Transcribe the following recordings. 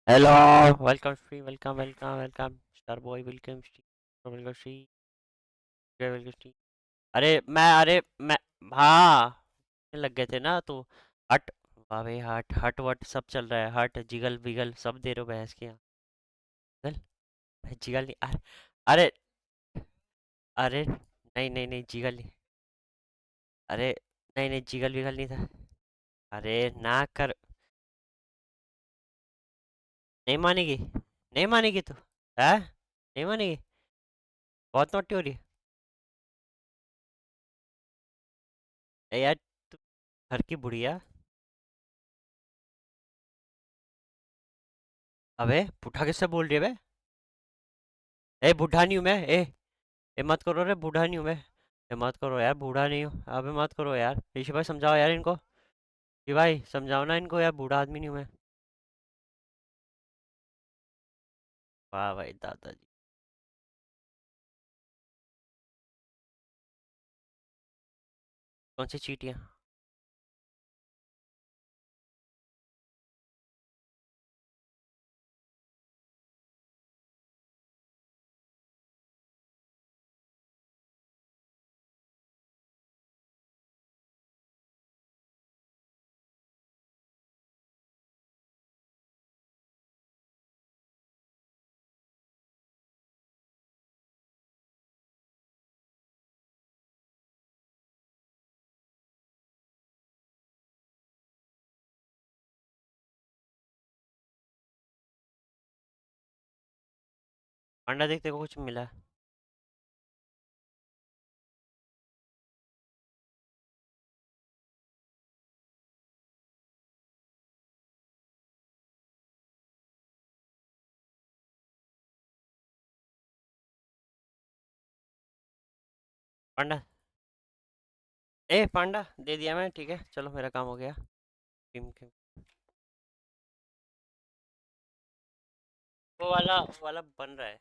Hello. Welcome Shri, welcome welcome welcome star boy, welcome Shri, welcome Shri, welcome Shri. अरे मैं हाँ, लग गए थे ना तो। हट। वाह भाई, हट हट वट सब चल रहा है, हट जिगल बिगल सब दे रहे हो भैंस के यहाँ। जिगल जिगल नहीं, अरे अरे नहीं नहीं नहीं, जिगल नहीं। अरे नहीं नहीं, जिगल बिगल नहीं था। अरे ना कर। नहीं मानेगी, नहीं मानेगी तू। है, नहीं मानेगी। बहुत नोटी हो रही है। ए यार, तू घर की बुढ़िया। अबे पुठा किससे बोल रही है बे? ए बूढ़ा नहीं हूँ मैं, ए मत करो रे, बूढ़ा नहीं हूँ मैं। ए मत करो यार, बूढ़ा नहीं हूँ, अबे मत करो यार, ऋषि भाई समझाओ यार इनको। ऋषि भाई समझाओ ना इनको यार, बूढ़ा आदमी नहीं हूँ मैं। वाह भाई दादाजी। कौन सी चीटियाँ? अंडा देखते को कुछ मिला? पांडा, ए पांडा दे दिया मैं, ठीक है चलो मेरा काम हो गया। टीम के वो वाला बन रहा है।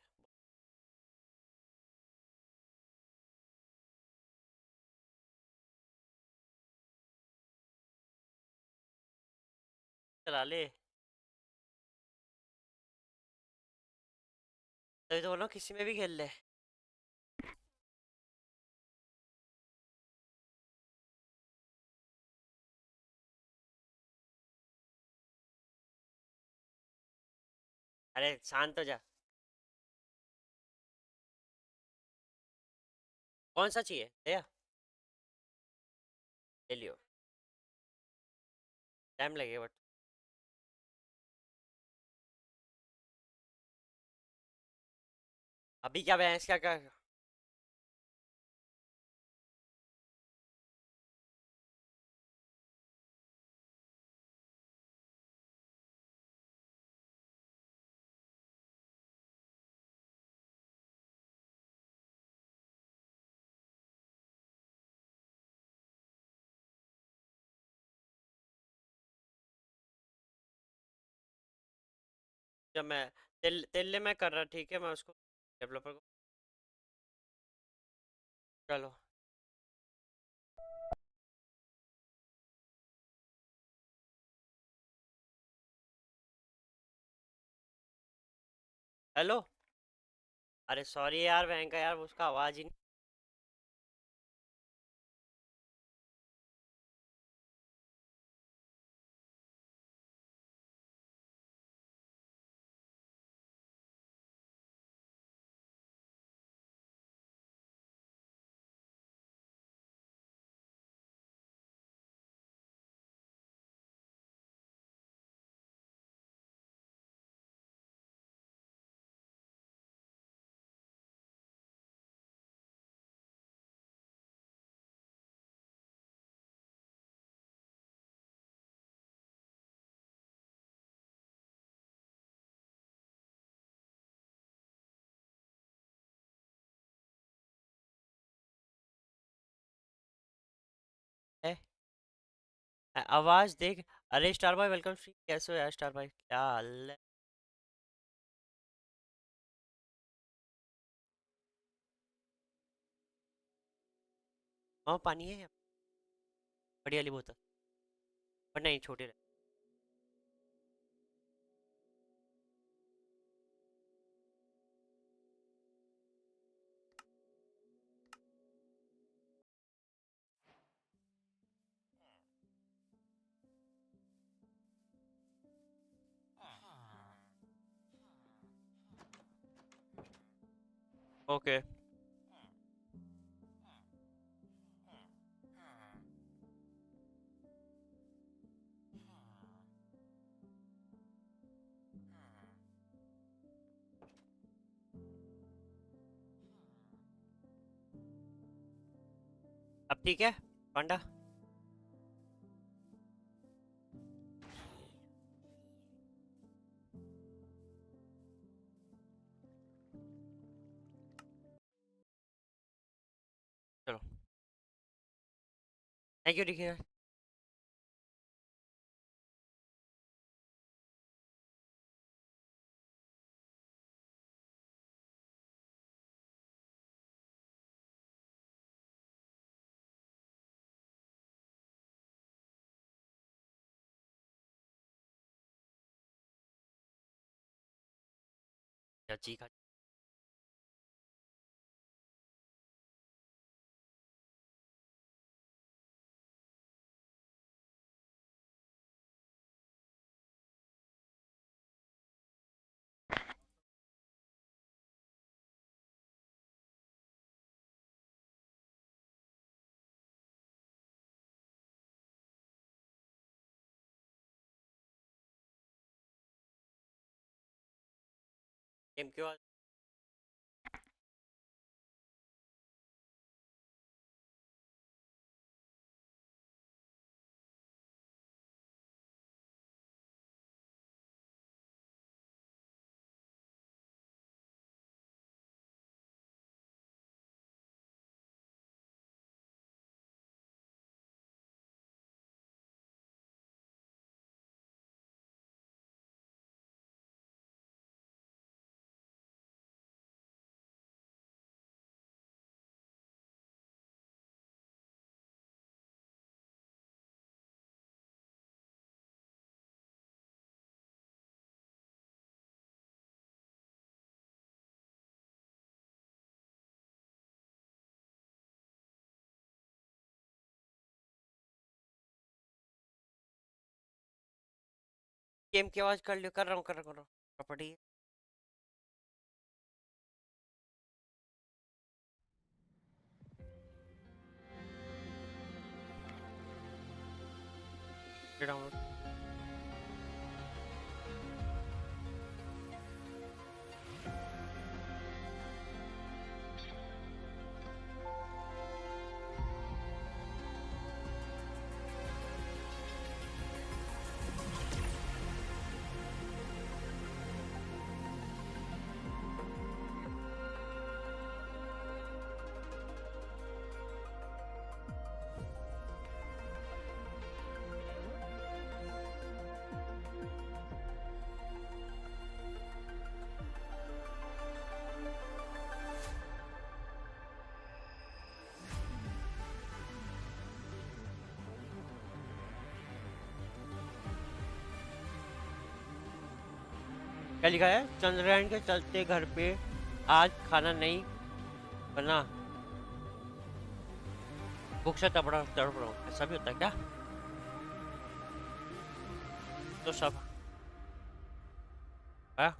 चला ले। तभी तो बोलो किसी में भी खेल ले। अरे शांत हो जा। कौन सा चाहिए भैया? ले लियो। टाइम लगेगा बट। अभी क्या भैंस क्या? जब मैं तेल तेले में कर रहा, ठीक है मैं उसको डेवलपर को। चलो। हेलो। अरे सॉरी यार बहन का यार, उसका आवाज ही नहीं। है। आवाज देख। अरे स्टार भाई वेलकम श्री, कैसे हो यार स्टार भाई, क्या हाल है? वहाँ पानी है? बड़ी वाली बोतल? पर नहीं, छोटे रहे। ओके अब ठीक है पांडा। चलो थैंक यू देखिए। चीखा गेम क्यों गेम की आवाज कर लियो। कर रहा हूँ कर रहा हूँ प्रॉपर्टी डाउनलोड। क्या लिखा है? चंद्रग्रहण के चलते घर पे आज खाना नहीं बना, भूख से तड़प रहा हूँ। ऐसा भी होता है क्या? तो सब है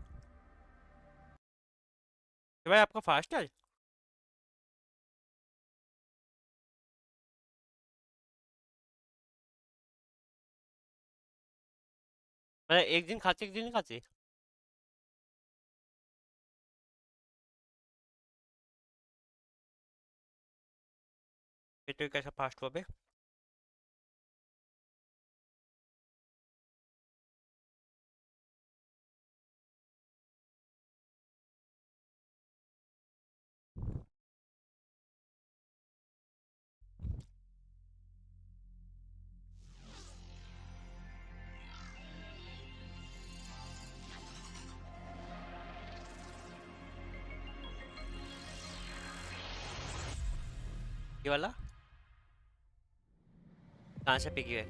तो भाई आपका फास्ट है। मतलब एक दिन खाते एक दिन नहीं खाते। ये तो कैसा फास्ट हुआ बे? ये वाला कहाँ से पिकी है?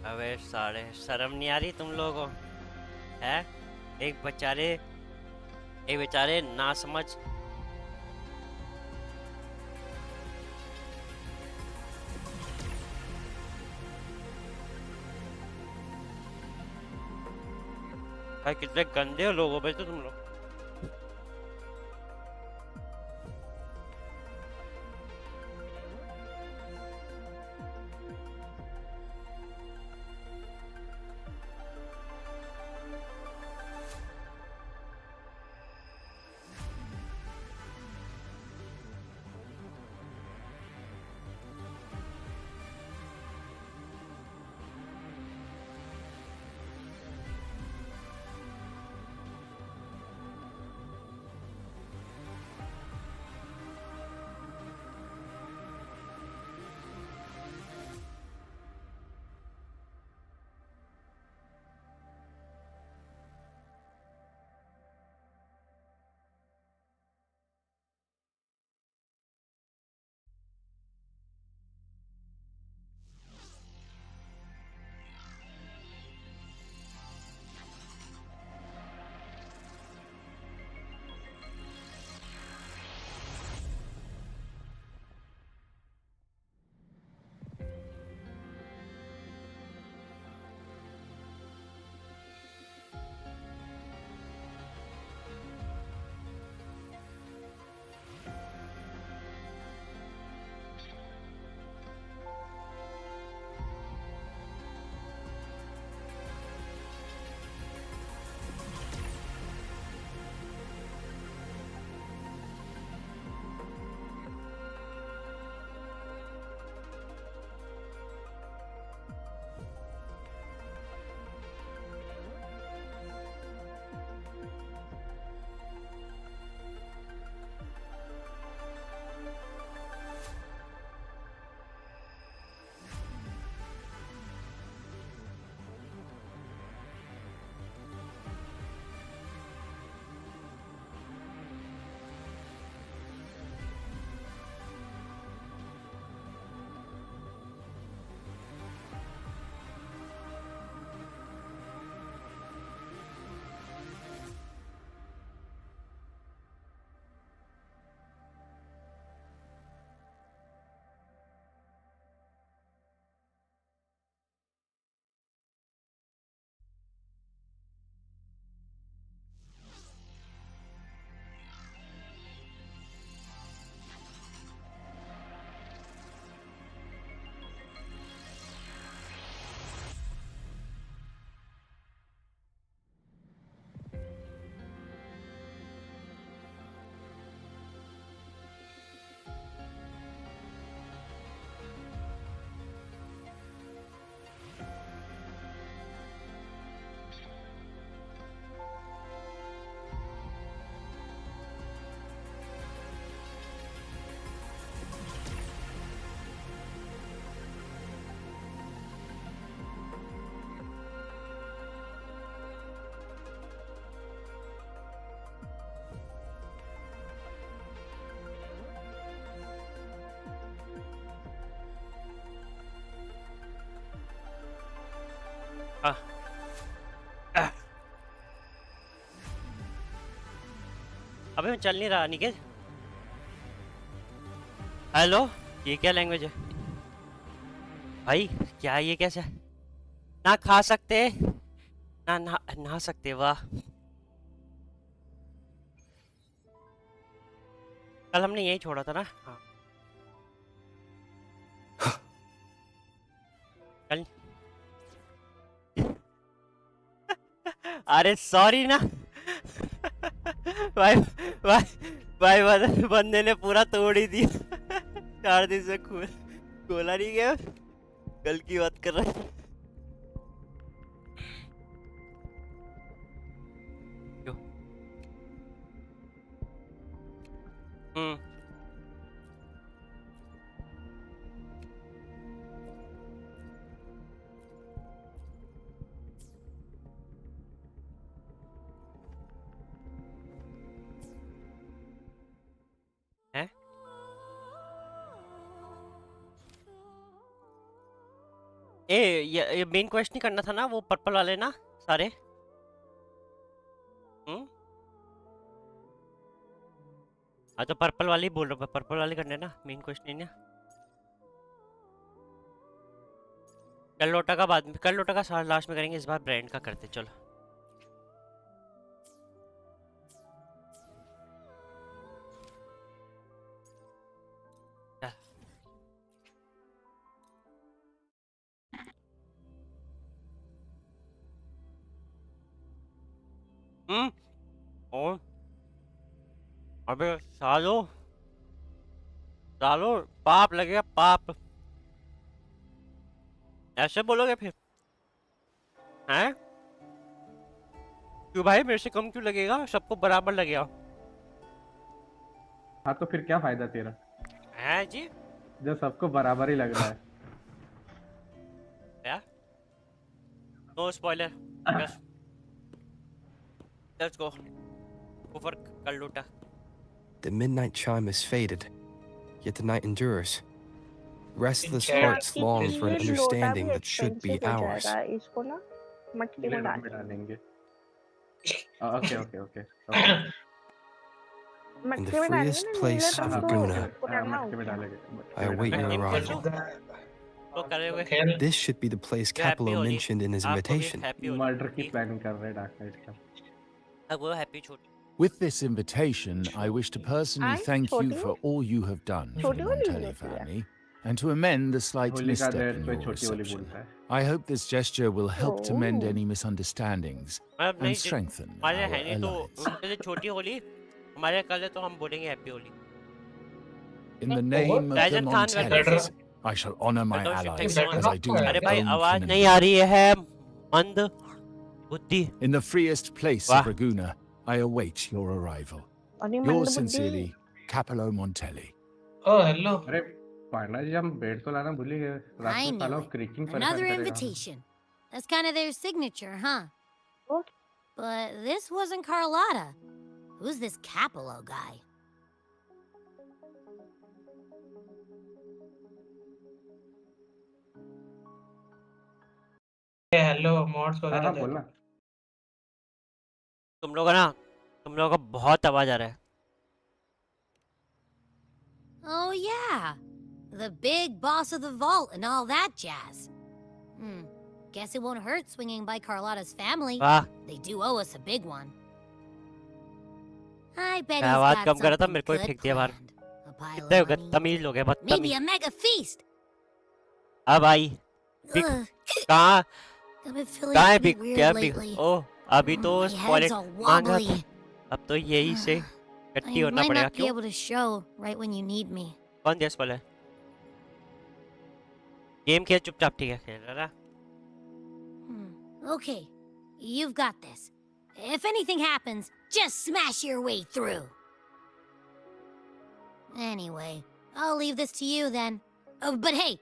अबे सारे शर्म नहीं आ रही तुम लोगों को? है एक बेचारे ना समझ भाई कितने गंदे हो लोगों पे तो तुम लोग। आह, आह, अबे मैं चल नहीं रहा निकेत। हेलो, ये क्या लैंग्वेज है भाई? क्या ये कैसा है? ना खा सकते ना नहा सकते? वाह, कल हमने यही छोड़ा था ना। हाँ, कल। अरे सॉरी ना। भाई भाई भाई बंदे ने पूरा तोड़ ही दिया। 4 दिन से खोला नहीं गया। कल की बात कर रहा है। क्यों? हम्म। है? ये मेन क्वेश्चन नहीं करना था ना, वो पर्पल वाले ना सारे। हम्म। हाँ तो पर्पल वाले ही बोल रहा हूँ, पर्पल वाले करने ना, मेन क्वेश्चन नहीं ना। कल लोटा का बाद में, कल लोटा का लास्ट में करेंगे, इस बार ब्रांड का करते चलो। हम्म और अबे सालो सालो पाप लगेगा पाप ऐसे बोलोगे फिर हैं क्यों भाई मेरे से कम क्यों लगेगा सबको बराबर लगेगा हाँ तो फिर क्या फायदा तेरा हैं जी जब सबको बराबर ही लग रहा है या नो स्पॉइलर बस लेट्स गो ऊपर कर लूटा The midnight chime has faded, yet the night endures. Restless यार hearts long for an ये लोटा understanding भी that should be एक्सपेंसिव हो ours. जाएगा इसको ना मटके में ले डाल में डालेंगे okay okay okay okay In the मटके में डालेंगे freest ना नीले place हाँ of हाँ तुम तो Aguna, उसको रखना हो मटके में क्या डालेंगे I मटके में await डालेंगे your टीम खेल arrival. लूं तो करेंगे This should be the place जो happy Capello Holi mentioned in his आपको भी invitation. हैप्पी होली मर्डर की प्लानिंग कर रहे हैं डार्क नाइट का अब वो हैप्पी छोटी With this invitation, I wish to personally आए thank you छोटी for all you have done for छोटी the वाली Montelli होती है family, and to amend the slight Holi का misstep देर in पे your छोटी होली reception. बोलता है I hope this gesture will help to mend oh any misunderstandings मतलब नहीं and strengthen हमारे our है नहीं तो alliance. उनके लिए छोटी होली हमारे कल है तो हम बोलेंगे happy Holi In the name of the risen Khan Montellis, I shall honor my welcome Shiv allies thank as I do अरे my भाई own आवाज kin नहीं and आ रही है मंद बुद्धि in the freest place वाह of Raguna, I await your arrival. अरे Yours मंद बुद्धि sincerely, Capello Montelli. ओ हेलो अरे पांडा जी हम बेड तो लाना भूल ही गए रात I में knew साला it. क्रिकिंग परेशान Another करेगा हमें invitation. That's kind of their signature, huh? What? But this wasn't Carlotta. Who's this Capello guy? Hello mods हाँ वगैरह हाँ दे बोलना दो तुम लोग है ना तुम लोगों का बहुत आवाज आ रहा है Oh, yeah. The big boss of the vault and all that jazz. Guess it won't hurt swinging by Carlotta's family. वाह They do owe us a big one. I bet मैं he's आवाज got कम कर रहा था something मेरे को ही good फेंक दिया बाहर planned. A pile कितने of money. बदतमीज लोग हैं Maybe बदतमीज a mega feast. अब आई बिग Ugh, कहाँ I've been feeling कहाँ है pretty बिग weird क्या बिग lately. ओह अभी तो My स्पॉइलर head's all मांगा wobbly. था अब तो यही से गट्टी I होना might पड़ेगा not be क्यों able to show right when you need me. कौन दिया स्पॉइलर गेम खेल चुपचाप ठीक है खेल रहा Okay, you've got this. If anything happens, just smash your way through. Anyway, I'll leave this to you then. Oh, but hey,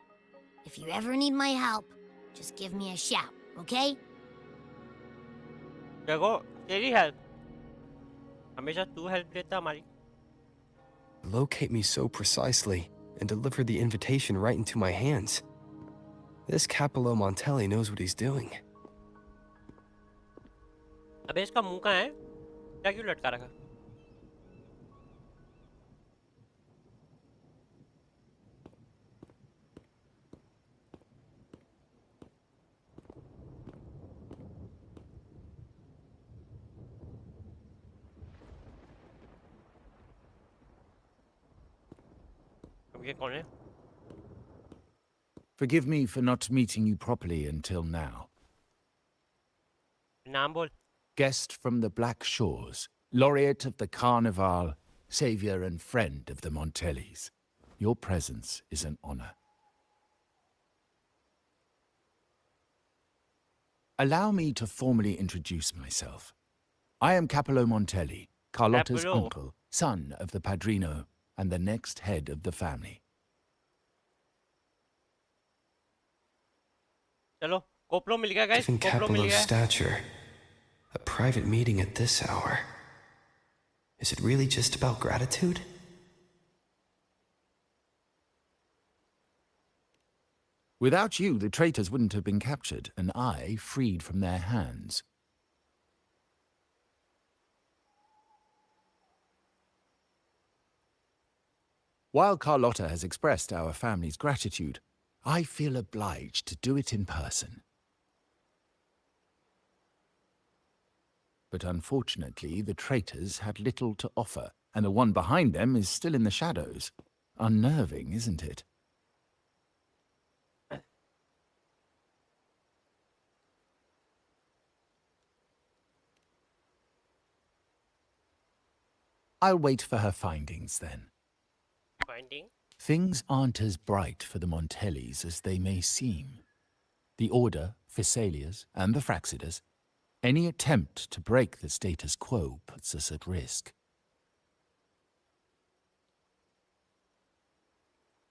if you ever need my help, just give me a shout, okay? देखो तेरी help हमेशा तू help लेता हमारी Locate me so precisely and deliver the invitation right into my hands. This Capello Montelli knows what he's doing. अबे इसका मुंह कहाँ है क्या क्यों लटका रखा अब ये कौन है Forgive me for not meeting you properly until now. नाम बोल Guest from the Black Shores, laureate of the Carnival, savior and friend of the Montellis. Your presence is an honor. Allow me to formally introduce myself. I am Capello Montelli, Carlotta's Capello. uncle, son of the Padrino, and the next head of the family. चलो कोपलो मिल गया guys Given कोपलो मिल Capello's गया stature, a private meeting at this hour. Is it really just about gratitude? Without you, the traitors wouldn't have been captured, and I freed from their hands. While Carlotta has expressed our family's gratitude, I feel obliged to do it in person. But unfortunately, the traitors had little to offer, and the one behind them is still in the shadows. Unnerving, isn't it? I'll wait for her findings then. Finding? Things aren't as bright for the Montellis as they may seem. The Order, Physaelias, and the Fraxiders, any attempt to break the status quo puts us at risk.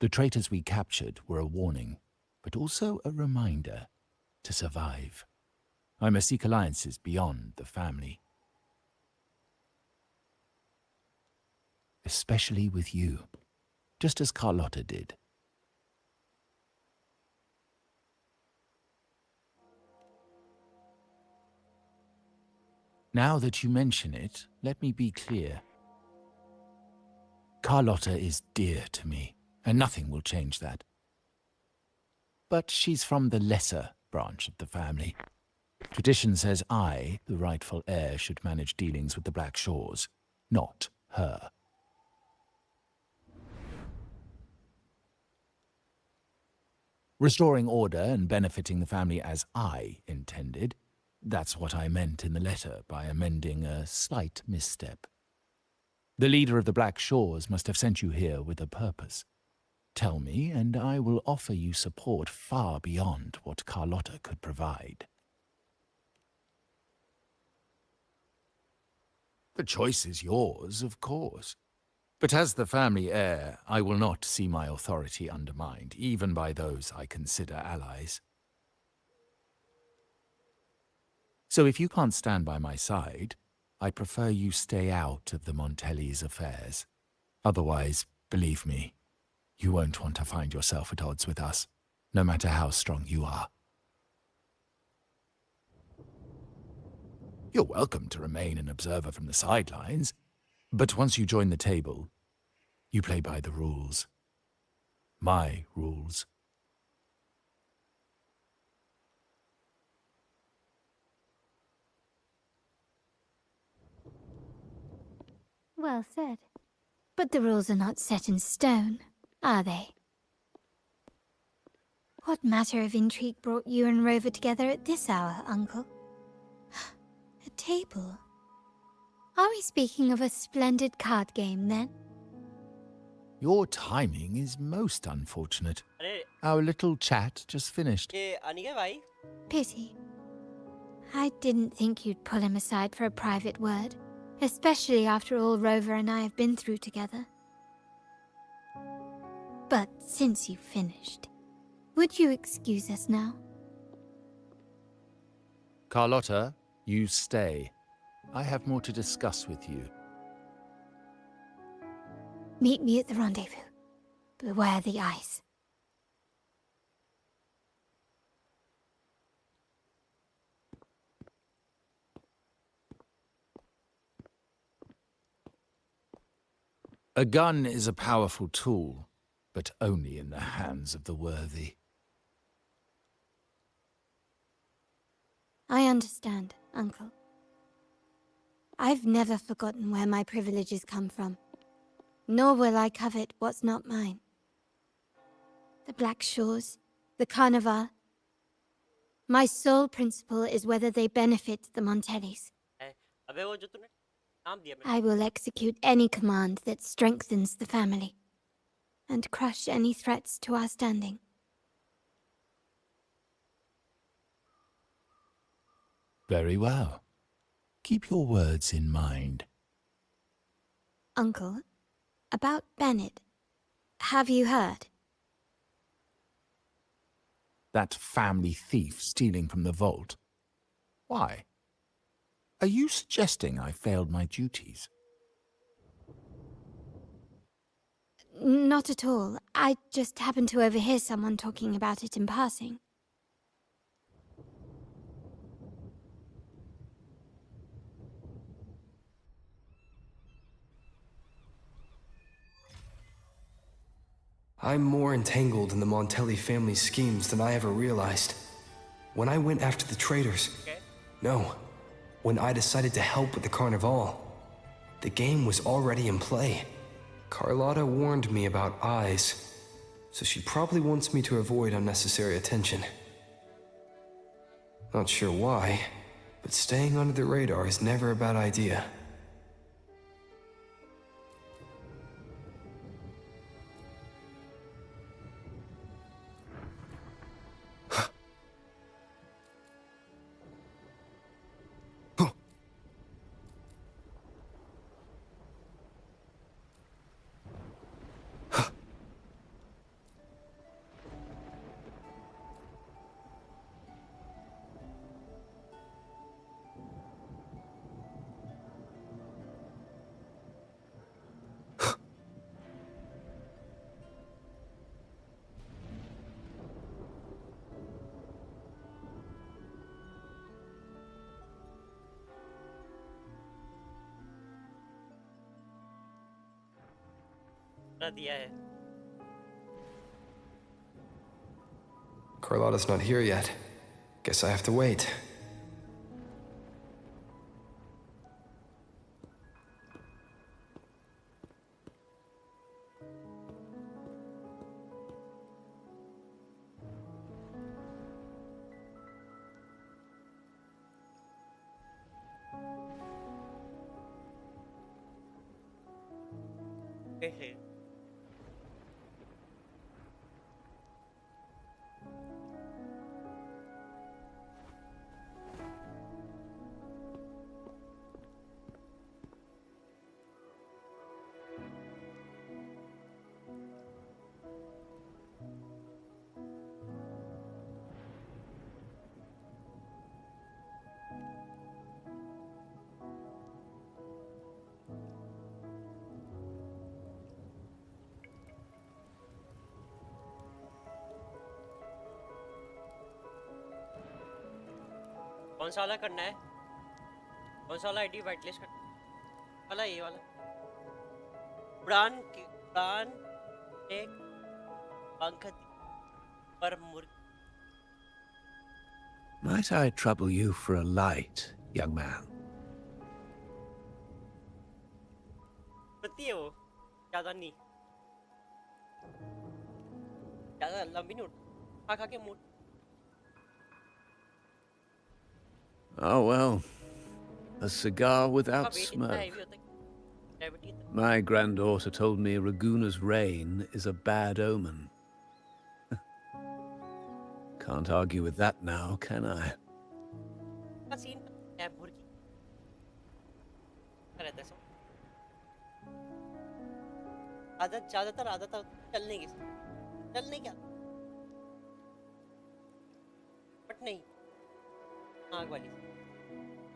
The traitors we captured were a warning, but also a reminder to survive. I must seek alliances beyond the family. Especially with you, just as Carlotta did. Now that you mention it, let me be clear. Carlotta is dear to me, and nothing will change that. But she's from the lesser branch of the family. Tradition says I, the rightful heir, should manage dealings with the Black Shores, not her. Restoring order and benefiting the family as I intended, that's what I meant in the letter by amending a slight misstep. The leader of the Black Shores must have sent you here with a purpose. Tell me, and I will offer you support far beyond what Carlotta could provide. The choice is yours, of course. But as the family heir, I will not see my authority undermined, even by those I consider allies. So if you can't stand by my side, I prefer you stay out of the Montellis' affairs. Otherwise, believe me, you won't want to find yourself at odds with us, no matter how strong you are. You're welcome to remain an observer from the sidelines, but once you join the table, you play by the rules. My rules. Well said. But the rules are not set in stone, are they? What matter of intrigue brought you and Rover together at this hour, Uncle? A table? Are we speaking of a splendid card game, then? Your timing is most unfortunate. अरे Our little chat just finished. ये अनिका भाई Pity. I didn't think you'd pull him aside for a private word, especially after all Rover and I have been through together. But since you've finished, would you excuse us now? Carlotta, you stay. I have more to discuss with you. Meet me at the rendezvous. Beware the ice. A gun is a powerful tool, but only in the hands of the worthy. I understand, Uncle. I've never forgotten where my privileges come from, nor will I covet what's not mine. The Black Shores, the Carnival. My sole principle is whether they benefit the Montellis. अबे वो जो तूने नाम दिया I will execute any command that strengthens the family, and crush any threats to our standing. Very well. Keep your words in mind. Uncle, about Bennett, have you heard? That family thief stealing from the vault. Why? Are you suggesting I failed my duties? Not at all. I just happened to overhear someone talking about it in passing. I'm more entangled in the Montelli family's schemes than I ever realized. When I went after the traitors... No. When I decided to help with the Carnival, the game was already in play. Carlotta warned me about eyes, so she probably wants me to avoid unnecessary attention. Not sure why, but staying under the radar is never a bad idea. दिया है. Carlotta's not here yet. Guess I have to wait. कौन सा वाला करना है? कौन सा वाला आईडी वाइट लिस्ट करना वाला? ये वाला उड़ान एक पंख पर मुर्गी. Might I trouble you for a light, young man? है वो ज्यादा नहीं, ज्यादा लंबी नहीं उठता, खा के मुंह. Oh well, a cigar without smoke. My granddaughter told me Raguna's reign is a bad omen. Can't argue with that now, can I? आदत ज्यादातर आदत चलने की, चलने क्या, बट नहीं आग वाली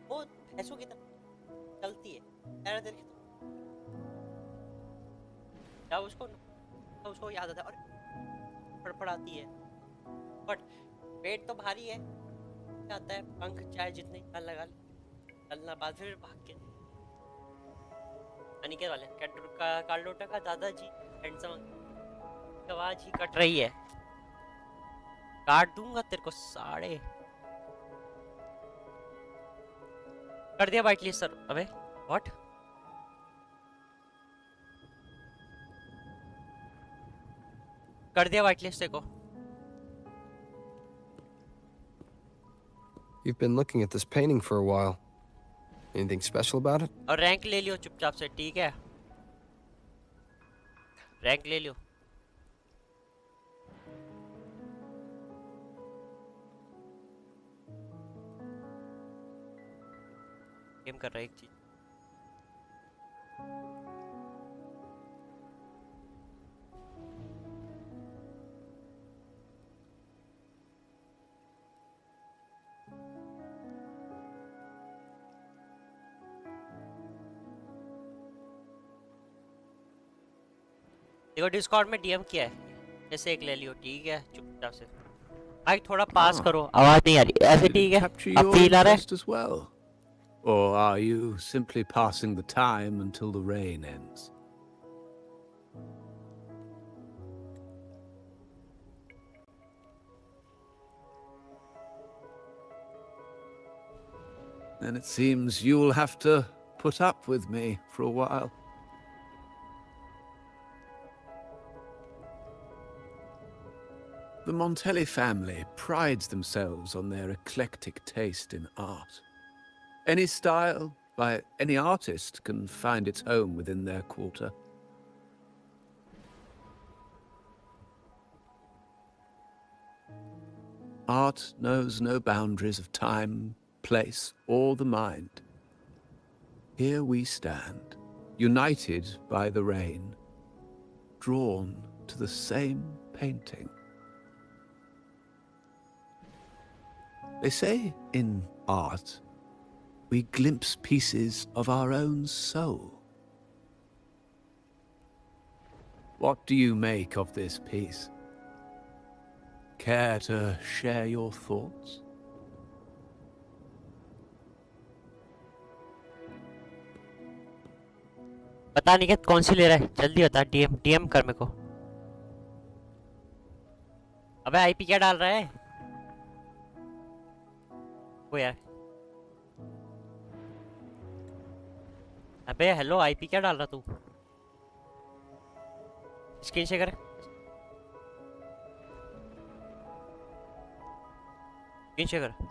वो भैंसों की तरह चलती है. पैर देख जब उसको याद आता है और फड़फड़ाती है. बट पेट तो भारी है, आता है पंख चाहे जितने लगा ले, चलना बाद फिर भाग के. अनिकेत वाले कार्लोटा का दादाजी हैंडसम आवाज ही कट रही है. काट दूंगा तेरे को साड़े. कर दिया वाइट लिस्ट सर. अबे व्हाट? कर दिया वाइट लिस्ट देखो. You've been looking at this painting for a while. Anything special about it? और रैंक ले लियो चुपचाप से, ठीक है? रैंक ले लियो. गेम कर रहा है एक चीज. देखो डिस्कॉर्ड में डीएम किया है, जैसे एक ले लियो, ठीक है? चुपचाप से. भाई थोड़ा पास करो, आवाज नहीं आ रही. ऐसे ठीक है? अब फील आ रहा है? Or are you simply passing the time until the rain ends? Then it seems you'll have to put up with me for a while. The Montelli family prides themselves on their eclectic taste in art. Any style, by any artist, can find its home within their quarter. Art knows no boundaries of time, place, or the mind. Here we stand, united by the rain, drawn to the same painting. They say in art, we glimpse pieces of our own soul. What do you make of this piece? Care to share your thoughts? बता बता नहीं कौन सी ले रहा है, जल्दी बता। DM DM कर मेरे को। अबे आईपी क्या डाल रहा है वो यार? अबे हेलो, आईपी क्या डाल रहा तू? स्क्रीन शेयर कर, स्क्रीन शेयर कर।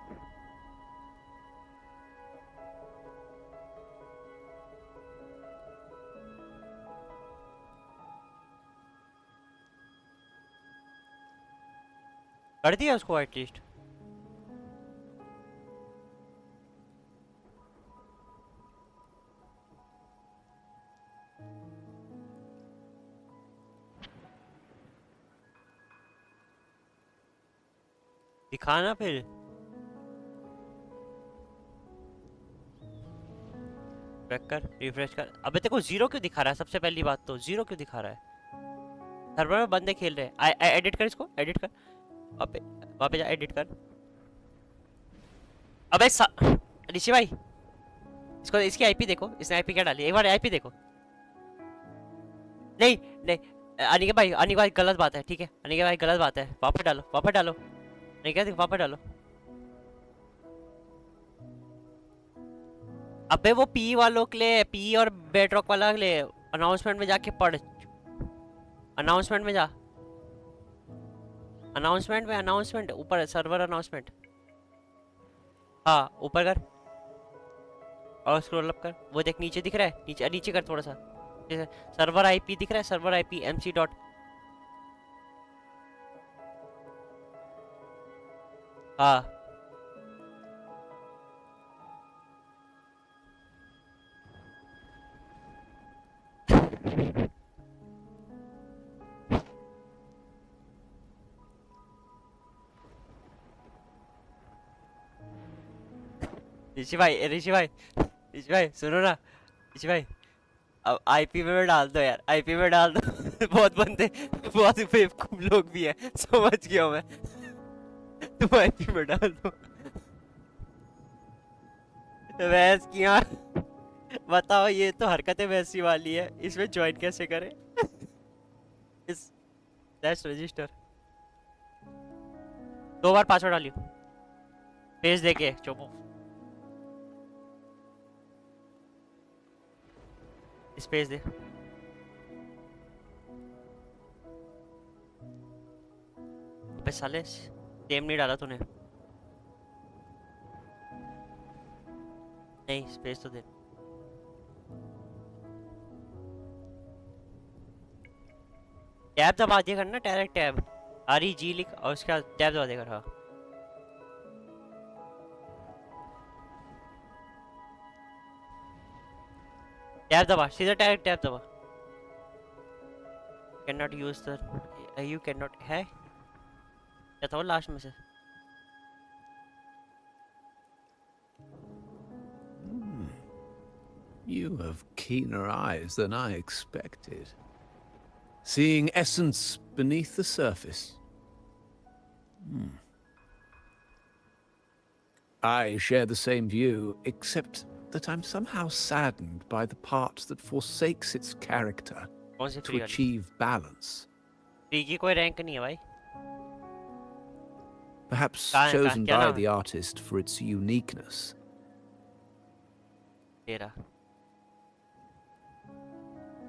कर दिया उसको एटलीस्ट। दिखाना फिर। बैक कर, रिफ्रेश कर। अबे तेरे को जीरो क्यों दिखा रहा है? सबसे पहली बात तो जीरो क्यों दिखा रहा है? सर्वर में बंदे खेल रहे हैं। एडिट कर इसको, एडिट कर। वहाँ पे जा, एडिट कर। अबे ऋषि भाई, इसको, इसकी आईपी देखो, इसने आईपी क्या डाली, एक बार आईपी देखो। नहीं नहीं, अनिके भाई गलत बात है, ठीक है अनिके भाई गलत बात है। वापस डालो, वापस डालो। नहीं क्या, वापस डालो। अबे वो पी वालों के लिए, पी और बेडरॉक वाला के लिए अनाउंसमेंट में जाके पढ़। अनाउंसमेंट में जा, अनाउंसमेंट ऊपर सर्वर अनाउंसमेंट। हाँ ऊपर कर और स्क्रॉल अप कर। वो देख नीचे दिख रहा है, नीचे नीचे कर थोड़ा सा। सर्वर आईपी दिख रहा है, सर्वर आईपी mc डॉट। हाँ ऋषि भाई सुनो ना। ऋषि भाई अब आईपी में डाल दो यार, आईपी में डाल दो। बहुत बंदे, बहुत बेवकूफ लोग भी है, समझ गया मैं। तुम आईपी में डाल दो। वैस किया बताओ, ये तो हरकतें वैसी वाली है, इसमें ज्वाइन कैसे करें? इस दैट्स रजिस्टर। 2 बार पासवर्ड डालियो, पेज देके चुप। स्पेस दे। अबे साले, सेम नहीं डाला तूने। नहीं स्पेस तो दे। टैब दबा दिया करना, डायरेक्ट टैब REG लिख और उसके बाद टैब दबा देगा। हाँ टैब दबा, सीधा डायरेक्ट टैब दबा। Can not use the, you can not है क्या था वो लास्ट में से? You have keener eyes than I expected. Seeing essence beneath the surface. I share the same view, except that I'm somehow saddened by the part that forsakes its character कौन सी to free वाली? achieve balance. Free की कोई rank नहीं है भाई। Perhaps कहाँ- chosen क्या by नाम है? the artist for its uniqueness. तेरा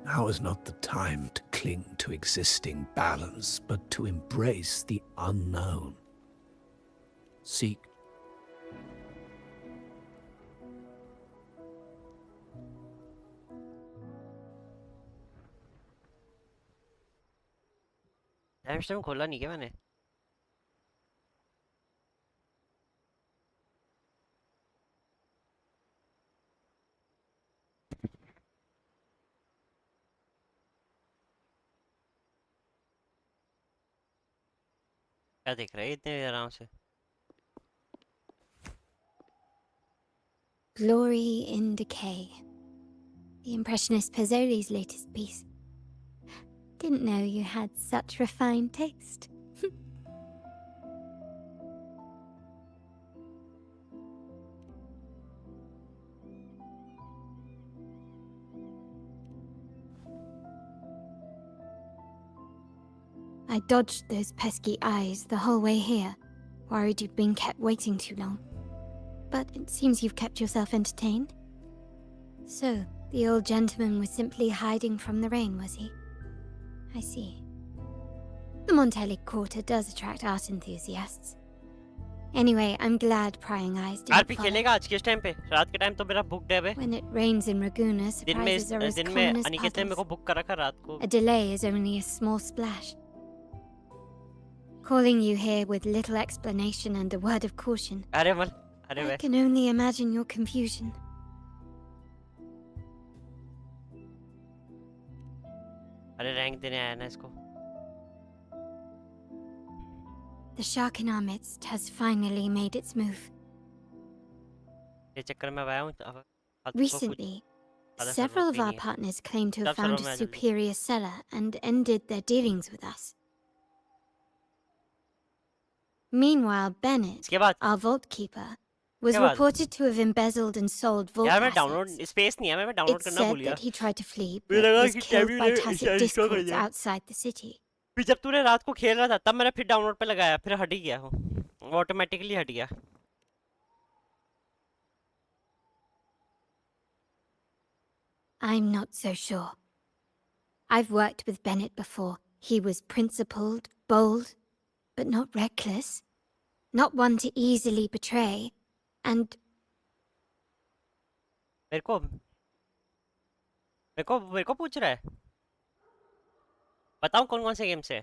Now is not the time to cling to existing balance, but to embrace the unknown. Seek. Time खोला नहीं क्या मैंने? क्या देख रहा है इतने आराम से? Glory in Decay. The Impressionist Pizzoli's latest piece. Didn't know you had such refined taste. I dodged those pesky eyes the whole way here, worried you'd been kept waiting too long. But it seems you've kept yourself entertained. So, the old gentleman was simply hiding from the rain, was he? I see. The Montelli Quarter does attract art enthusiasts. Anyway, I'm glad prying eyes didn't RP follow. खेलेगा आज किस time पे? रात के time तो मेरा book day है। When it rains in Raguna, surprises are as दिन common में as अनिकेत ने मेरे को puddles. बुक कर रखा रात को। A delay is only a small splash. Calling you here with little explanation and a word of caution. अरे मल अरे I way can only imagine your confusion. अरे रैंक देने आया ना इसको। The shark in our midst has finally made its move. ये चक्कर में आया हूँ Recently, several of our partners claim to have सब found सर्वर a में आ जल्दी। superior seller and ended their dealings with us. Meanwhile, Bennett, इसके बाद our vault keeper, was क्या बात? reported to have embezzled and sold vault यार मैं assets. Download space नहीं है, मैं डाउनलोड It's करना भूल said गया। that he tried to flee, मुझे but लगा was कि killed by tab tacit install कर discords दिया। outside the city. फिर जब तूने रात को खेल रहा था तब मैंने फिर डाउनलोड पे लगाया, फिर हट ही गया हूँ, ऑटोमेटिकली हट गया। I'm not so sure. I've worked with Bennett before. He was principled, bold, but not reckless. Not one to easily betray. And मेरे को पूछ रहा है, बताऊं कौन कौन से गेम से?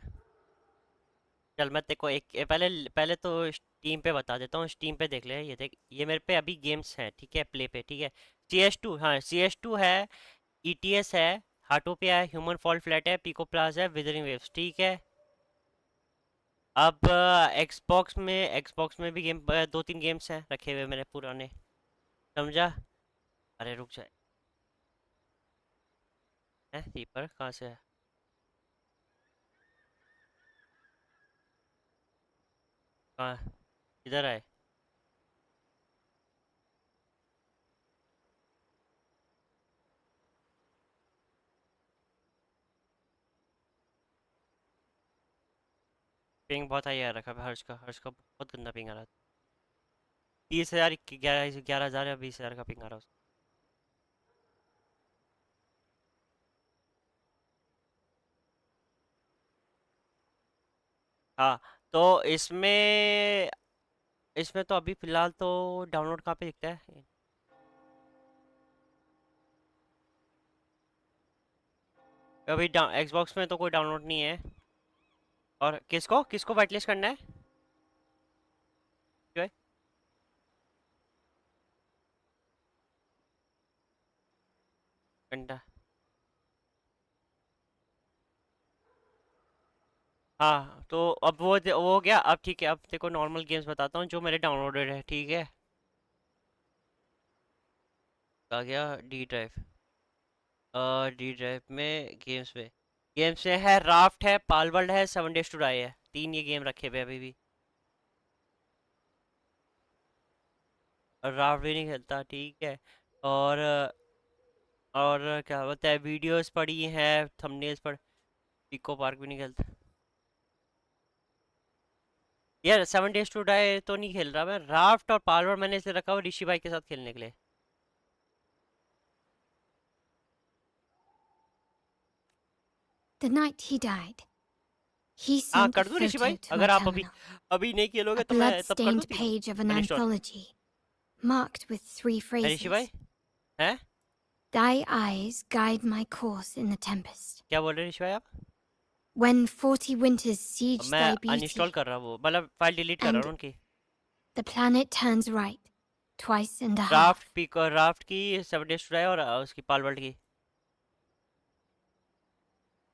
चल मैं तेरे को पहले पहले तो स्टीम पे बता देता हूँ। स्टीम पे देख ले, ये देख, ये मेरे पे अभी गेम्स हैं, ठीक है, प्ले पे, ठीक है। CS2, हाँ CS2 है, ETS है, हार्टोपिया है, ह्यूमन फॉल फ्लैट है, पिको प्लाजा है, विदरिंग वेव्स, ठीक है। अब एक्सबॉक्स में भी गेम, 2-3 गेम्स हैं रखे हुए मैंने पुराने, समझा? अरे रुक जाए, है रीपर कहाँ से है? कहाँ, इधर आए? पिंग बहुत हाई आ रखा है हर्ष का बहुत गंदा पिंग आ रहा है। 30,000, 11,000 या 20,000 का पिंग आ रहा है। हाँ, तो इसमें तो अभी फिलहाल तो डाउनलोड कहाँ पे दिखता है? अभी एक्सबॉक्स में तो कोई डाउनलोड नहीं है। और किसको किसको वाइटलिस्ट करना है? क्यों है? घंटा, हाँ तो अब वो हो गया। अब ठीक है, अब देखो नॉर्मल गेम्स बताता हूँ जो मेरे डाउनलोडेड है, ठीक है। आ गया डी ड्राइव में गेम्स में है, राफ्ट है, पालवर्ल्ड है, 7 डेज टू डाई है। 3 ये गेम रखे हुए अभी भी। और राफ्ट भी नहीं खेलता, ठीक है। और क्या बोलते हैं, वीडियोस पड़ी हैं, थंबनेल्स पर। पिको पार्क भी नहीं खेलता यार। 7 डेज टू डाई तो नहीं खेल रहा मैं। राफ्ट और पालवर्ल्ड मैंने इसे रखा हुआ ऋषि भाई के साथ खेलने के लिए। the night he died, he हाँ sent a कर दूं ऋषि photo भाई, to my अगर आप terminal. अभी नहीं खेलोगे A तो मैं तब कर दूं blood-stained page of an uninstall. anthology, marked with 3 ऋषि भाई phrases. हैं, Thy eyes guide my course in the tempest. क्या बोल रहे हैं ऋषि भाई आप? When 40 winters siege मैं thy beauty, अनइंस्टॉल कर रहा हूँ वो, मतलब फाइल डिलीट कर रहा हूँ and उनकी। the planet turns right, twice and a half. Raft की 7 डेज टू डाई और उसकी पालवर्ल्ड की।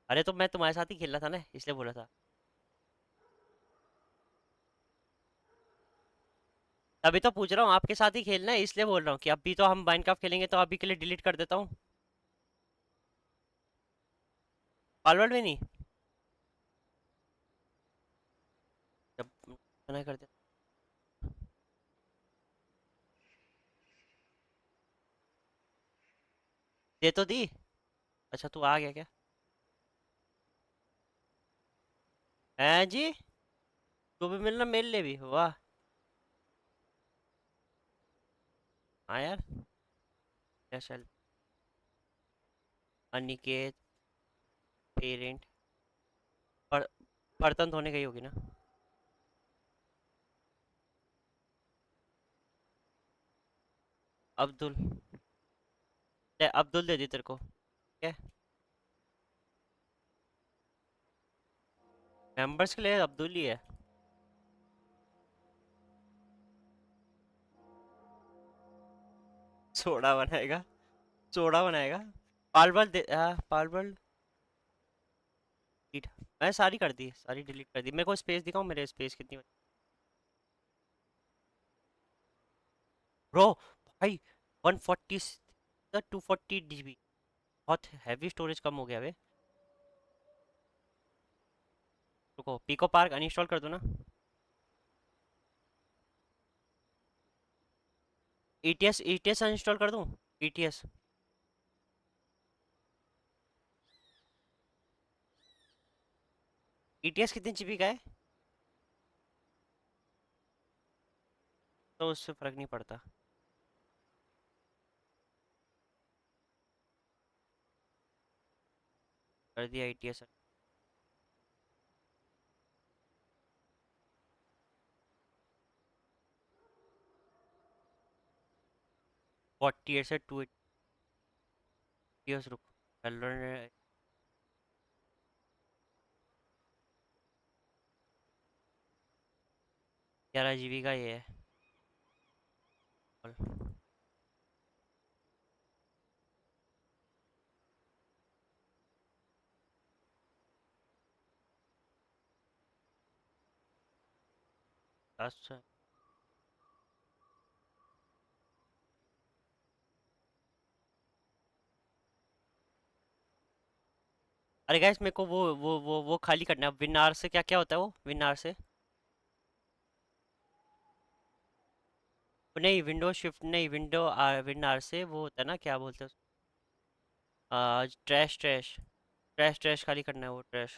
अरे तो मैं तुम्हारे साथ ही खेल रहा था ना, इसलिए बोला था। तभी तो पूछ रहा हूँ, आपके साथ ही खेलना है इसलिए बोल रहा हूँ कि अभी तो हम माइनक्राफ्ट खेलेंगे, तो अभी के लिए डिलीट कर देता हूँ। पालवर्ल्ड में नहीं, जब मना कर दिया। दे तो दी। अच्छा तू आ गया क्या? हैं जी, तू भी मिलना मेरे लिए भी, वाह। हाँ यार, क्या चल। अनिकेत, पेरेंट, पर बर्तन धोने गई होगी ना। अब्दुल, ले अब्दुल दे दी तेरे को, ठीक है। मेंबर्स के लिए अब्दुल ही है। सोडा बनाएगा, सोडा बनाएगा। पालवल दे, हाँ पालवल। डिलीट, मैं सारी कर दी, सारी डिलीट कर दी। मेरे को स्पेस दिखाओ, मेरे स्पेस कितनी ब्रो भाई। 140 240 GB, बहुत हैवी स्टोरेज कम हो गया बे। रुको, पिको पार्क अनइंस्टॉल कर दो ना। ईटीएस, ईटीएस अनइंस्टॉल कर दूं। ईटीएस, ईटीएस कितने जीबी का है? तो उससे फर्क नहीं पड़ता। कर दिया ईटीएस। 48 से 280, रुक। हेलो, 11 GB का ये है। अच्छा, अरे गाइस मेरे को वो खाली करना है। विनार से क्या क्या होता है? वो विनार से, नहीं विंडो शिफ्ट नहीं, विंडो विनार से वो होता है ना, क्या बोलते हैं ट्रैश, ट्रैश, ट्रैश, ट्रैश खाली करना है, वो ट्रैश।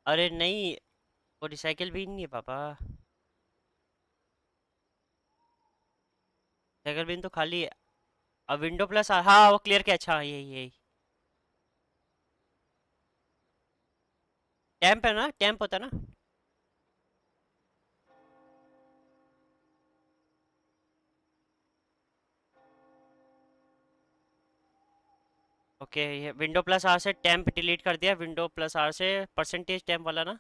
अरे नहीं, वो रिसाइकिल भी नहीं है पापा। रिसाइकिल बिन तो खाली है। अब विंडो प्लस, हाँ वो क्लियर किया, अच्छा यही यही। टैंप है ना, टैंप होता है ना। ओके, ये विंडो प्लस आर से टैंप डिलीट कर दिया, विंडो प्लस आर से परसेंटेज टैंप वाला ना।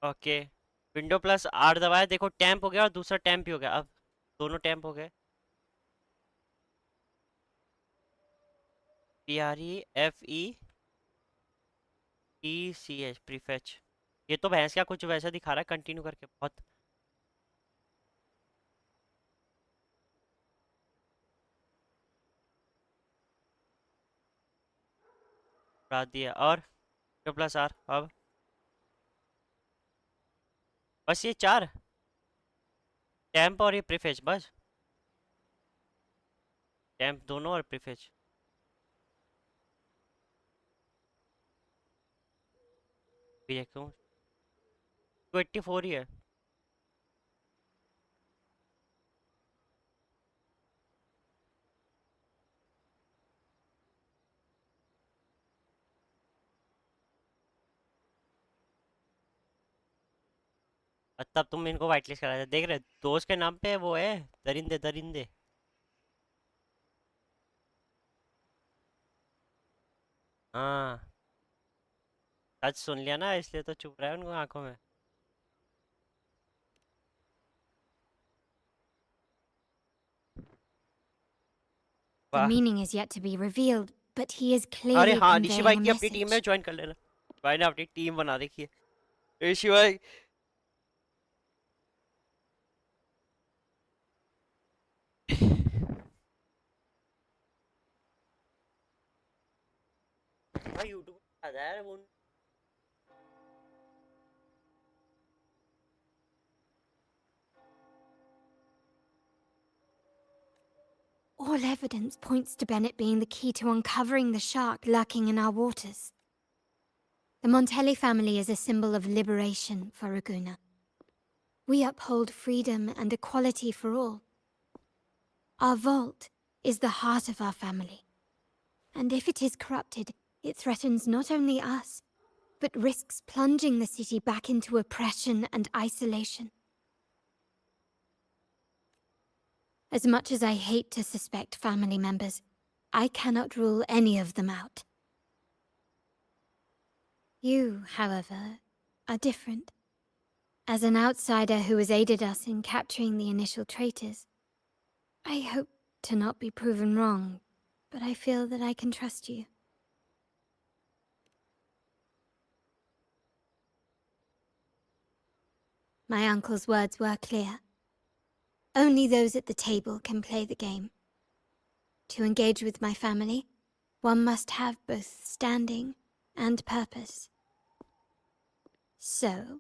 ओके, विंडो प्लस आर दबाया, देखो टैंप हो गया और दूसरा टैंप भी हो गया। अब दोनों टैंप हो गए। PREFETCH, prefetch. ये तो भैंस क्या कुछ वैसा दिखा रहा है, कंटिन्यू करके बहुत। बढ़ा दिया, और विंडो प्लस आर अब। बस ये चार, टैंप और ये प्रीफेच बस। टैंप दोनों और प्रीफेच। भी देखूँ, 284 ही है। तब तुम इनको वाइट लिस्ट करा देख रहे, दोस्त के नाम पे वो है, दरिंदे दरिंदे। हाँ, सच सुन लिया ना, इसलिए तो चुप रहा है उनको आंखों में। The वाह। meaning is yet to be revealed, but he is अरे clearly हाँ, ऋषि भाई conveying a की अपनी टीम में message. ज्वाइन कर लेना। भाई ने अपनी टीम बना रखी है, ऋषि भाई। भाई यूट्यूब आ रहा है वो All evidence points to Bennett being the key to uncovering the shark lurking in our waters. The Montelli family is a symbol of liberation for Raguna. We uphold freedom and equality for all. Our vault is the heart of our family. And if it is corrupted, it threatens not only us, but risks plunging the city back into oppression and isolation. As much as I hate to suspect family members, I cannot rule any of them out. You, however, are different. As an outsider who has aided us in capturing the initial traitors, I hope to not be proven wrong, but I feel that I can trust you. My uncle's words were clear. Only those at the table can play the game. To engage with my family, one must have both standing and purpose. So,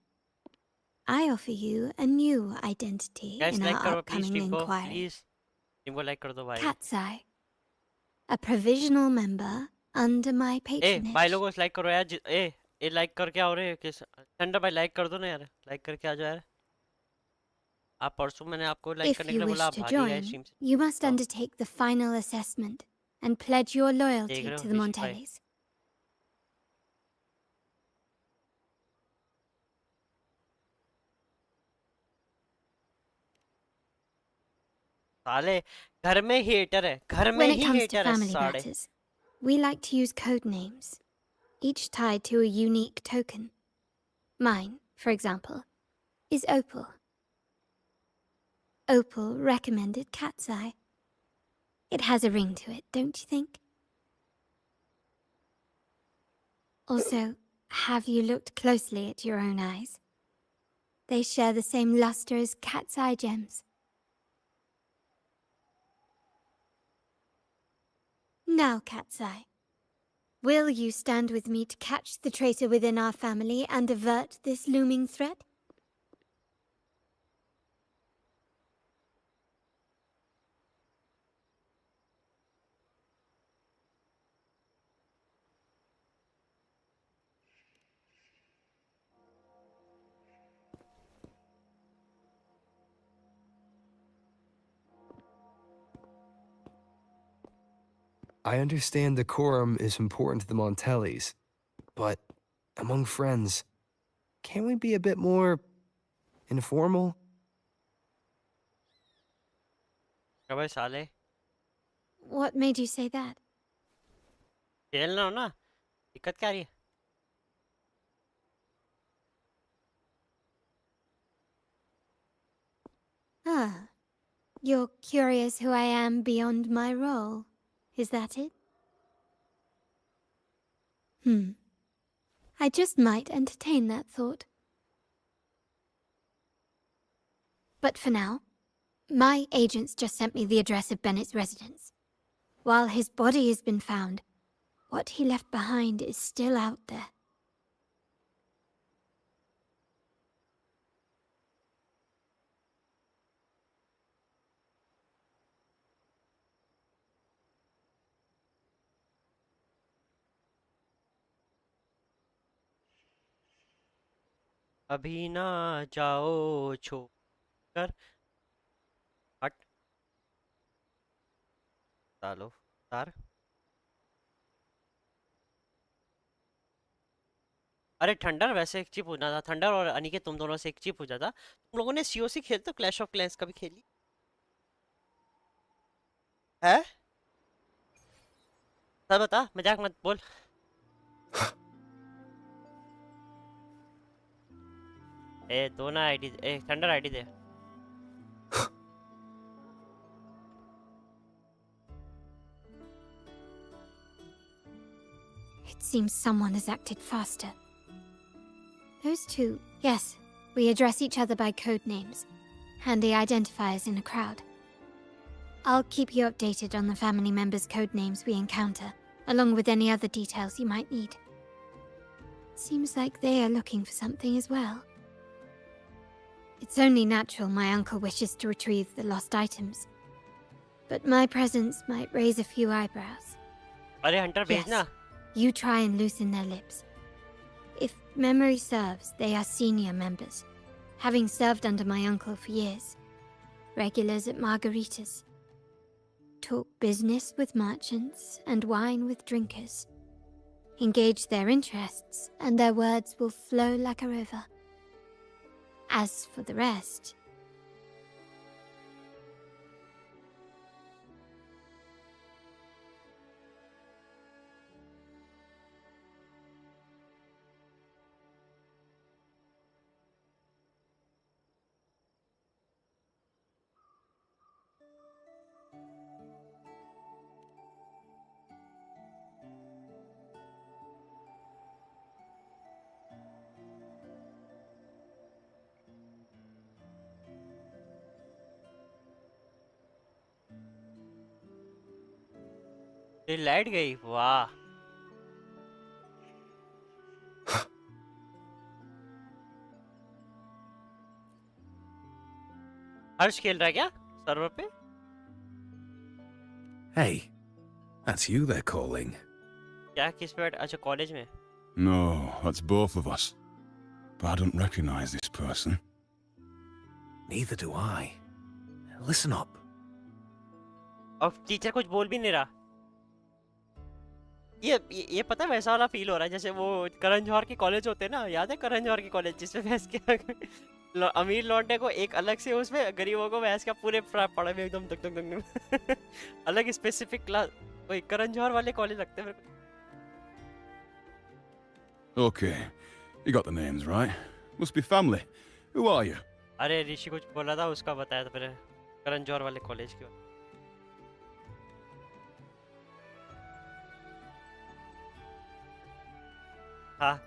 I offer you a new identity guys in like our करो please upcoming team को inquiry. please team को like कर दो भाई Cat's Eye, a provisional member under my भाई patronage. लोगों को like करो यार ए like करके आओ रे किस ठंडा भाई like कर दो ना यार like करके आ जाओ यार आप परसों मैंने आपको like If करने के you लिए बोला wish आप to भाग ही गए join, stream से you must तो undertake the final assessment and pledge your देख loyalty रहे हो to the ऋषि भाई Montellis. साले घर में ही हेटर है घर में When it ही comes to हेटर है family साड़े matters, we like to use code names, each tied to a unique token. Mine, for example, is Opal. Opal recommended Cat's Eye. It has a ring to it, don't you think? Also, have you looked closely at your own eyes? They share the same luster as Cat's Eye gems. Now, Cat's Eye, will you stand with me to catch the traitor within our family and avert this looming threat? I understand decorum is important to the Montellis, but among friends, can't we be a bit more informal? क्या भाई साले What made you say that? खेलना हो ना दिक्कत क्या आ रही है Ah, you're curious who I am beyond my role, is that it? I just might entertain that thought. But for now, my agents just sent me the address of Bennett's residence. While his body has been found, what he left behind is still out there. अभी ना जाओ छोकर हट डालो तार अरे thunder वैसे एक चीज पूछना था थंडर और अनिकेत तुम दोनों से एक चीज पूछा था तुम लोगों ने सीओसी खेलते हो क्लैश ऑफ क्लैंस कभी खेली है सब बता मजाक मत बोल ए दो ना ID A thunder ID they It seems someone has acted faster. Those two, yes, we address each other by code names. Handy identifiers in a crowd. I'll keep you updated on the family members' code names we encounter. along with any other details you might need. Seems like they are looking for something as well. It's only natural my uncle wishes to retrieve the lost items, but my presence might raise a few eyebrows. अरे Hunter भेजना. Yes, you try and loosen their lips. If memory serves, they are senior members, having served under my uncle for years. Regulars at margaritas. Talk business with merchants and wine with drinkers. Engage their interests, and their words will flow like a river. As for the rest... ये light गई. वाह. हर्ष खेल रहा है क्या server पे? Hey, that's you they're calling. क्या किस पे? अच्छा कॉलेज में. No, that's both of us. But I don't recognize this person. Neither do I. Listen up. और टीचर कुछ बोल भी नहीं रहा. ये पता है वैसा वाला फील हो रहा है जैसे वो करण जौहर के कॉलेज होते हैं ना. याद है करण जौहर के कॉलेज जिसमें भैंस के अमीर लौंडे को एक अलग से उसमें गरीबों को भैंस का पूरे पढ़े में एकदम तक तक अलग स्पेसिफिक क्लास. वही करण जौहर वाले कॉलेज लगते हैं मेरे को. Okay, you got the names right. Must be family. Who are you? अरे ऋषि कुछ बोला था उसका बताया था फिर. करण जौहर वाले कॉलेज की. हाँ.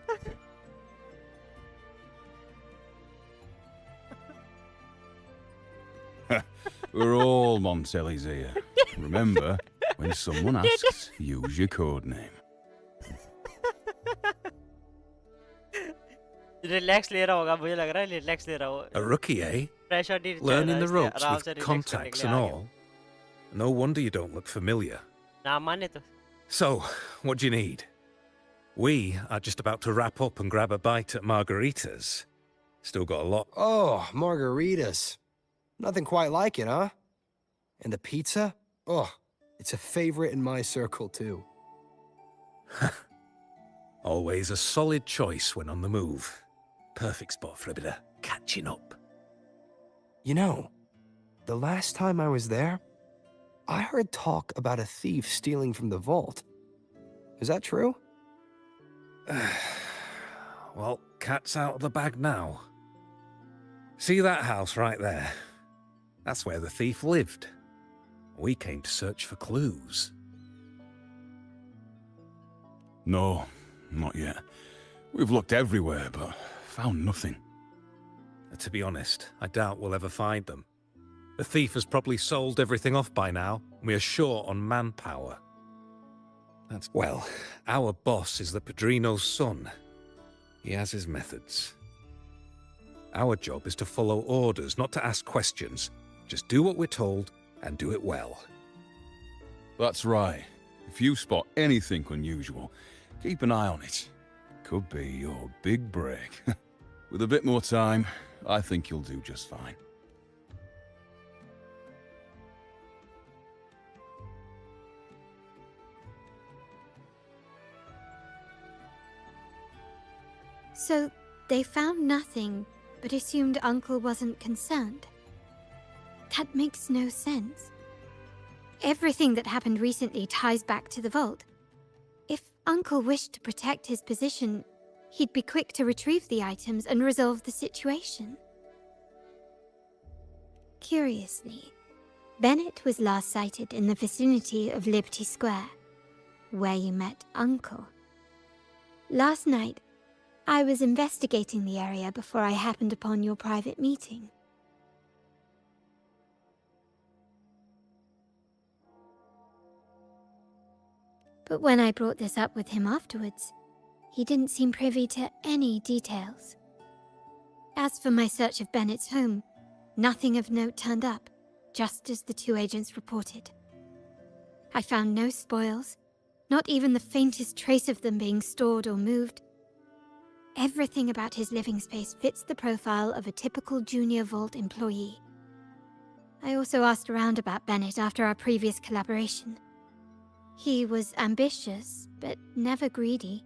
We're all Montellis here. Remember, when someone asks, use your code name. Relax ले रहा होगा मुझे लग रहा है. रिलैक्स ले रहा हो. A rookie, eh? प्रेशर नहीं. Learning the ropes with contacts and all. No wonder you don't look familiar. ना माने तो. So, what do you need? We are just about to wrap up and grab a bite at margaritas. Still got a lot. Oh, margaritas. Nothing quite like it, huh? And the pizza? Oh, it's a favorite in my circle, too. Always a solid choice when on the move. Perfect spot for a bit of catching up. You know, the last time I was there, I heard talk about a thief stealing from the vault. Is that true? Well, cat's out of the bag now. See that house right there? That's where the thief lived. We came to search for clues. No, not yet. We've looked everywhere, but found nothing. To be honest, I doubt we'll ever find them. The thief has probably sold everything off by now. We are short on manpower. Well, our boss is the Padrino's son. He has his methods. Our job is to follow orders, not to ask questions. Just do what we're told, and do it well. That's right. If you spot anything unusual, keep an eye on it. Could be your big break. With a bit more time, I think you'll do just fine. So, they found nothing, but assumed Uncle wasn't concerned. That makes no sense. Everything that happened recently ties back to the vault. If Uncle wished to protect his position, he'd be quick to retrieve the items and resolve the situation. Curiously, Bennett was last sighted in the vicinity of Liberty Square, where you met Uncle. Last night, I was investigating the area before I happened upon your private meeting. But when I brought this up with him afterwards, he didn't seem privy to any details. As for my search of Bennett's home, nothing of note turned up, just as the 2 agents reported. I found no spoils, not even the faintest trace of them being stored or moved. Everything about his living space fits the profile of a typical junior vault employee. I also asked around about Bennett after our previous collaboration. He was ambitious, but never greedy.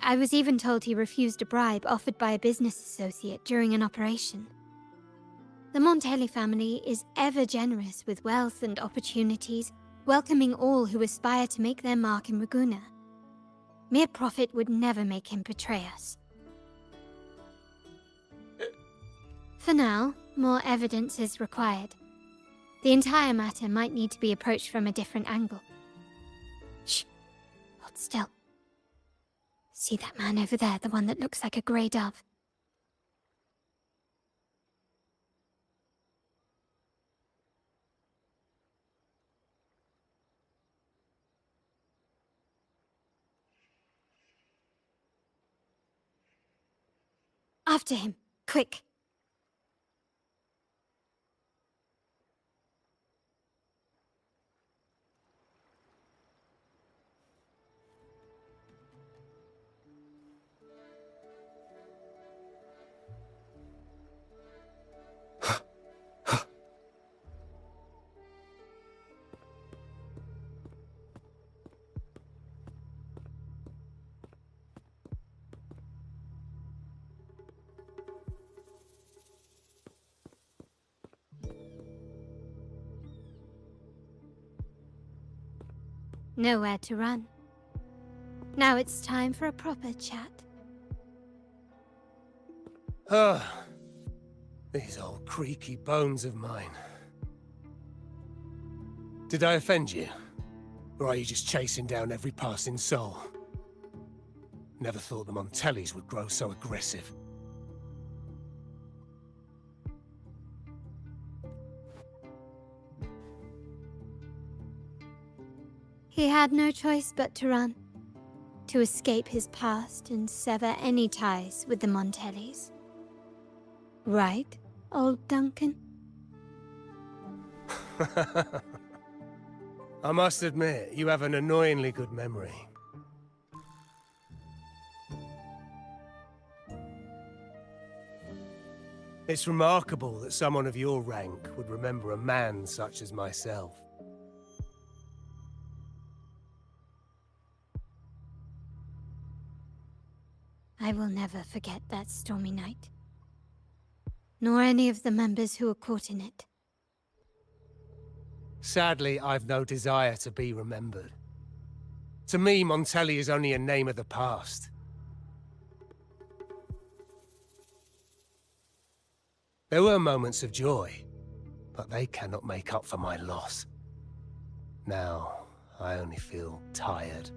I was even told he refused a bribe offered by a business associate during an operation. The Montelli family is ever generous with wealth and opportunities, welcoming all who aspire to make their mark in Ragusa. Mere profit would never make him betray us. For now, more evidence is required. The entire matter might need to be approached from a different angle. Shh! Hold still. See that man over there, the one that looks like a grey dove? After him, quick! Nowhere to run. Now it's time for a proper chat. Ah, these old creaky bones of mine. Did I offend you? Or are you just chasing down every passing soul? Never thought the Montellis would grow so aggressive. He had no choice but to run, to escape his past and sever any ties with the Montellis. Right, old Duncan? I must admit, you have an annoyingly good memory. It's remarkable that someone of your rank would remember a man such as myself. I will never forget that stormy night. Nor any of the members who were caught in it. Sadly, I've no desire to be remembered. To me, Montelli is only a name of the past. There were moments of joy, but they cannot make up for my loss. Now, I only feel tired.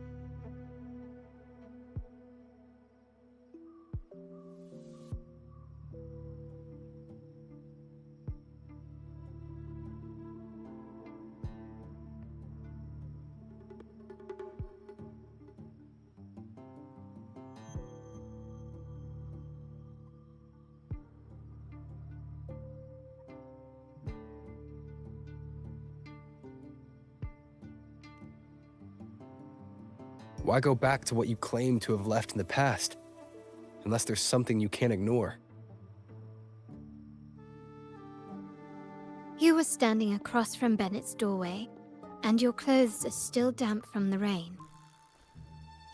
Why go back to what you claim to have left in the past? Unless there's something you can't ignore. You were standing across from Bennett's doorway, and your clothes are still damp from the rain.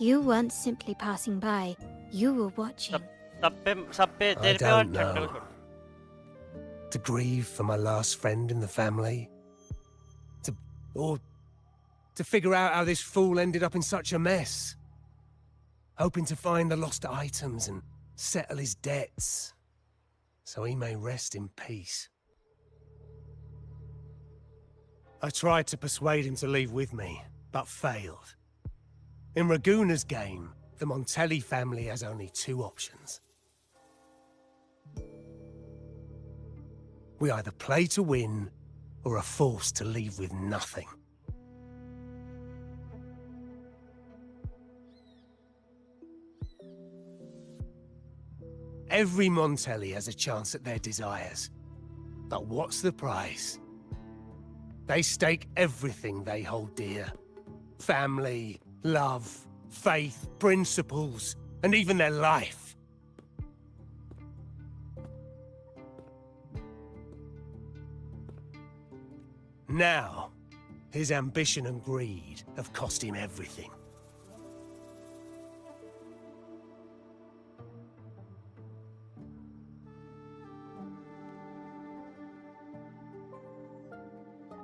You weren't simply passing by, you were watching. I don't know. To grieve for my last friend in the family? To figure out how this fool ended up in such a mess? Hoping to find the lost items and settle his debts, so he may rest in peace. I tried to persuade him to leave with me, but failed. In Ragusa's game, the Montelli family has only 2 options. We either play to win, or are forced to leave with nothing. Every Montelli has a chance at their desires. But what's the price? They stake everything they hold dear. Family, love, faith, principles, and even their life. Now, his ambition and greed have cost him everything.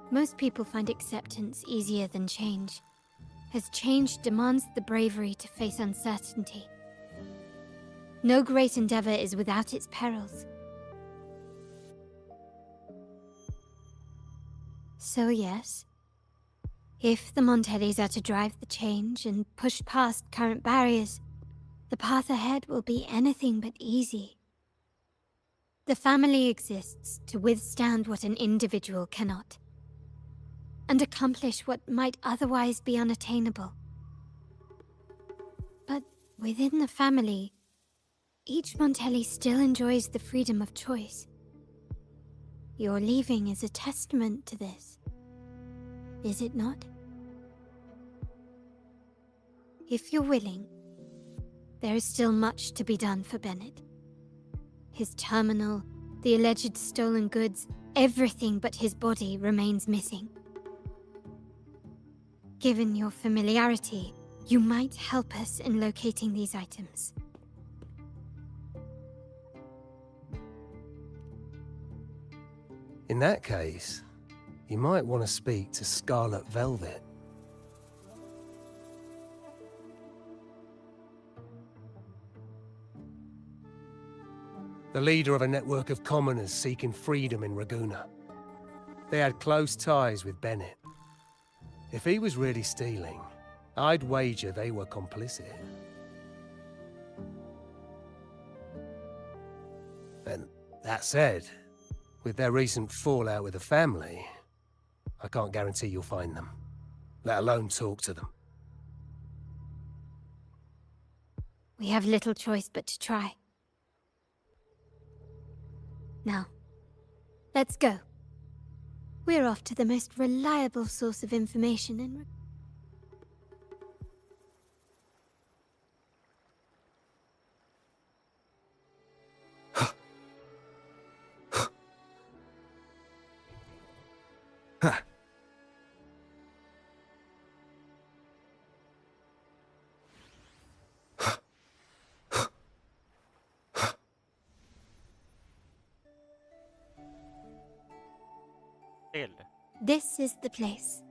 Most people find acceptance easier than change, as change demands the bravery to face uncertainty. No great endeavor is without its perils. So yes, if the Montellis are to drive the change and push past current barriers, the path ahead will be anything but easy. The family exists to withstand what an individual cannot, and accomplish what might otherwise be unattainable. But within the family, each Montelli still enjoys the freedom of choice. Your leaving is a testament to this, is it not? If you're willing, there is still much to be done for Bennett. His terminal, the alleged stolen goods, everything but his body remains missing. Given your familiarity, you might help us in locating these items. In that case, you might want to speak to Scarlet Velvet. The leader of a network of commoners seeking freedom in Ragusa. They had close ties with Bennett. If he was really stealing, I'd wager they were complicit. And that said, with their recent fallout with the family, I can't guarantee you'll find them, let alone talk to them. We have little choice but to try. Now, let's go. We're off to the most reliable source of information in... This is the place.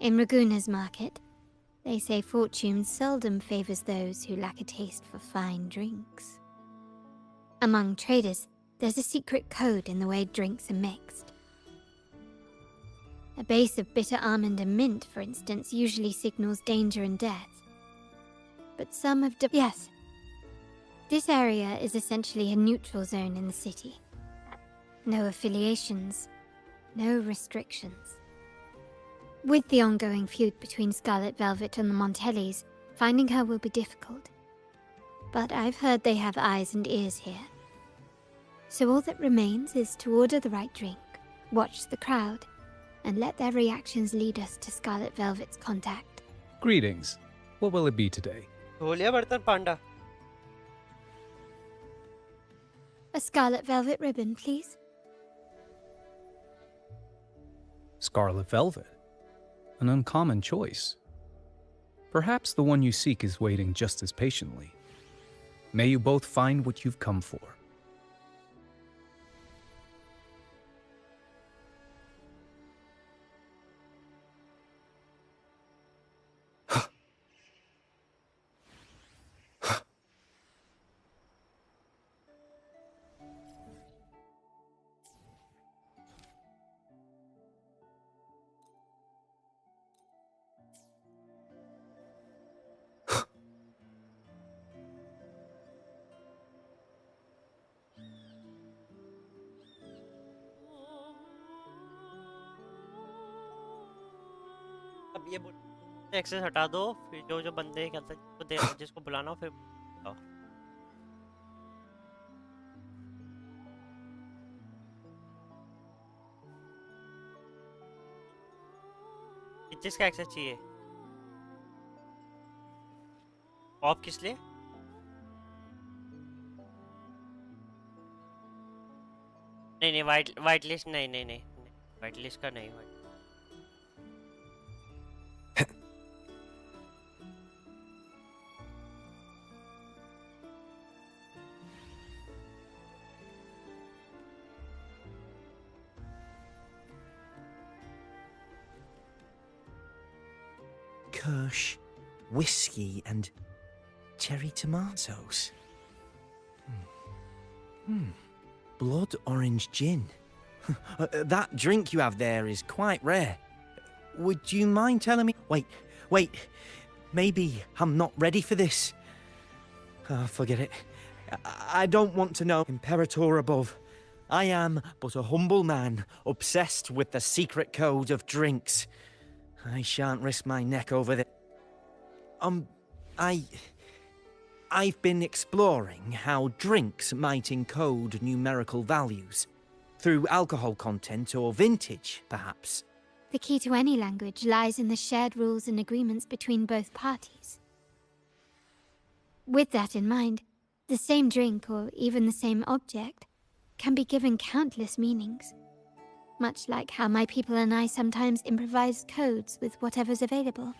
In Ragusa's market, they say fortune seldom favors those who lack a taste for fine drinks. Among traders, there's a secret code in the way drinks are mixed. A base of bitter almond and mint, for instance, usually signals danger and death. But some have yes. This area is essentially a neutral zone in the city. No affiliations, no restrictions. With the ongoing feud between Scarlet Velvet and the Montellis, finding her will be difficult. But I've heard they have eyes and ears here. So all that remains is to order the right drink, watch the crowd, and let their reactions lead us to Scarlet Velvet's contact. Greetings. What will it be today? Dholiya बर्तन पांडा. A scarlet velvet ribbon, please. Scarlet velvet. An uncommon choice. Perhaps the one you seek is waiting just as patiently. May you both find what you've come for. ये access हटा दो, फिर जो जो बंदे कहते हैं जिसको जिसको बुलाना हो फिर बुलाओ। किसका एक्सेस चाहिए? ऑफ किस लिए? नहीं नहीं, वाइट लिस्ट नहीं नहीं नहीं, वाइट लिस्ट का नहीं। White Kirsch, whiskey, and cherry tomatoes. Blood orange gin. That drink you have there is quite rare. Would you mind telling me? Wait. Maybe I'm not ready for this. Oh, forget it. I don't want to know. Imperator above. I am but a humble man, obsessed with the secret code of drinks. I shan't risk my neck over this. I've been exploring how drinks might encode numerical values. Through alcohol content or vintage, perhaps. The key to any language lies in the shared rules and agreements between both parties. With that in mind, the same drink or even the same object can be given countless meanings. Much like how my people and I sometimes improvise codes with whatever's available.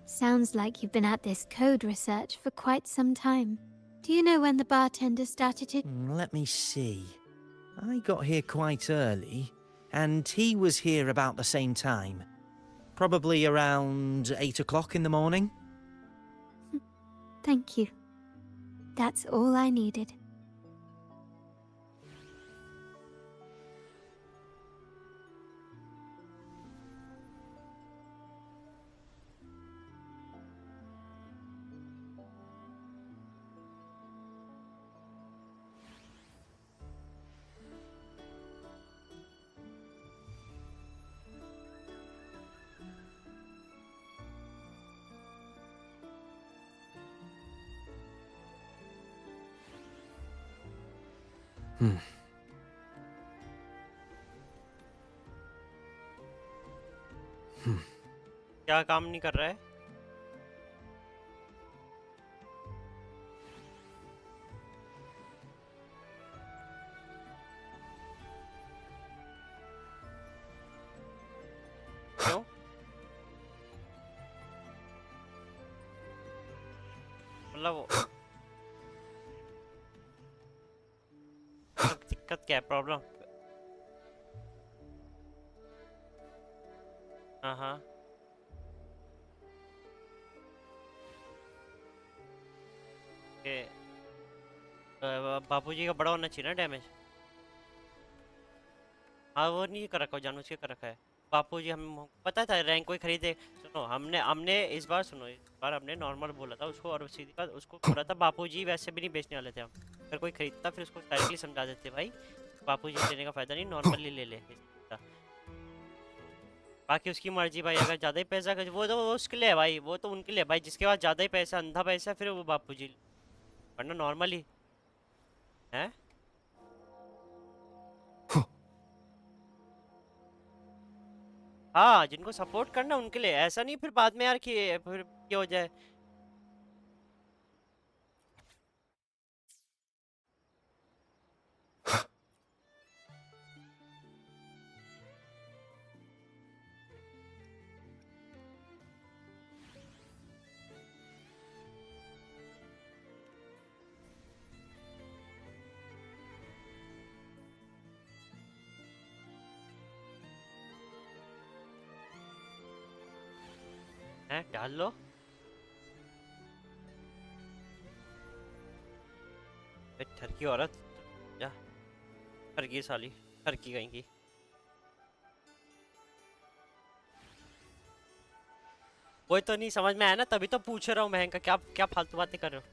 Sounds like you've been at this code research for quite some time. Do you know when the bartender started it? Let me see. I got here quite early, and he was here about the same time. Probably around 8 o'clock in the morning. Thank you. That's all I needed. क्या काम नहीं कर रहा है? क्यों? मतलब दिक्कत क्या है? प्रॉब्लम? हाँ बापूजी का बड़ा होना चाहिए ना डैमेज। हाँ वो नहीं कर रखा, जानबूझ के कर रखा है। बापूजी हम पता था रैंक कोई खरीदे। सुनो हमने इस बार हमने नॉर्मल बोला था उसको, और सीधी बात उसको बोला था बापूजी वैसे भी नहीं बेचने वाले थे हम। अगर कोई खरीदता फिर उसको डायरेक्टली समझा देते भाई बापूजी लेने का फायदा नहीं, नॉर्मली ले। बाकी उसकी मर्जी भाई, अगर ज़्यादा ही पैसा वो तो उसके लिए है भाई, वो तो उनके लिए भाई जिसके पास ज़्यादा ही पैसा, अंधा पैसा, फिर वो बापूजी, वरना नॉर्मली है। हाँ जिनको सपोर्ट करना उनके लिए, ऐसा नहीं फिर बाद में यार कि फिर क्या हो जाए। हैं डाल लो। ठरकी औरत जा, ठरकी साली, ठरकी गई की। कोई तो नहीं समझ में आया ना, तभी तो पूछ रहा हूँ महंगा, क्या क्या फालतू बातें कर रहे हो।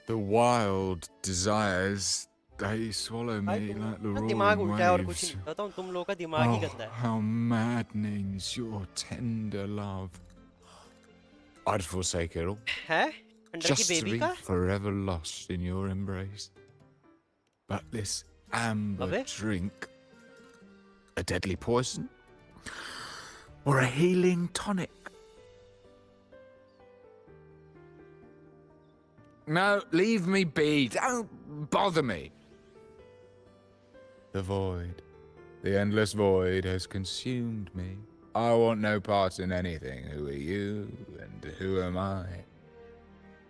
The wild desires They swallow भाई me like the तुम्हारा दिमाग roaring उल्टा है और कुछ waves. नहीं बताता हूँ तुम लोगों का दिमाग ही Oh, गंदा है how maddening's your tender love. I'd forsake it all, हैं अंडर की just to बेबी be का forever lost in your embrace. But this amber अबे drink, a deadly poison, or a healing tonic? No, leave me be. Don't bother me. The void, the endless void has consumed me. I want no part in anything. Who are you and who am I?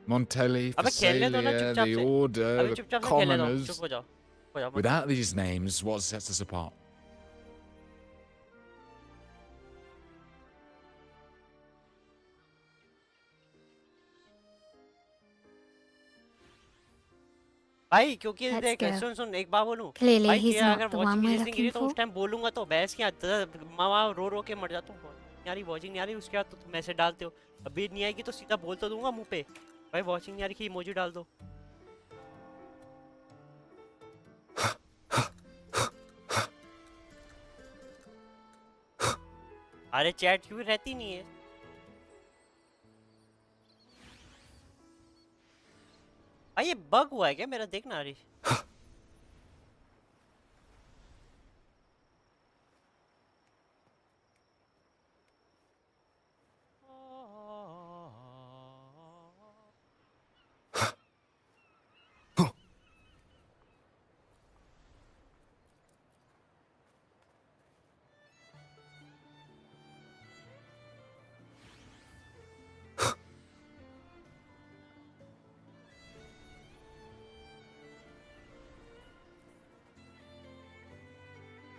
Montelli, अबे खेलने दो ना Phasalia, चुपचाप the से Order, अबे the चुपचाप से खेलने दो Commoners. चुप हो जाओ मत Without these names, what sets us apart? भाई क्योंकि Let's देख go. सुन एक बात बोलूं Clearly, भाई he's तेरा not अगर the वॉचिंग one की we're लिस्टिंग गिरी looking तो उस for. टाइम बोलूंगा तो बहस की मामा रो के मर जाता हूँ नहीं आ रही वॉचिंग नहीं आ रही उसके बाद तो तुम मैसेज डालते हो अभी नहीं आएगी तो सीधा बोल तो दूंगा मुंह पे भाई वॉचिंग नहीं आ रही कि इमोजी डाल दो अरे चैट क्यों रहती नहीं है भाई ये बग हुआ है क्या मेरा देखना आ रही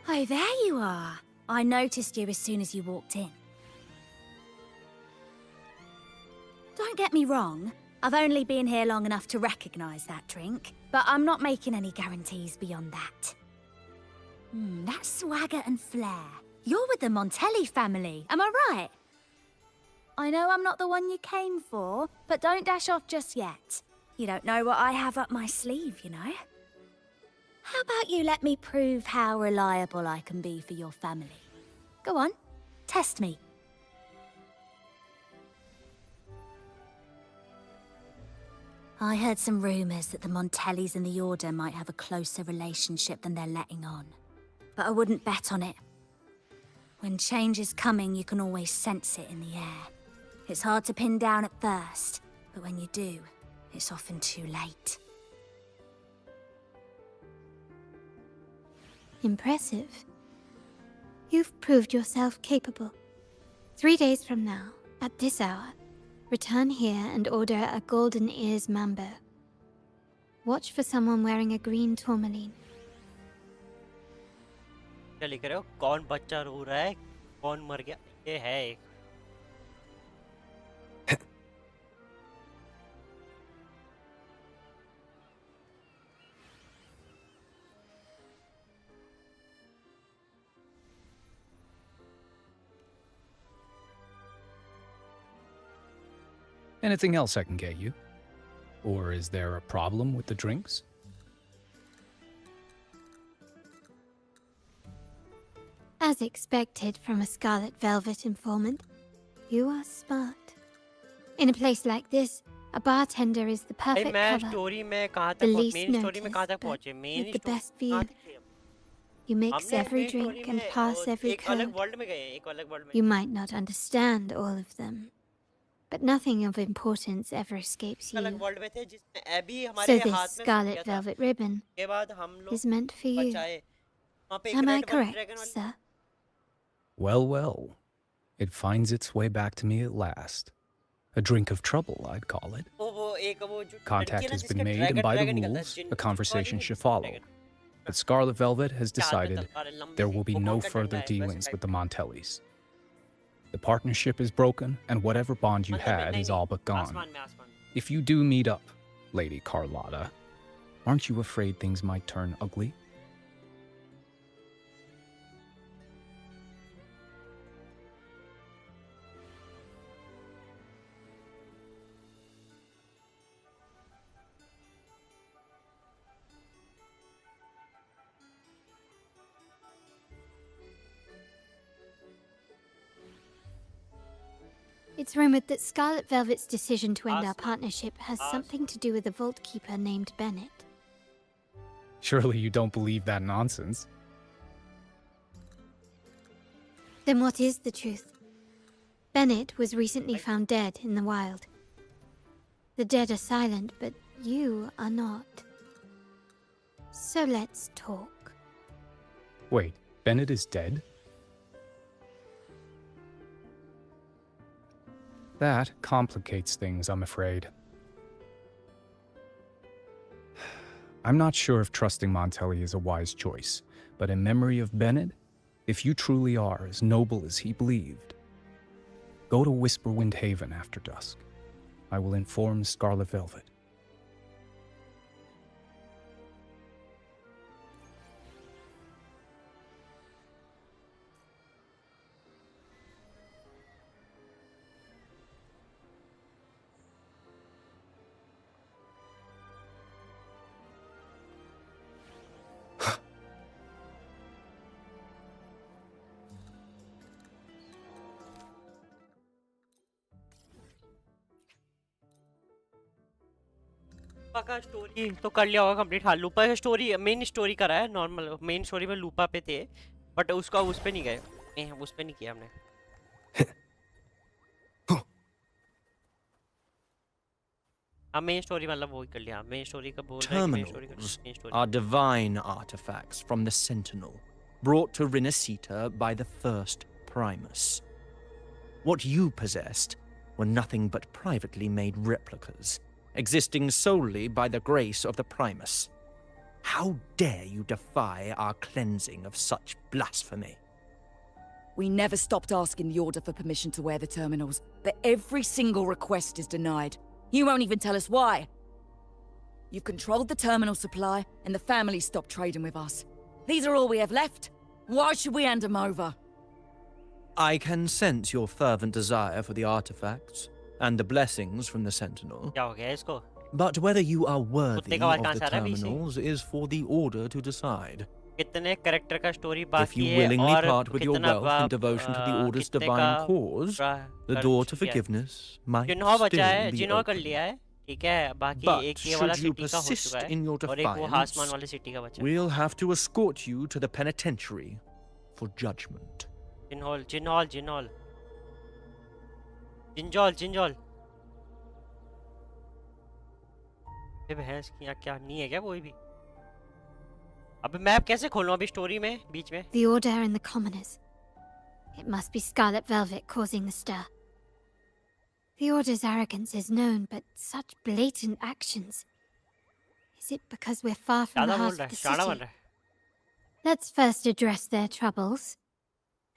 Oh, there you are. I noticed you as soon as you walked in. Don't get me wrong, I've only been here long enough to recognise that drink, but I'm not making any guarantees beyond that. That swagger and flair. You're with the Montelli family, am I right? I know I'm not the one you came for, but don't dash off just yet. You don't know what I have up my sleeve, you know? How about you let me prove how reliable I can be for your family? Go on, test me. I heard some rumours that the Montellis and the Order might have a closer relationship than they're letting on. But I wouldn't bet on it. When change is coming, you can always sense it in the air. It's hard to pin down at first, but when you do, it's often too late. Impressive. You've proved yourself capable. 3 days from now, at this hour, return here and order a golden ears mambo. Watch for someone wearing a green tourmaline. क्या लिख रहे हो कौन बच्चा रो रहा है कौन मर गया ये है एक Anything else I can get you? Or is there a problem with the drinks? As expected from a Scarlet Velvet informant, you are smart. In a place like this, a bartender is the भाई perfect मैं cover. Story में कहाँ The तक least main story में noticed, कहाँ तक but पहुँचे main with the story best view. You mix हमने every main story drink and में pass every एक अलग code. वर्ल्ड में गए एक अलग वर्ल्ड में You might not understand all of them, but nothing of importance ever escapes अलग you. वर्ल्ड में थे जिसमें एबी So हमारे this हाथ में फंस Scarlet गया था Velvet ribbon के बाद हम लोग is meant for you. बचाए वहाँ पे एक Am I रेड वाली correct, ड्रैगन वाली sir? Well, well. It finds its way back to me at last. A drink of trouble, I'd call it. वो एक वो जो लड़की है Contact ना has जिसका been made, dragon and by the dragon निकलता है rules, जिन a वाली conversation नहीं should जिसका follow. Dragon But Scarlet Velvet has हाथ में decided तलवार है लंबी there सी will be वो no कौन का डंडा further है वैसे dealings type with the Montellis. The partnership is broken, and whatever bond you मतलब में had नहीं is all नहीं but gone. आसमान में आसमान में If you do meet up, Lady Carlotta, aren't you afraid things might turn ugly? It's rumored that Scarlet Velvet's decision to end our partnership has something to do with a vault keeper named Bennett. Surely you don't believe that nonsense. Then what is the truth? Bennett was recently found dead in the wild. The dead are silent, but you are not. So let's talk. Wait, Bennett is dead? That complicates things, I'm afraid. I'm not sure if trusting Montelli is a wise choice, but in memory of Bennett, if you truly are as noble as he believed, go to Whisperwind Haven after dusk. I will inform Scarlet Velvet. लूपा का story तो कर लिया होगा complete. हाँ, लूपा का story main story करा है। Normal main story में लूपा पे थे, बट उसका उस पे नहीं गए। उस पे नहीं किया हमने। हाँ, मेन स्टोरी मतलब वो ही कर लिया। मेन स्टोरी का बोल रहा है कि मेन स्टोरी का main story are divine artifacts from the Sentinel, brought to Rinasita by the first Primus. What you possessed were nothing but privately made replicas, existing solely by the grace of the Primus. How dare you defy our cleansing of such blasphemy? We never stopped asking the Order for permission to wear the terminals, but every single request is denied. You won't even tell us why. You've controlled the terminal supply, and the family stopped trading with us. These are all we have left. Why should we hand them over? I can sense your fervent desire for the artifacts and the blessings from the Sentinel. क्या हो गया इसको? But whether you are worthy कुत्ते का आवाज of कहाँ the से आ रहा है बीच से? terminals is for the Order to decide. कितने कैरेक्टर का स्टोरी If बाकी you है willingly और part with your कितना wealth in devotion to the Order's कितने divine का cause, the door to forgiveness might जिन्हों बचा है, still be जिन्हों कर open. लिया है, ठीक है। बाकी But एक ये वाला should you सिटी का हो persist चुका in your है और एक वो defiance, हासमान वाले सिटी का बचा है। we'll have to escort you to the penitentiary for judgment. जिन्होल जिन्होल जिन्होल जिंजोल जिंजोल ये भैंस की यहाँ क्या नहीं है क्या कोई भी? अबे मैप कैसे खोलूं अभी स्टोरी में बीच में? The Order and the commoners. It must be Scarlet Velvet causing the stir. The Order's arrogance is known, but such blatant actions. Is it because we're far from the ज़्यादा बोल heart रहा of है, the शाना बन city? रहा है। Let's first address their troubles,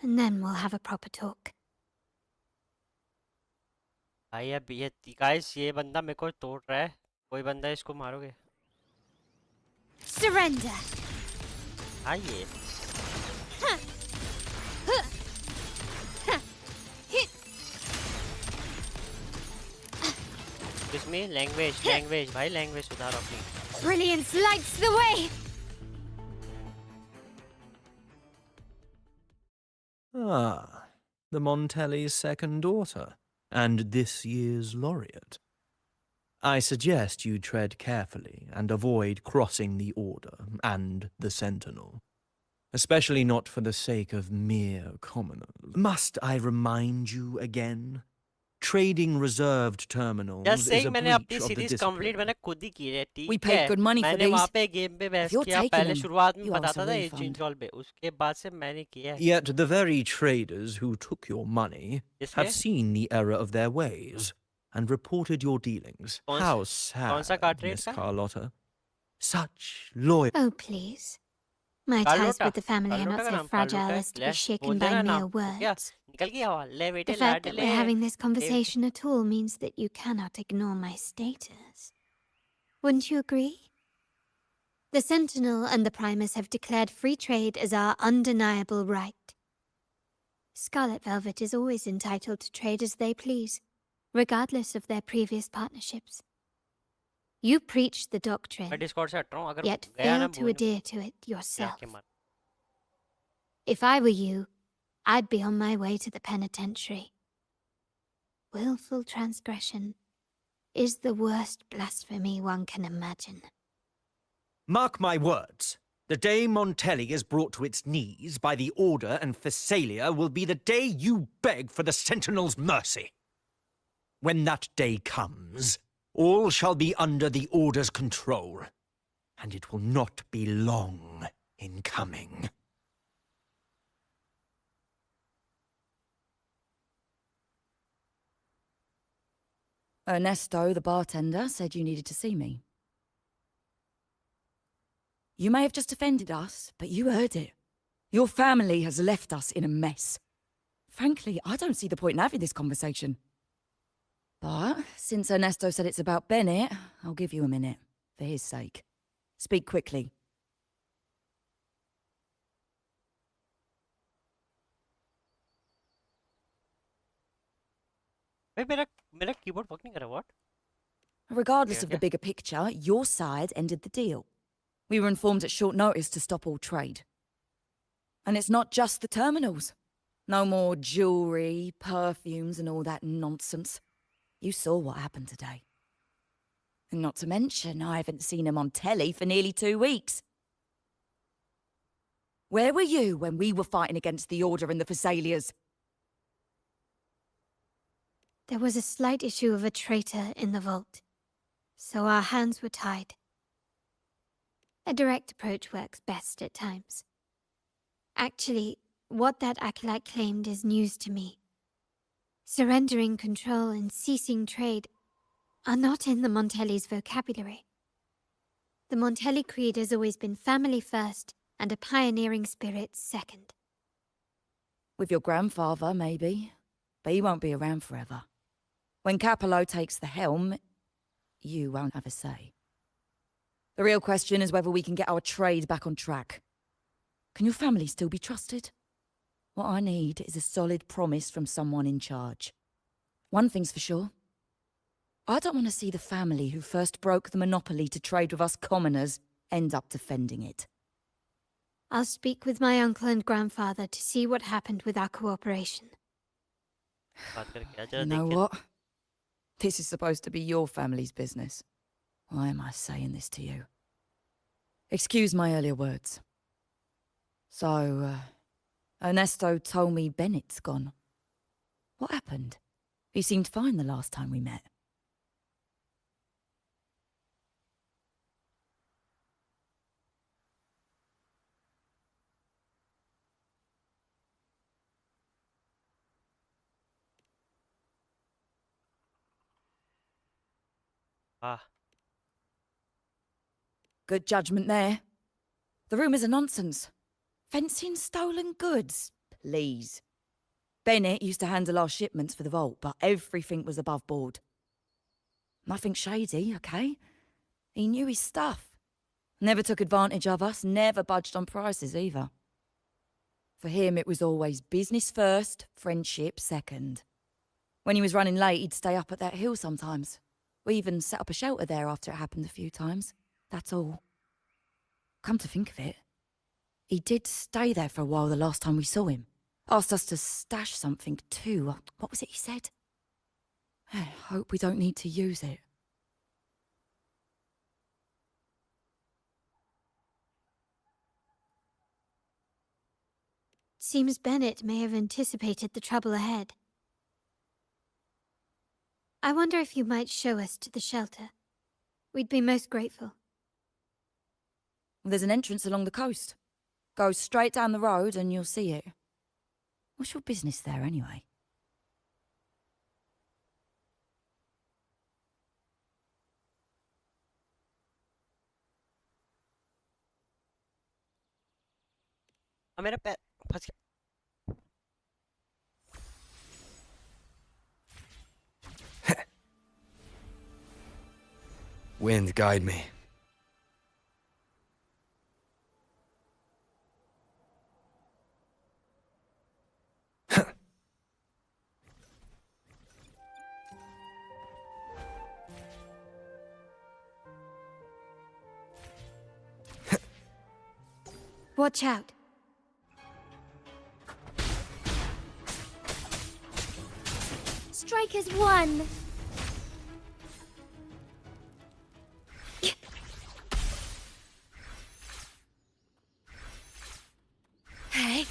and then we'll have a proper talk. भाई अब ये गाइस ये बंदा मेरे को तोड़ रहा है। कोई बंदा इसको मारोगे? Surrender! आइए। इसमें लैंग्वेज भाई लैंग्वेज सुधारो अपनी। Brilliance lights the way! Ah, the Montelli's second daughter, and this year's laureate. I suggest you tread carefully and avoid crossing the Order and the Sentinel. Especially not for the sake of mere commoners. Must I remind you again? Trading reserved terminals Just is saying a मैंने breach अपनी of the series discipline. Complete मैंने खुद ही की है, ठीक We है। paid good money for मैंने these. वहाँ पे गेम पे बहस If you're किया taking पहले them, शुरुआत में you owe us बताता a था ये refund. जिंजॉल पे, उसके बाद से मैंने किया है। Yet the very traders who took your money इसलिए have seen the error of their ways and reported your dealings. How कौन सा sad, कार्ट्रेज Miss का? Carlotta. Such loyal. Oh, please. My ties Carlotta with the family are not Carlotta का so नाम fragile Carlotta है। as to ले be shaken बोल by देना mere नाम। क्या words. निकल गया वो ले बेटे The fact that लाडले। we're having this conversation at all means that you cannot ignore my status. Wouldn't you agree? The Sentinel and the Primus have declared free trade as our undeniable right. Scarlet Velvet is always entitled to trade as they please, regardless of their previous partnerships. You preach the doctrine, मैं Discord से हट रहा हूँ, अगर yet गया ना fail to बोलने adhere to it क्या yourself. के मार। If I were you, I'd be on my way to the penitentiary. willful transgression is the worst blasphemy one can imagine. Mark my words. The day Montelli is brought to its knees by the Order and Phasalia will be the day you beg for the Sentinel's mercy. When that day comes, all shall be under the Order's control, and it will not be long in coming. Ernesto, the bartender, said you needed to see me. You may have just offended us, but you heard it. Your family has left us in a mess. Frankly, I don't see the point in having this conversation. But since Ernesto said it's about Bennett, I'll give you a minute, for his sake. Speak quickly. Wait, मेरा keyboard work नहीं कर रहा, what? Regardless Yeah, of the yeah. bigger picture, your side ended the deal. We were informed at short notice to stop all trade. And it's not just the terminals. No more jewelry, perfumes, and all that nonsense. You saw what happened today. And not to mention, I haven't seen him on telly for nearly 2 weeks. Where were you when we were fighting against the Order and the Phasalias? There was a slight issue of a traitor in the vault, so our hands were tied. A direct approach works best at times. Actually, what that acolyte claimed is news to me. Surrendering control and ceasing trade are not in the Montelli's vocabulary. The Montelli creed has always been family first and a pioneering spirit second. With your grandfather, maybe. But he won't be around forever. When Capello takes the helm, you won't have a say. The real question is whether we can get our trade back on track. Can your family still be trusted? What I need is a solid promise from someone in charge. One thing's for sure. I don't want to see the family who first broke the monopoly to trade with us commoners end up defending it. I'll speak with my uncle and grandfather to see what happened with our cooperation. बात करके आ, जरा You know देख के- what? This is supposed to be your family's business. Why am I saying this to you? Excuse my earlier words. So, Ernesto told me Bennett's gone. What happened? He seemed fine the last time we met. Ah. Good judgment there. The rumours are nonsense. Fencing stolen goods, please. Bennett used to handle our shipments for the vault, but everything was above board. Nothing shady, okay? He knew his stuff. Never took advantage of us, never budged on prices either. For him, it was always business first, friendship second. When he was running late, he'd stay up at that hill sometimes. We even set up a shelter there after it happened a few times. That's all. Come to think of it, he did stay there for a while the last time we saw him. Asked us to stash something too. What was it he said? I hope we don't need to use it. Seems Bennett may have anticipated the trouble ahead. I wonder if you might show us to the shelter. We'd be most grateful. There's an entrance along the coast. Go straight down the road and you'll see it. What's your business there anyway? मेरा पैर फंस गया. Wind, guide me. Watch out. strike as one. Hey.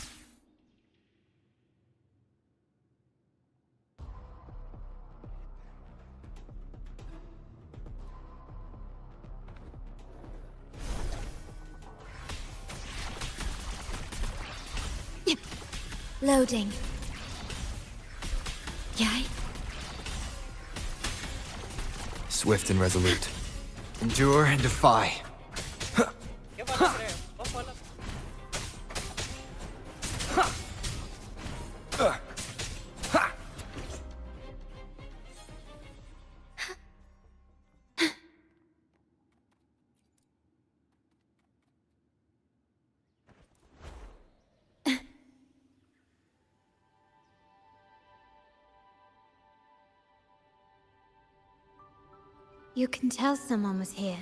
Loading. Yay. Swift and resolute. Endure and defy. You can tell someone was here.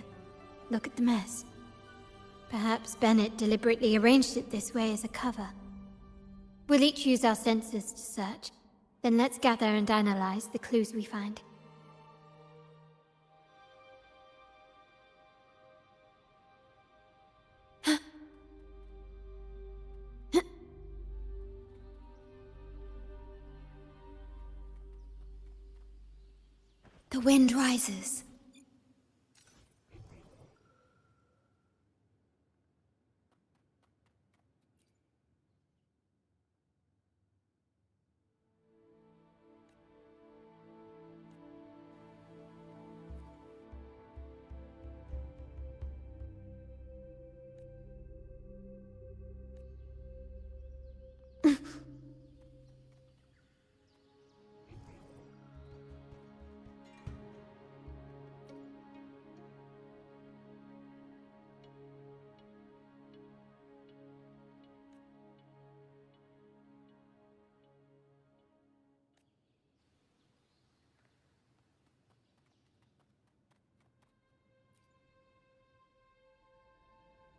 Look at the mess. Perhaps Bennett deliberately arranged it this way as a cover. We'll each use our senses to search. Then let's gather and analyze the clues we find. The wind rises.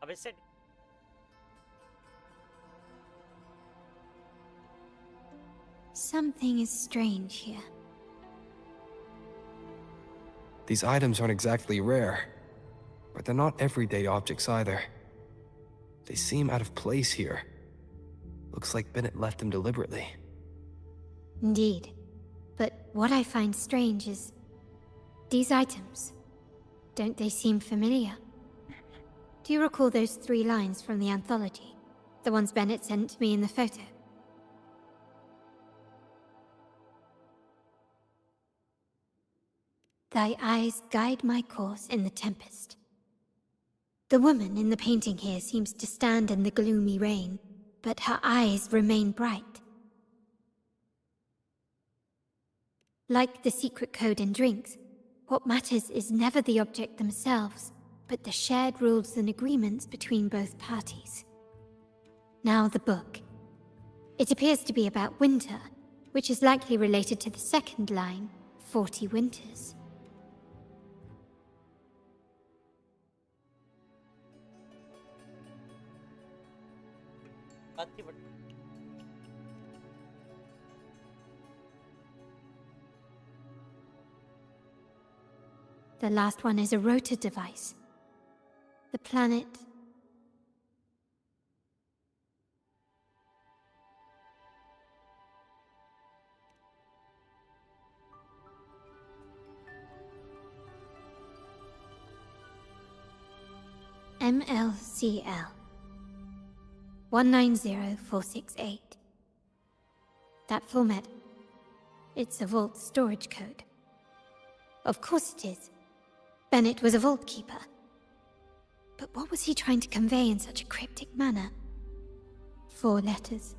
अबे से Something is strange here. These items aren't exactly rare, but they're not everyday objects either. They seem out of place here. Looks like Bennett left them deliberately. Indeed. But what I find strange is these items. Don't they seem familiar? Do you recall those 3 lines from the anthology? The ones Bennett sent me in the photo? Thy eyes guide my course in the tempest. The woman in the painting here seems to stand in the gloomy rain, but her eyes remain bright. Like the secret code in drinks, what matters is never the object themselves, but the shared rules and agreements between both parties. Now the book. It appears to be about winter, which is likely related to the second line, 40 winters. The last one is a rotor device. The planet... MLCL 190468. That format. It's a vault storage code. Of course it is. Bennett was a vault keeper. But what was he trying to convey in such a cryptic manner? 4 letters.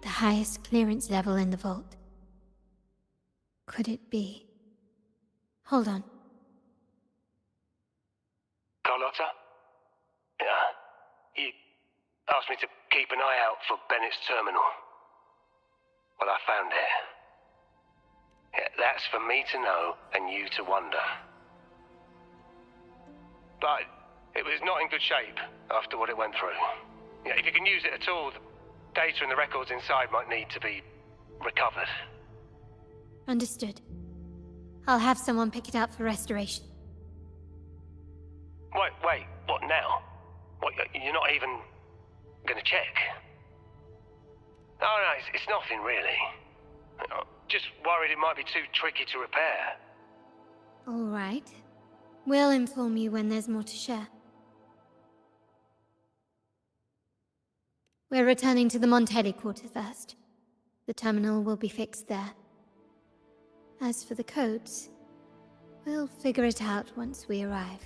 The highest clearance level in the vault. Could it be? Hold on. Carlotta? Yeah. You asked me to keep an eye out for Bennett's terminal. Well, I found it. Yeah, that's for me to know and you to wonder. But it was not in good shape after what it went through. Yeah, if you can use it at all, the data and the records inside might need to be recovered. Understood. I'll have someone pick it up for restoration. Wait, what now? What, you're not even gonna check? No, it's nothing really. Just worried it might be too tricky to repair. All right. We'll inform you when there's more to share. We're returning to the Montelli quarter first. The terminal will be fixed there. As for the codes, we'll figure it out once we arrive.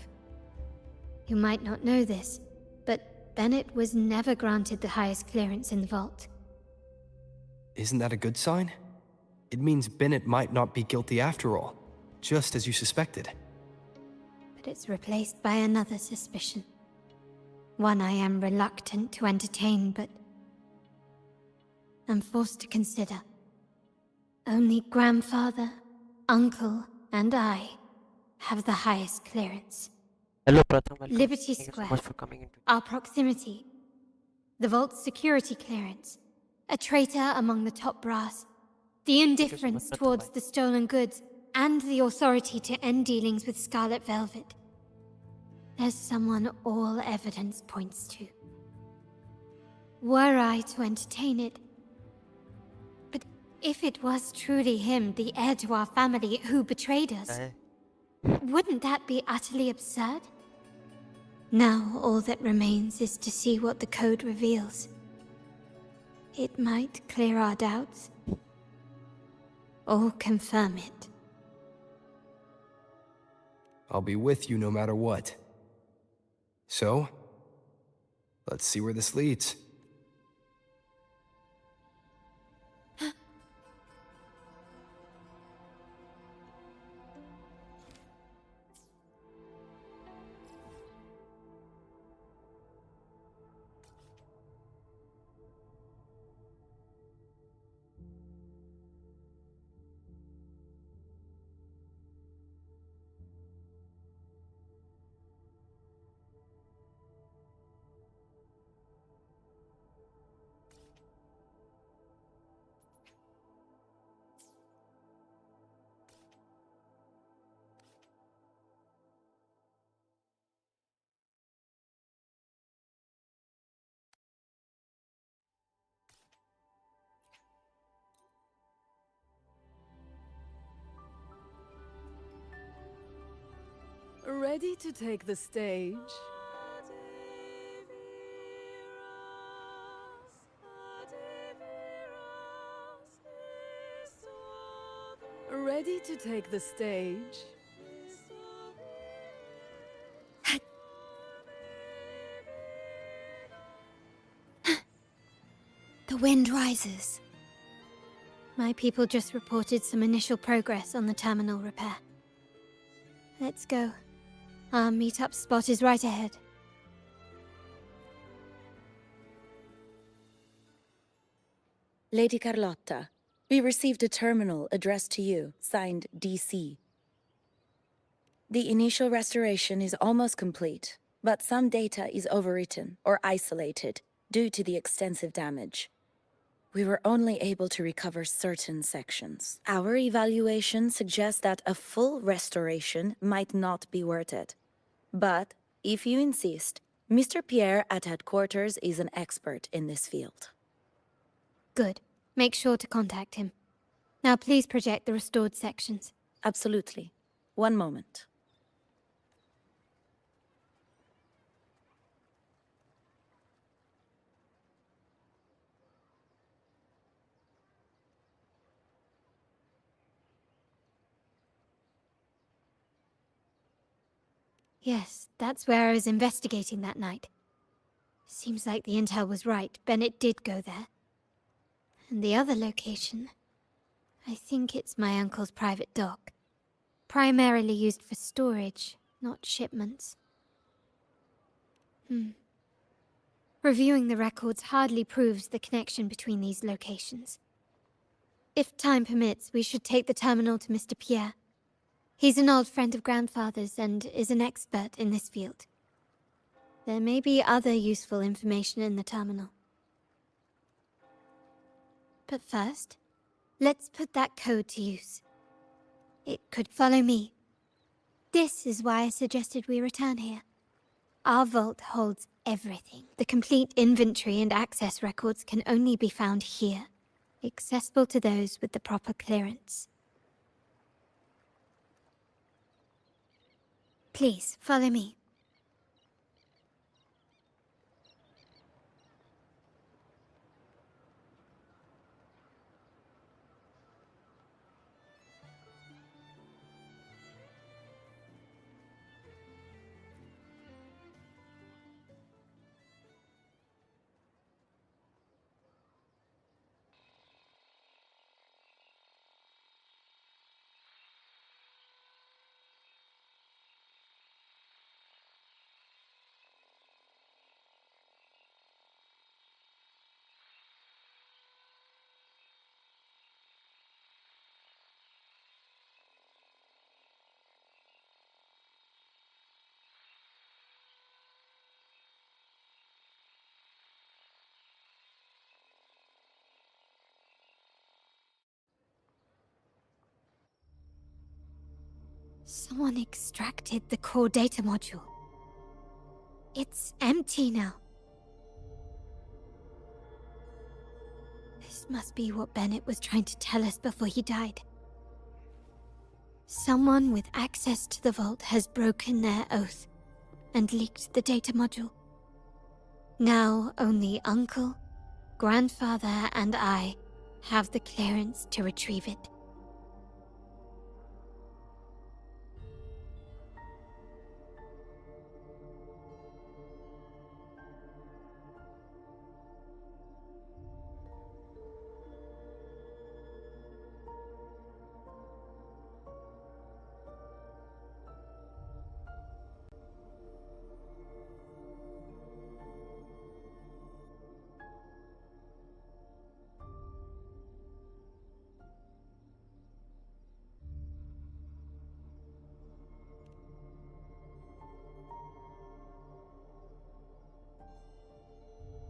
You might not know this, but Bennett was never granted the highest clearance in the vault. Isn't that a good sign? It means Bennett might not be guilty after all, just as you suspected. But it's replaced by another suspicion. One I am reluctant to entertain, but I'm forced to consider. Only grandfather, uncle, and I have the highest clearance. Hello, Pratham. Welcome. Liberty Thank you Square. so much for coming into. Our proximity. The vault's security clearance. A traitor among the top brass. The indifference towards the stolen goods, and the authority to end dealings with Scarlet Velvet. There's someone all evidence points to. Were I to entertain it... But if it was truly him, the heir to our family, who betrayed us, wouldn't that be utterly absurd? Now all that remains is to see what the code reveals. It might clear our doubts, or confirm it. I'll be with you no matter what. So, let's see where this leads. Ready to take the stage? Ready to take the stage? The wind rises. My people just reported some initial progress on the terminal repair. Let's go. Our meetup spot is right ahead. Lady Carlotta, we received a terminal addressed to you, signed DC. The initial restoration is almost complete, but some data is overwritten or isolated due to the extensive damage. We were only able to recover certain sections. Our evaluation suggests that a full restoration might not be worth it. But, if you insist, Mr. Pierre at headquarters is an expert in this field. Good. Make sure to contact him. Now please project the restored sections. Absolutely. One moment. Yes, that's where I was investigating that night. Seems like the intel was right. Bennett did go there. And the other location... I think it's my uncle's private dock. Primarily used for storage, not shipments. Reviewing the records hardly proves the connection between these locations. If time permits, we should take the terminal to Mr. Pierre. He's an old friend of Grandfather's and is an expert in this field. There may be other useful information in the terminal. But first, let's put that code to use. It could follow me. This is why I suggested we return here. Our vault holds everything. The complete inventory and access records can only be found here, accessible to those with the proper clearance. Please, follow me. Someone extracted the core data module. It's empty now. This must be what Bennett was trying to tell us before he died. Someone with access to the vault has broken their oath and leaked the data module. Now only Uncle, Grandfather, and I have the clearance to retrieve it.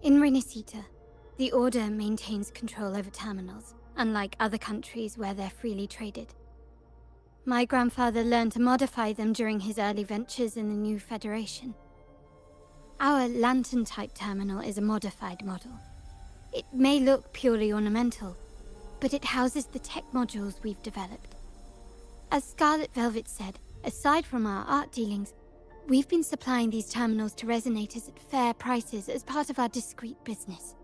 In Renisita, the Order maintains control over terminals, unlike other countries where they're freely traded. My grandfather learned to modify them during his early ventures in the new Federation. Our lantern-type terminal is a modified model. It may look purely ornamental, but it houses the tech modules we've developed. As Scarlet Velvet said, aside from our art dealings, we've been supplying these terminals to resonators at fair prices as part of our discreet business.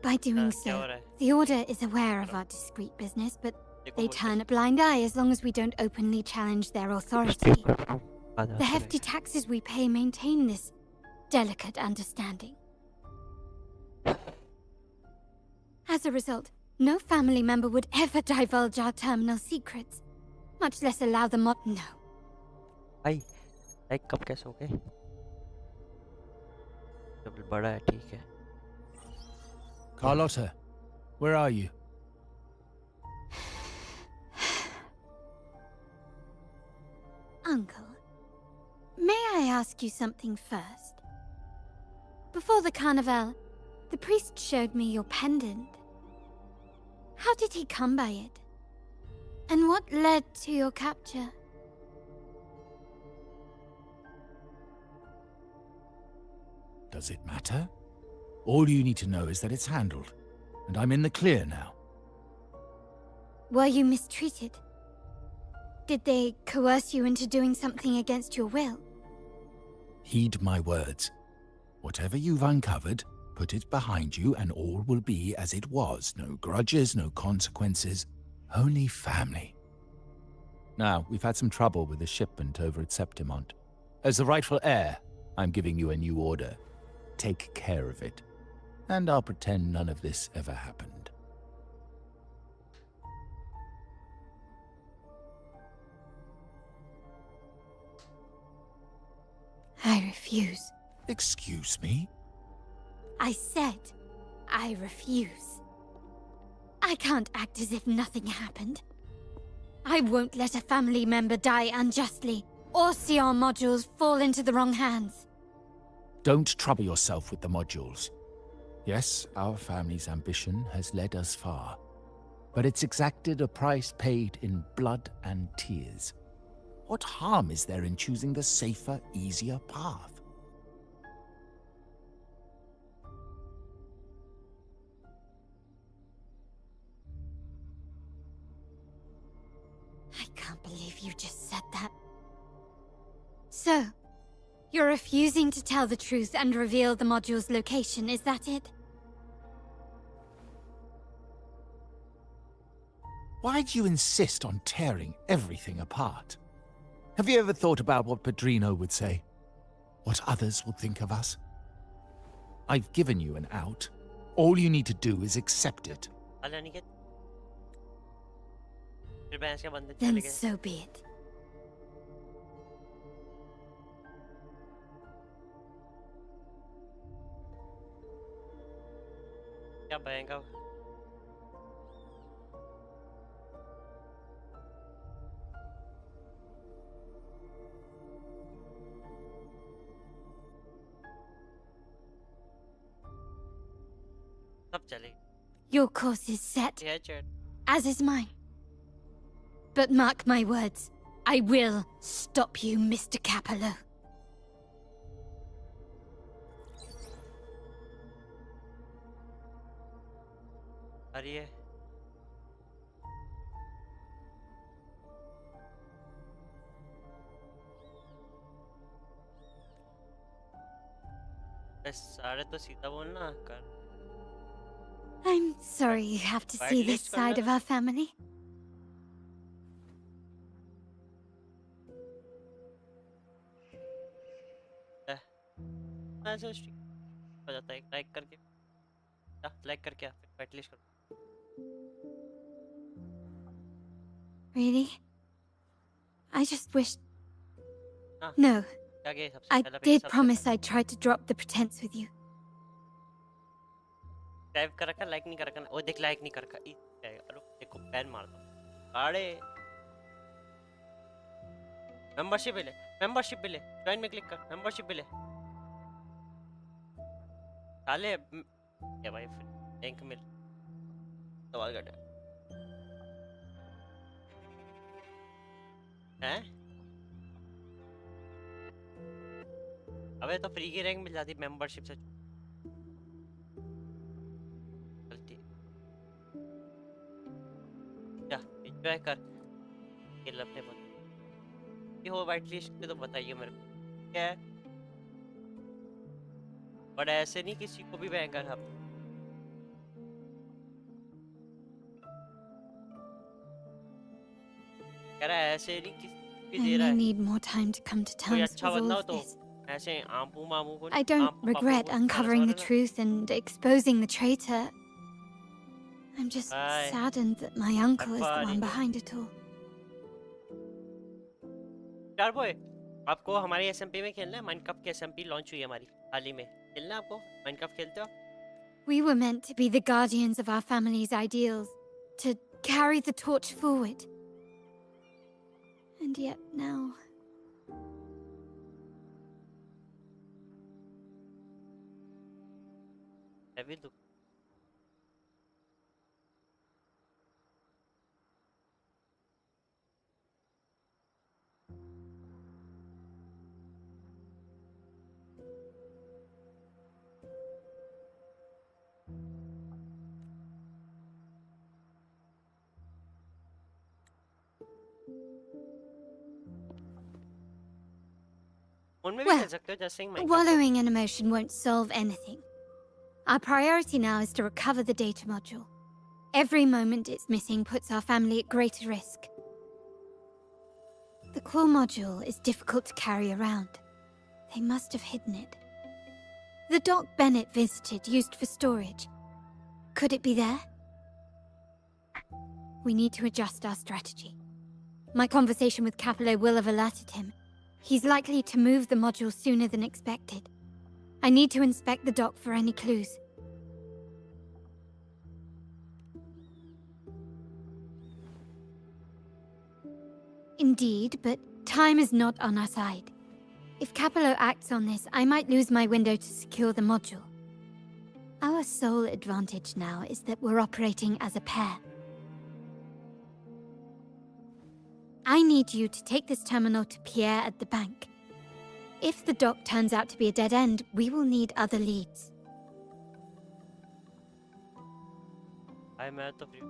By doing so, the Order is aware of our discreet business, but they turn a blind eye as long as we don't openly challenge their authority. The hefty taxes we pay maintain this delicate understanding. As a result, no family member would ever divulge our terminal secrets, much less allow the mod. No. भाई like कब कैसे हो गए? जब बड़ा है ठीक है. Carlotta, where are you? Uncle, may I ask you something first? Before the carnival, the priest showed me your pendant. How did he come by it? And what led to your capture? Does it matter? All you need to know is that it's handled, and I'm in the clear now. Were you mistreated? Did they coerce you into doing something against your will? Heed my words. Whatever you've uncovered, put it behind you and all will be as it was. No grudges, no consequences, only family. Now, we've had some trouble with the shipment over at Septimont. As the rightful heir, I'm giving you a new order. Take care of it. And I'll pretend none of this ever happened. I refuse. Excuse me? I said, I refuse. I can't act as if nothing happened. I won't let a family member die unjustly, or see our modules fall into the wrong hands. Don't trouble yourself with the modules. Yes, our family's ambition has led us far. but it's exacted a price paid in blood and tears. What harm is there in choosing the safer, easier path? I can't believe you just said that. So, you're refusing to tell the truth and reveal the module's location, is that it? Why do you insist on tearing everything apart? Have you ever thought about what Padrino would say? What others would think of us? I've given you an out. All you need to do is accept it. Then so be it. क्या बहेगा सब चलेगा Your course is set, Yeah, Chad. as is mine. But mark my words, I will stop you, Mr. Capello. अरे सारे तो सीधा बोलना कर I'm sorry you have to see this side of our family. ऐसे हो जाता है लाइक करके लाइक करके फिर बैटलिस्ट कर Really? I just wished... हाँ, No. क्या गए सबसे I पहला did promise I'd try to drop the pretense with you. Type कर रखा लाइक नहीं कर रखा वो देख लाइक नहीं कर रखा अरे देखो बैन मार दो अरे मेंबरशिप भी ले ज्वाइन में क्लिक कर मेंबरशिप भी ले साले क्या भाई फिर लिंक मिल सवाल कर हैं अबे तो फ्री की रैंक मिल जाती मेंबरशिप से क्या एंजॉय कर ये लपटे बंद ये हो वाइट लिस्ट पे तो बताइए मेरे को क्या है बट ऐसे नहीं किसी को भी बैंक कर आप कह रहा है ऐसे नहीं किसी भी I दे रहा may है need more time to come to कोई terms with अच्छा all बंदा हो of तो this. ऐसे आंपू मामू को I don't regret uncovering the truth and exposing the traitor. I'm just Bye. saddened that my uncle is the Bye. one behind it all. यार boy आपको हमारी एसएमपी में खेलना है माइनक्राफ्ट की एसएमपी लॉन्च हुई है हमारी हाल ही में खेलना है आपको माइनक्राफ्ट खेलते हो We were meant to be the guardians of our family's ideals, to carry the torch forward. And yet now... heavy दुख उनमें भी Well, खेल सकते हो जैसे ही Minecraft wallowing in emotion won't solve anything. Our priority now is to recover the data module. Every moment it's missing puts our family at greater risk. The core module is difficult to carry around. They must have hidden it. The dock Bennett visited used for storage. Could it be there? We need to adjust our strategy. My conversation with Capello will have alerted him. He's likely to move the module sooner than expected. I need to inspect the dock for any clues. Indeed, but time is not on our side. If Capello acts on this, I might lose my window to secure the module. Our sole advantage now is that we're operating as a pair. I need you to take this terminal to Pierre at the bank. If the dock turns out to be a dead end, we will need other leads. मैं तो free.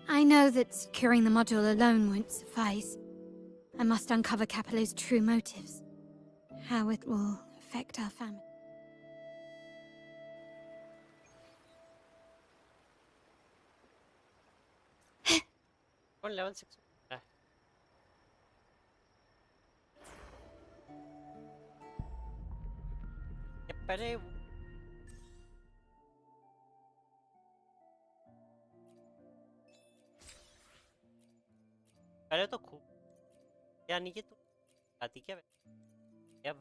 I know that securing the module alone won't suffice. I must uncover Capello's true motives. How it will affect our family. On level 6. पहले तो खूब यानी कि तू आती क्या क्या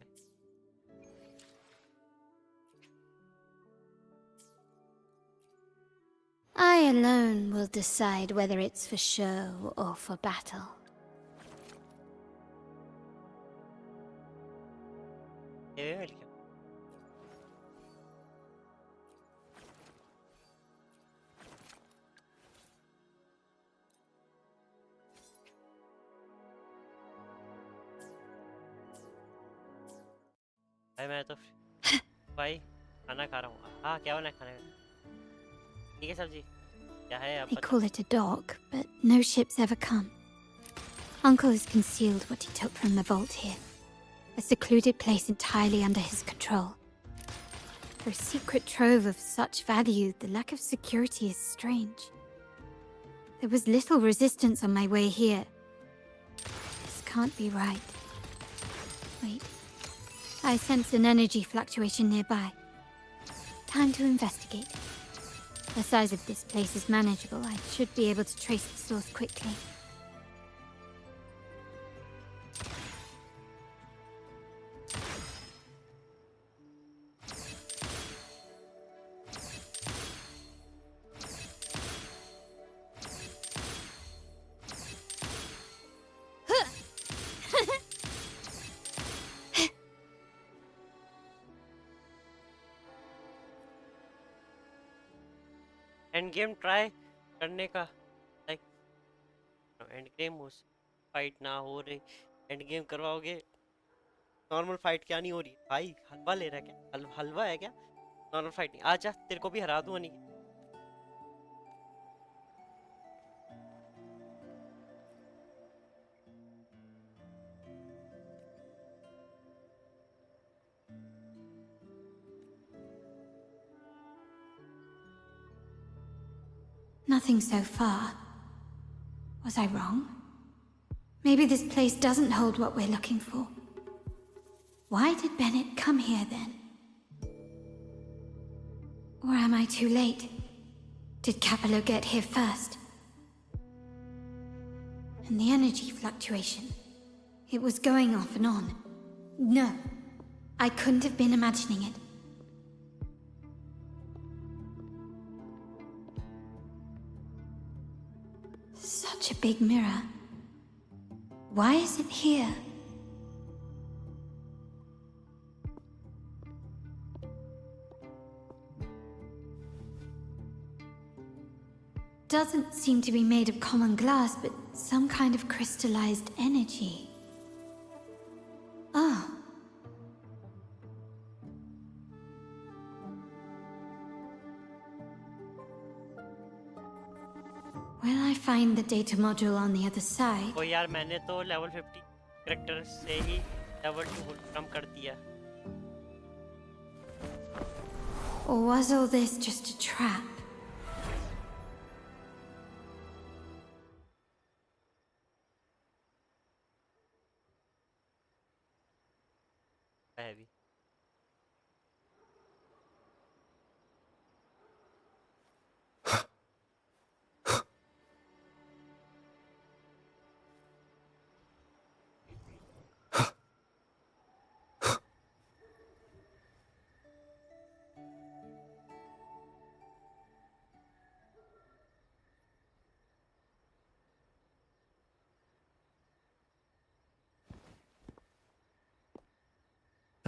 I alone will decide whether it's for show or for battle. भाई मैं तो भाई खाना खा रहा हूँ हाँ क्या बना खाने में ठीक है सब्जी क्या है आप They call it a dock, but no ships ever come. Uncle has concealed what he took from the vault here. A secluded place entirely under his control. For a secret trove of such value, the lack of security is strange. There was little resistance on my way here. This can't be right. Wait. I sense an energy fluctuation nearby. Time to investigate. The size of this place is manageable. I should be able to trace the source quickly. End game try करने का like end game उस fight ना हो रही end game करवाओगे normal fight क्या नहीं हो रही भाई हलवा ले रहा है क्या हलवा है क्या नॉर्मल फाइट नहीं आजा तेरे को भी हरा दूं नहीं Nothing so far. Was I wrong? Maybe this place doesn't hold what we're looking for. Why did Bennett come here then? Or am I too late? Did Capello get here first? And the energy fluctuation. It was going off and on. No, I couldn't have been imagining it. Such a big mirror. Why is it here? Doesn't seem to be made of common glass, but some kind of crystallized energy. Oh. Will I find the data module on the other side? ओ यार मैंने तो level 50 character से ही level 2 कम कर दिया Or was all this just a trap? है भी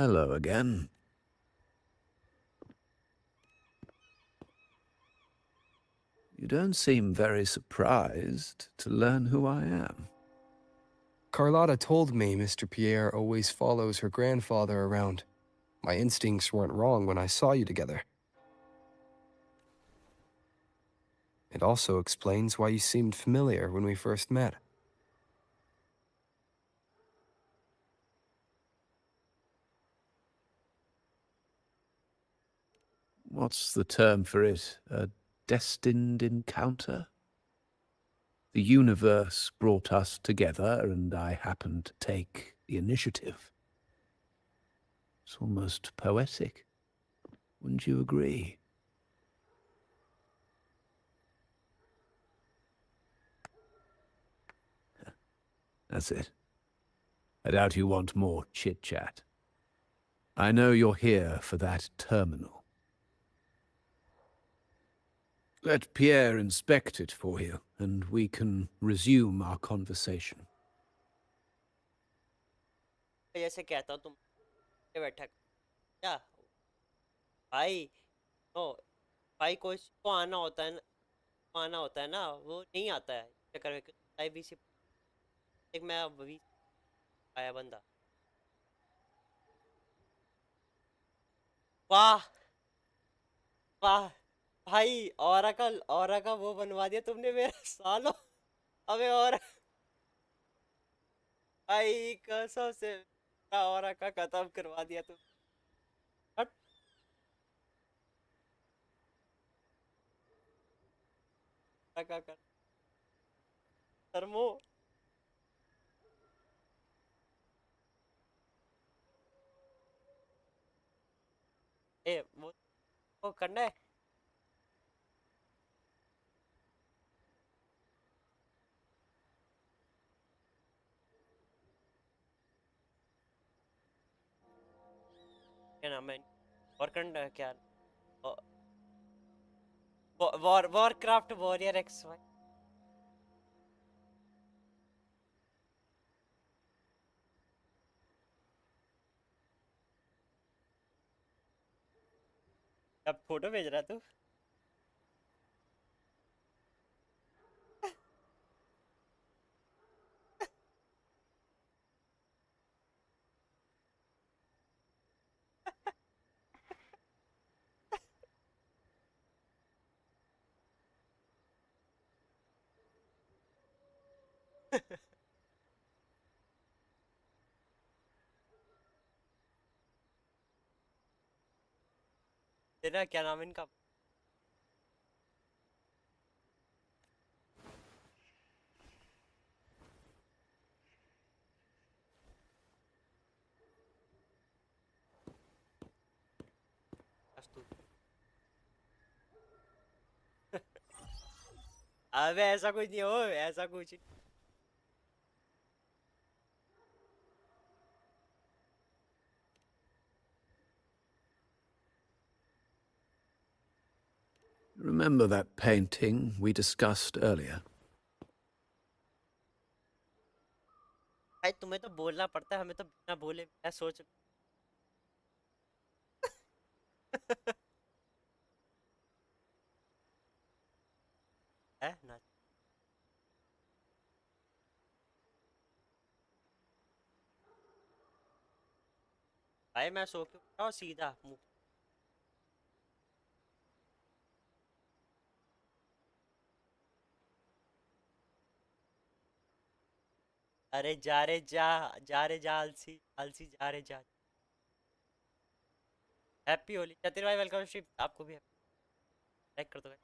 Hello again. You don't seem very surprised to learn who I am. Carlotta told me Mr. Pierre always follows her grandfather around. My instincts weren't wrong when I saw you together. It also explains why you seemed familiar when we first met. What's the term for it? A destined encounter? The universe brought us together, and I happened to take the initiative. It's almost poetic. Wouldn't you agree? That's it. I doubt you want more chit-chat. I know you're here for that terminal. Let Pierre inspect it for you, and we can resume our conversation. जैसे कहता हूँ तुम बैठा क्या भाई no भाई कोई को आना होता है ना वो नहीं आता है चक्कर में लाइव भी एक मैं अभी आया बंदा वाह वाह भाई औरा का वो बनवा दिया तुमने मेरा सालो अबे और भाई कसम से औरा का खत्म करवा दिया तुम कर सरमो ए वो करना है क्या नाम है और करना क्या वॉरक्राफ्ट वॉरियर एक्स वाई अब फोटो भेज रहा तू तेरा क्या नाम है इनका अबे ऐसा कुछ नहीं हो ऐसा कुछ Remember that painting we discussed earlier? भाई तुम्हें तो बोलना पड़ता है हमें तो बिना बोले मैं सोच है ना भाई मैं सो के उठा और सीधा मुंह अरे जा रे जा आलसी आलसी जा रे जा हैप्पी होली चतुर भाई वेलकम स्ट्रीम आपको भी लाइक कर दो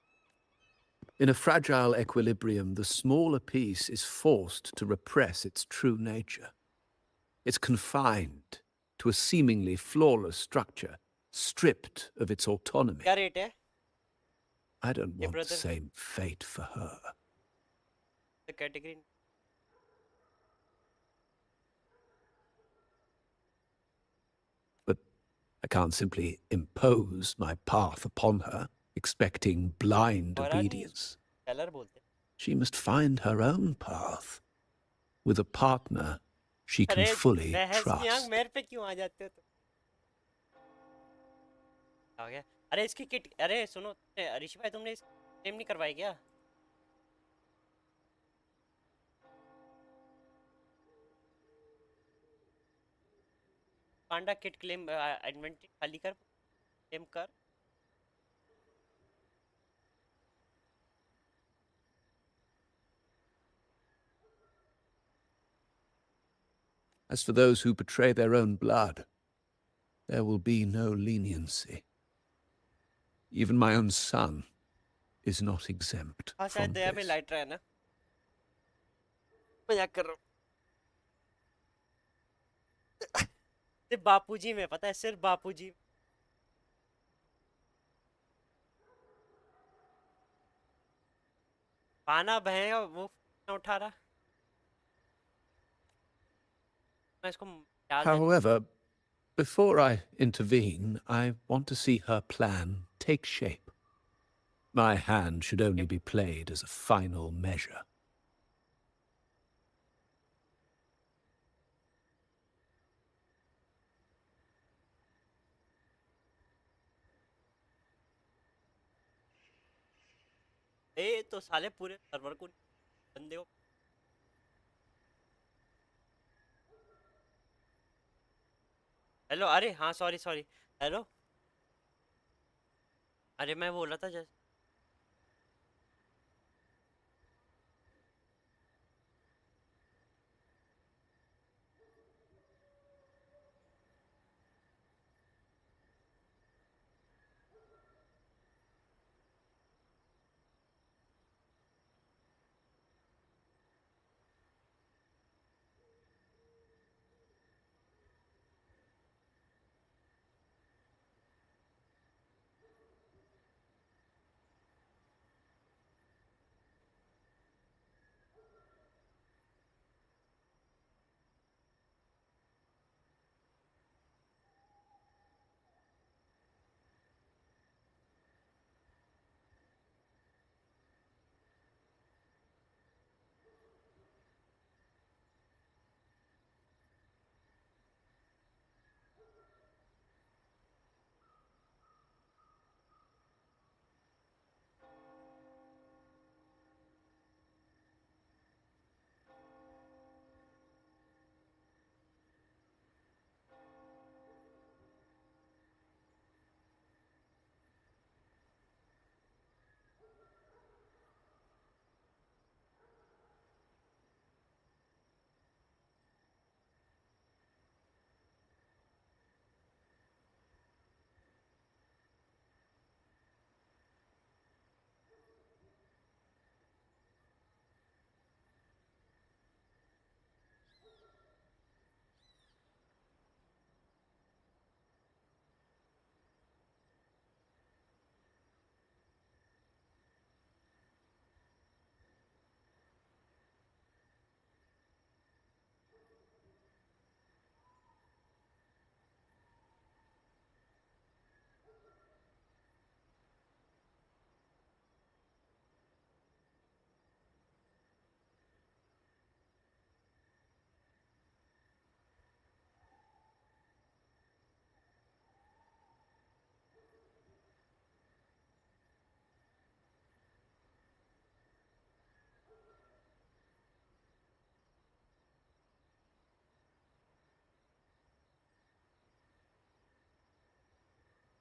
In a fragile equilibrium, the smaller piece is forced to repress its true nature. It's confined to a seemingly flawless structure, stripped of its autonomy. क्या रेट है I don't want the same fate for her. The category But I can't simply impose my path upon her, expecting blind obedience. She must find her own path, with a partner she can fully trust. मेरे पे क्यों आ जाते हो तुम आ गया अरे इसकी kit अरे सुनो ऋषि भाई तुमने क्लेम नहीं करवाई क्या पांडा किट क्लेम इन्वेंटरी खाली कर, क्लेम कर। As for those who betray their own blood, there will be no leniency. Even my own son is not exempt हाँ शायद from दया में this. लाइट रहा है ना, मजाक कर रहा हूँ। सिर्फ बापूजी में पता है, सिर्फ बापूजी। पाना बहेगा वो उठा रहा, मैं इसको डाल देता। However, before I intervene, I want to see her plan take shape. My hand should only be played as a final measure. ए तो साले पूरे सर्वर को बंदे को। हेलो, अरे हाँ सॉरी सॉरी, हेलो। अरे मैं बोल रहा था जैसे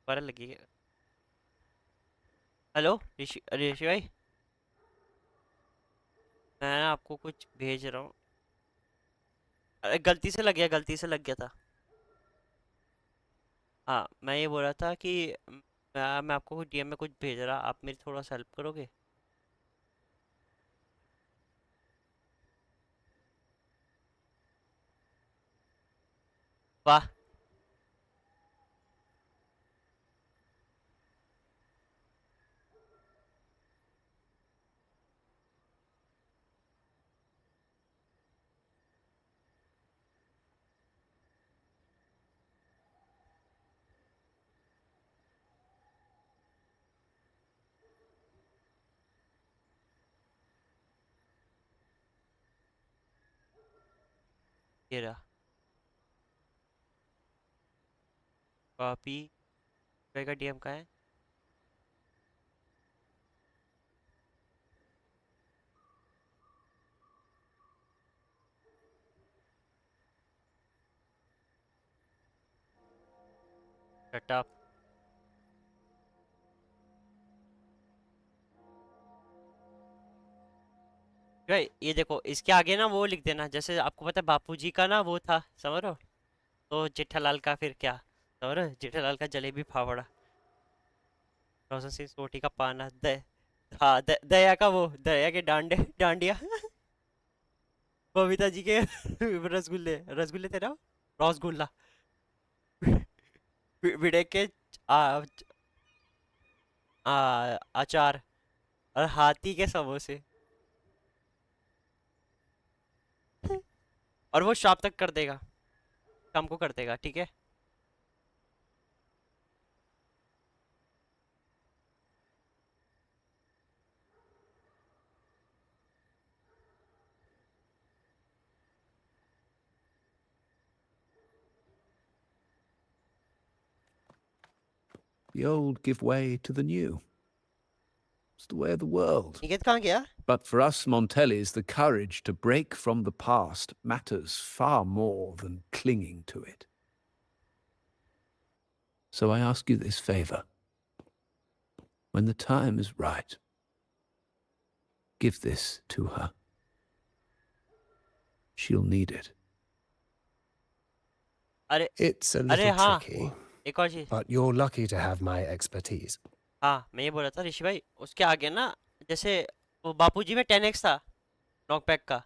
पर लगी है। हेलो ऋषि, अरे ऋषि भाई, मैं ना आपको कुछ भेज रहा हूँ। अरे गलती से लग गया, गलती से लग गया था। हाँ मैं ये बोल रहा था कि मैं आपको कुछ डीएम में कुछ भेज रहा, आप मेरी थोड़ा सा हेल्प करोगे? वाह, ये रहा कॉपी। का डीएम का है। Shut up. भाई ये देखो इसके आगे ना वो लिख देना, जैसे आपको पता है बापूजी का ना वो था, समझ रहे हो? तो जेठालाल का फिर क्या, समझ रहे हो? जेठालाल का जलेबी फाफड़ा, रोशन सिंह सोटी का पाना, हाँ दया का वो, दया के डांडिया बबीता जी के रसगुल्ले, रसगुल्ले थे ना, रसगुल्ला विडे के आ, अचार, और हाथी के समोसे। और वो शाम तक कर देगा, शाम को कर देगा, ठीक है? The old give way to the new. It's the way of the world. Niket कहाँ गया? But for us Montellis, the courage to break from the past matters far more than clinging to it. So I ask you this favor. When the time is right, give this to her. She'll need it. अरे It's a little हाँ, tricky, एक और चीज। but you're lucky to have my expertise. हाँ मैं ये बोल रहा था ऋषि भाई, उसके आगे ना जैसे वो बापूजी में 10x था नॉकबैक का,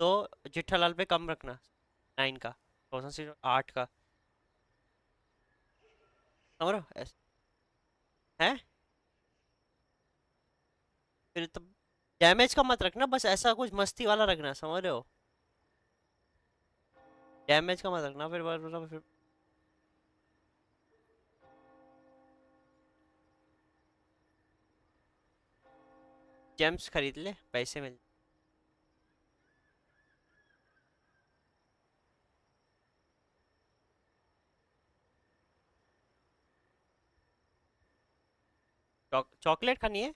तो जेठालाल पे कम रखना 9 का, रोशन सिंह 8 का, समझ रहे हो? हैं फिर तो डैमेज का मत रखना, बस ऐसा कुछ मस्ती वाला रखना, समझ रहे हो? डैमेज का मत रखना, फिर जेम्स खरीद ले, पैसे मिल। चॉकलेट खानी है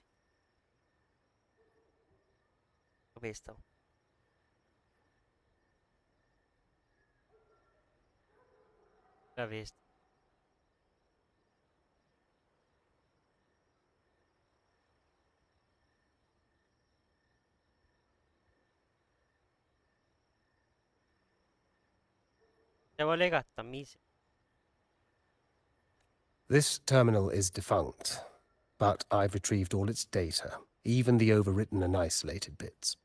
तो भेजता हूँ। भेज क्या बोलेगा तमीज। This terminal is defunct, but I've retrieved all its data, even the overwritten and isolated bits.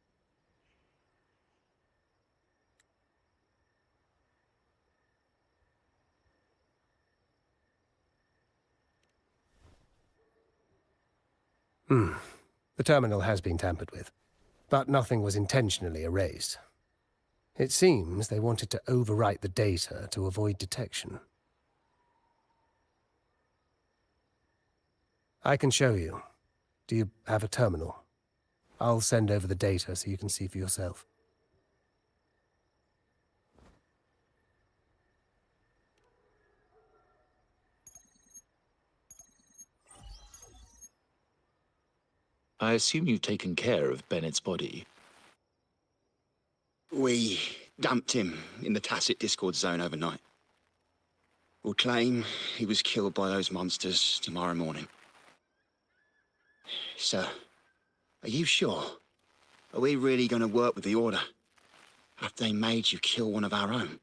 The terminal has been tampered with, but nothing was intentionally erased. It seems they wanted to overwrite the data to avoid detection. I can show you. Do you have a terminal? I'll send over the data so you can see for yourself. I assume you've taken care of Bennett's body. We dumped him in the tacit Discord zone overnight. We'll claim he was killed by those monsters tomorrow morning. Sir, are you sure? Are we really going to work with the Order? Have they made you kill one of our own?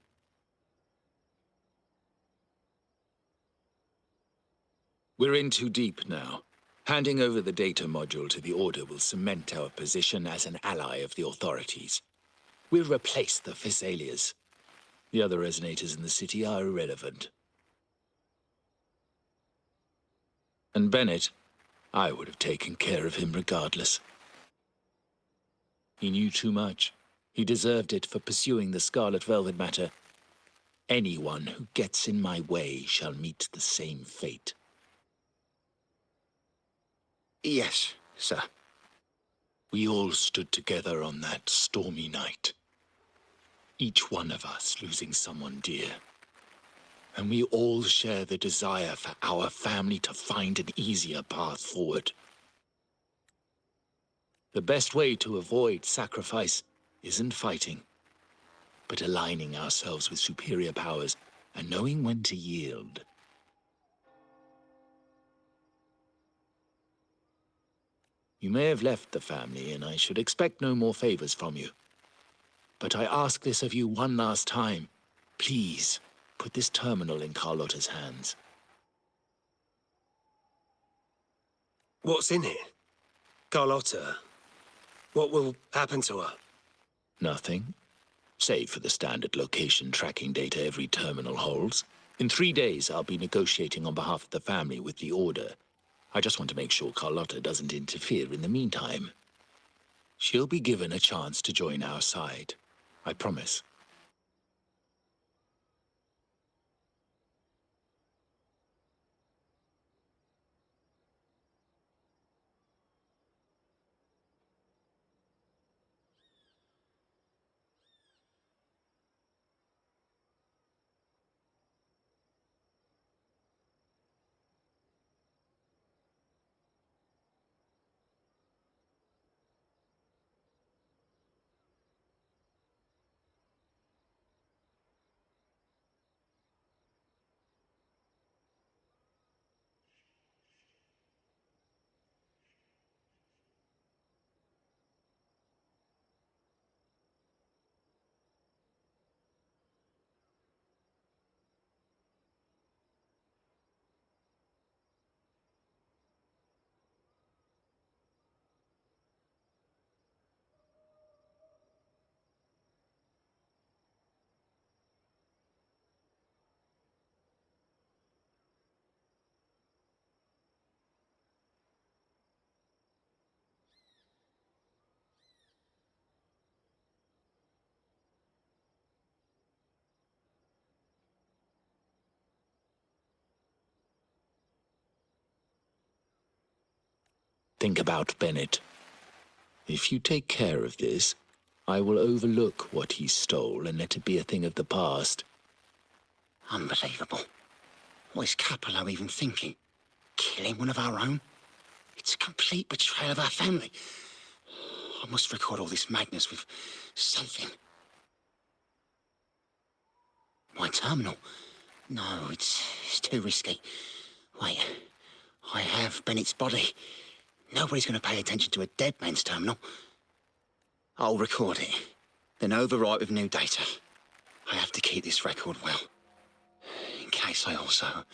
We're in too deep now. Handing over the data module to the Order will cement our position as an ally of the authorities. We'll replace the Physaelias. The other resonators in the city are irrelevant. And Bennett, I would have taken care of him regardless. He knew too much. He deserved it for pursuing the Scarlet Velvet matter. Anyone who gets in my way shall meet the same fate. Yes, sir. We all stood together on that stormy night. Each one of us losing someone dear. And we all share the desire for our family to find an easier path forward. The best way to avoid sacrifice isn't fighting, but aligning ourselves with superior powers and knowing when to yield. You may have left the family, and I should expect no more favors from you. But I ask this of you one last time. Please, put this terminal in Carlotta's hands. What's in it? Carlotta? What will happen to her? Nothing, save for the standard location tracking data every terminal holds. In 3 days, I'll be negotiating on behalf of the family with the Order. I just want to make sure Carlotta doesn't interfere in the meantime. She'll be given a chance to join our side. I promise. Think about Bennett. If you take care of this, I will overlook what he stole and let it be a thing of the past. Unbelievable. What is Capello even thinking? Killing one of our own? It's a complete betrayal of our family. I must record all this madness with something. My terminal? No, it's too risky. Wait, I have Bennett's body. Nobody's going to pay attention to a dead man's terminal. I'll record it, then overwrite with new data. I have to keep this record well, in case I also...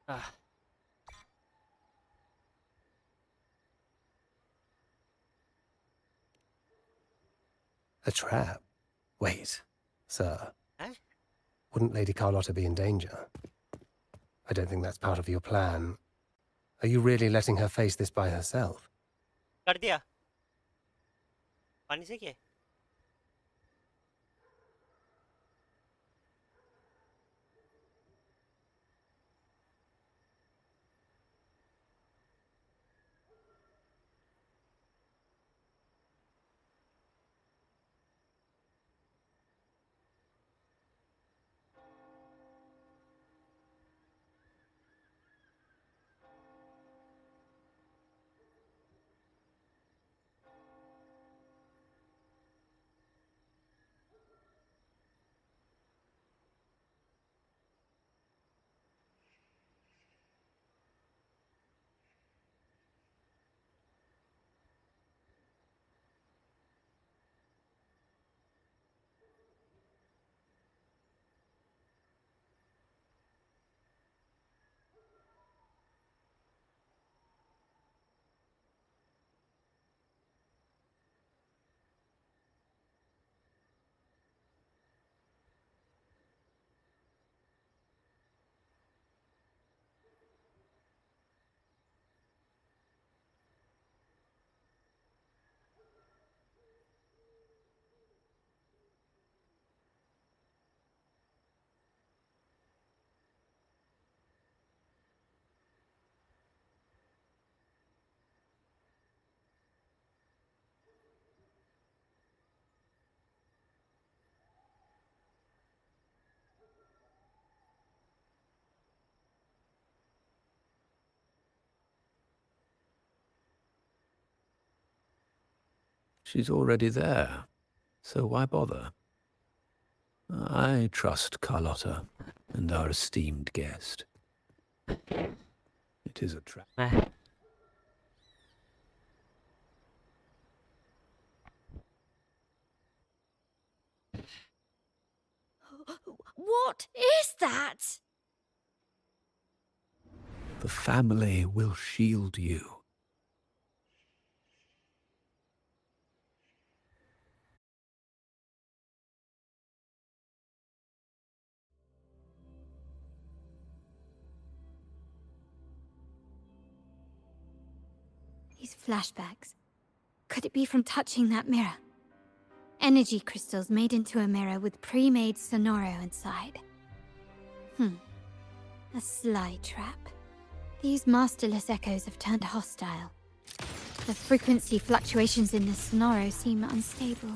Ah. A trap? Wait, sir. Eh? Wouldn't Lady Carlotta be in danger? I don't think that's part of your plan. Are you really letting her face this by herself? कर दिया पानी से क्या She's already there, so why bother? I trust Carlotta and our esteemed guest. It is a trap. What is that? The family will shield you. These flashbacks. Could it be from touching that mirror? Energy crystals made into a mirror with pre-made sonoro inside. A sly trap. These masterless echoes have turned hostile. The frequency fluctuations in the sonoro seem unstable.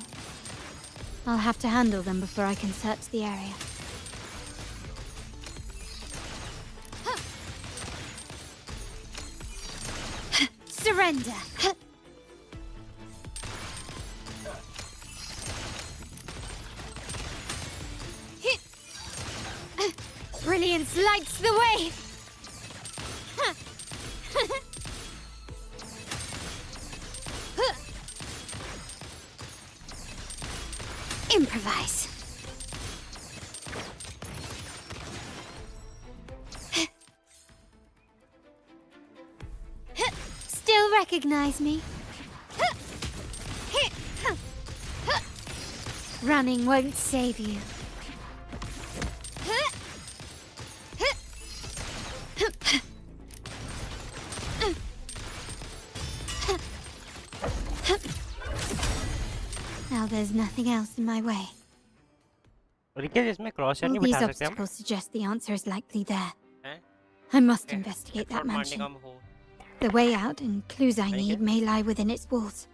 I'll have to handle them before I can search the area. Surrender! Brilliance lights the way! Improvise. Still recognize me? Running won't save you. Now there's nothing else in my way. इसमें cross All नहीं these बिठा सकते हम obstacles suggest the answer is likely there. हैं? I must Okay. investigate Effort that मारने mansion. का हम हो The way out and clues I नहीं need may lie within its walls.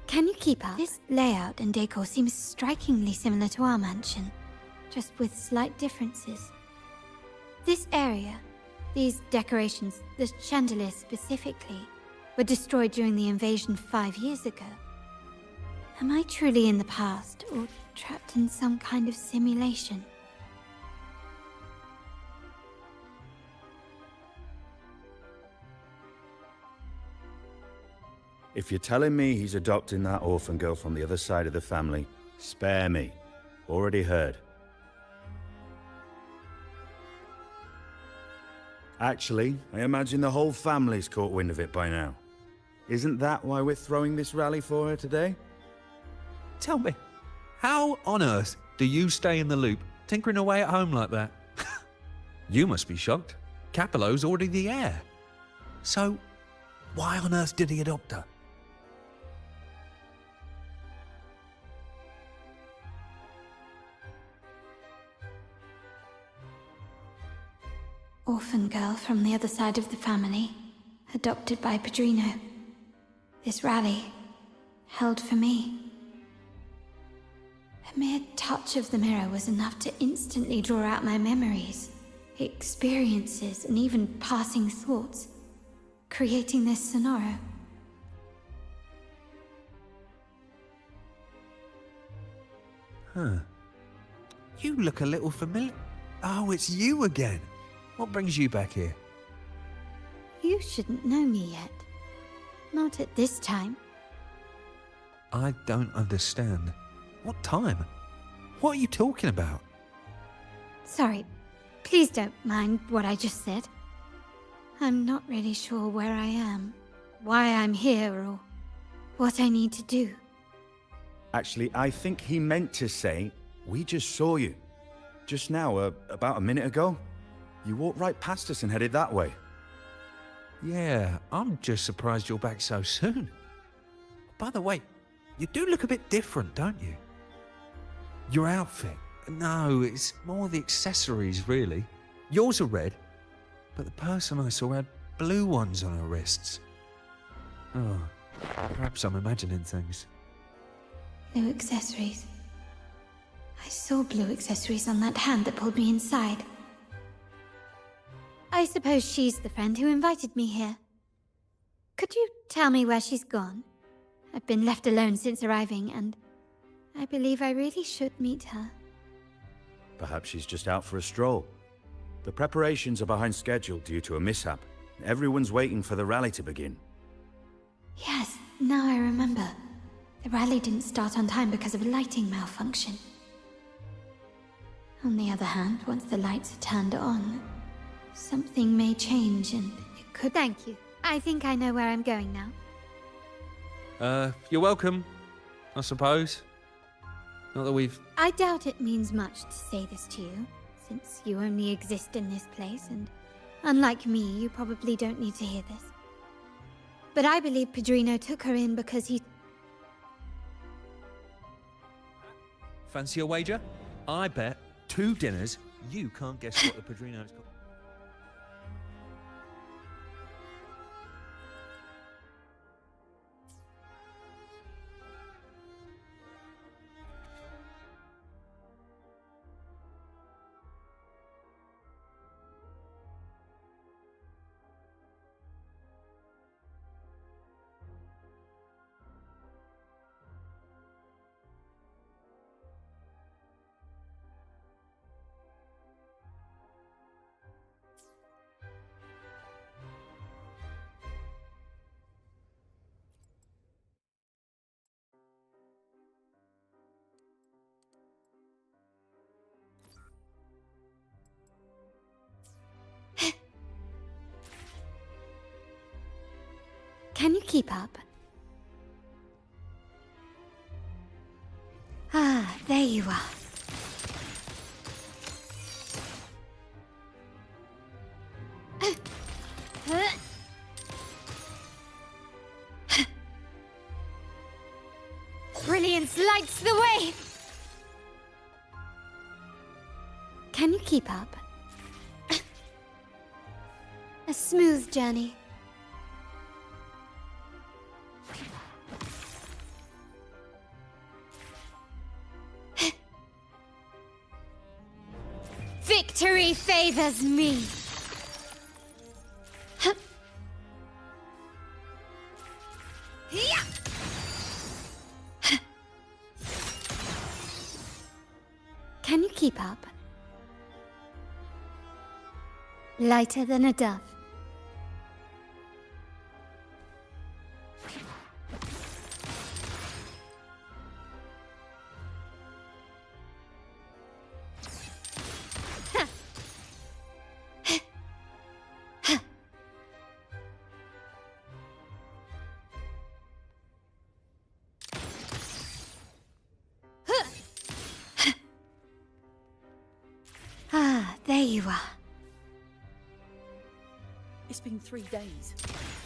Can you keep up? This layout and decor seems strikingly similar to our mansion, just with slight differences. This area, these decorations, the chandelier specifically, were destroyed during the invasion 5 years ago. Am I truly in the past, or trapped in some kind of simulation? If you're telling me he's adopting that orphan girl from the other side of the family, spare me. Already heard. Actually, I imagine the whole family's caught wind of it by now. Isn't that why we're throwing this rally for her today? Tell me, how on earth do you stay in the loop, tinkering away at home like that? You must be shocked. Capello's already the heir. So, why on earth did he adopt her? Orphan girl from the other side of the family, adopted by Padrino. This rally, held for me. A mere touch of the mirror was enough to instantly draw out my memories, experiences, and even passing thoughts, creating this scenario. Huh. You look a little familiar. Oh, it's you again. What brings you back here? You shouldn't know me yet. Not at this time. I don't understand. What time? What are you talking about? Sorry, please don't mind what I just said. I'm not really sure where I am, why I'm here, or what I need to do. Actually, I think he meant to say, we just saw you. Just now, about a minute ago. You walked right past us and headed that way. Yeah, I'm just surprised you're back so soon. By the way, you do look a bit different, don't you? Your outfit. No, it's more the accessories, really. Yours are red, but the person I saw had blue ones on her wrists. Oh, perhaps I'm imagining things. Blue accessories. I saw blue accessories on that hand that pulled me inside. I suppose she's the friend who invited me here. Could you tell me where she's gone? I've been left alone since arriving, and I believe I really should meet her. Perhaps she's just out for a stroll. The preparations are behind schedule due to a mishap. Everyone's waiting for the rally to begin. Yes, now I remember. The rally didn't start on time because of a lighting malfunction. On the other hand, once the lights are turned on, something may change and it could... Thank you. I think I know where I'm going now. You're welcome, I suppose. Not that we've... I doubt it means much to say this to you, since you only exist in this place, and unlike me, you probably don't need to hear this. But I believe Padrino took her in because he... Fancy a wager? I bet 2 dinners you can't guess what the Padrino's got. Can you keep up? Ah, there you are. Brilliance lights the way! Can you keep up? A smooth journey. Victory favors me. Can you keep up? Lighter than a dove. there you are. It's been 3 days.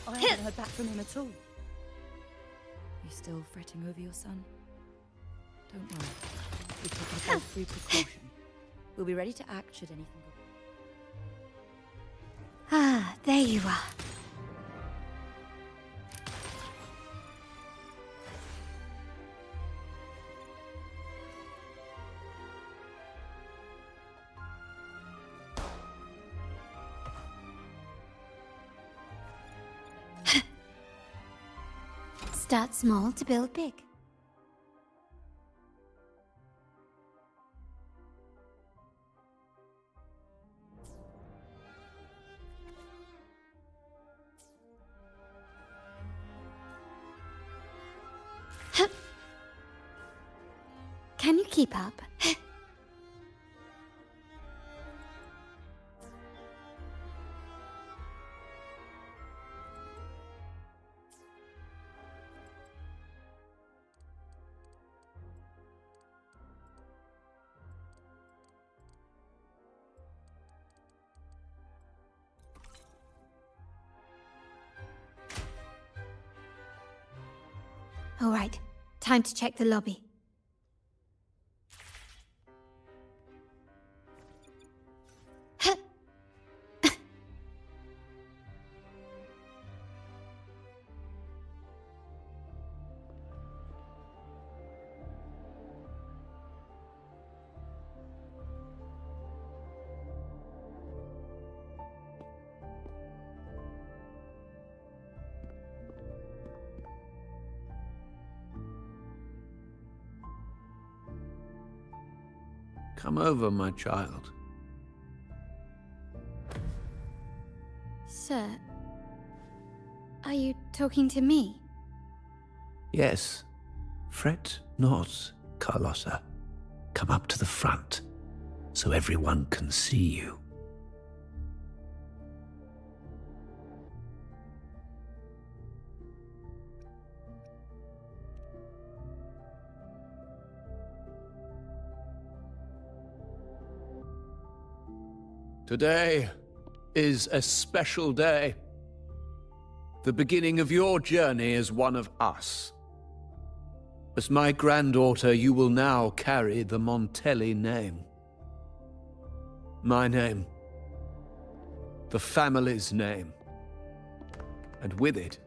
I haven't heard back from him at all. You still fretting over your son? Don't worry. We've taken every precaution. We'll be ready to act should anything go. Ah, there you are. Start small to build big. Can you keep up? All right, time to check the lobby. Come over, my child. Sir, are you talking to me? Yes. Fret not, Carlotta. Come up to the front, so everyone can see you. Today is a special day. The beginning of your journey as one of us. As my granddaughter, you will now carry the Montelli name. My name. The family's name. And with it,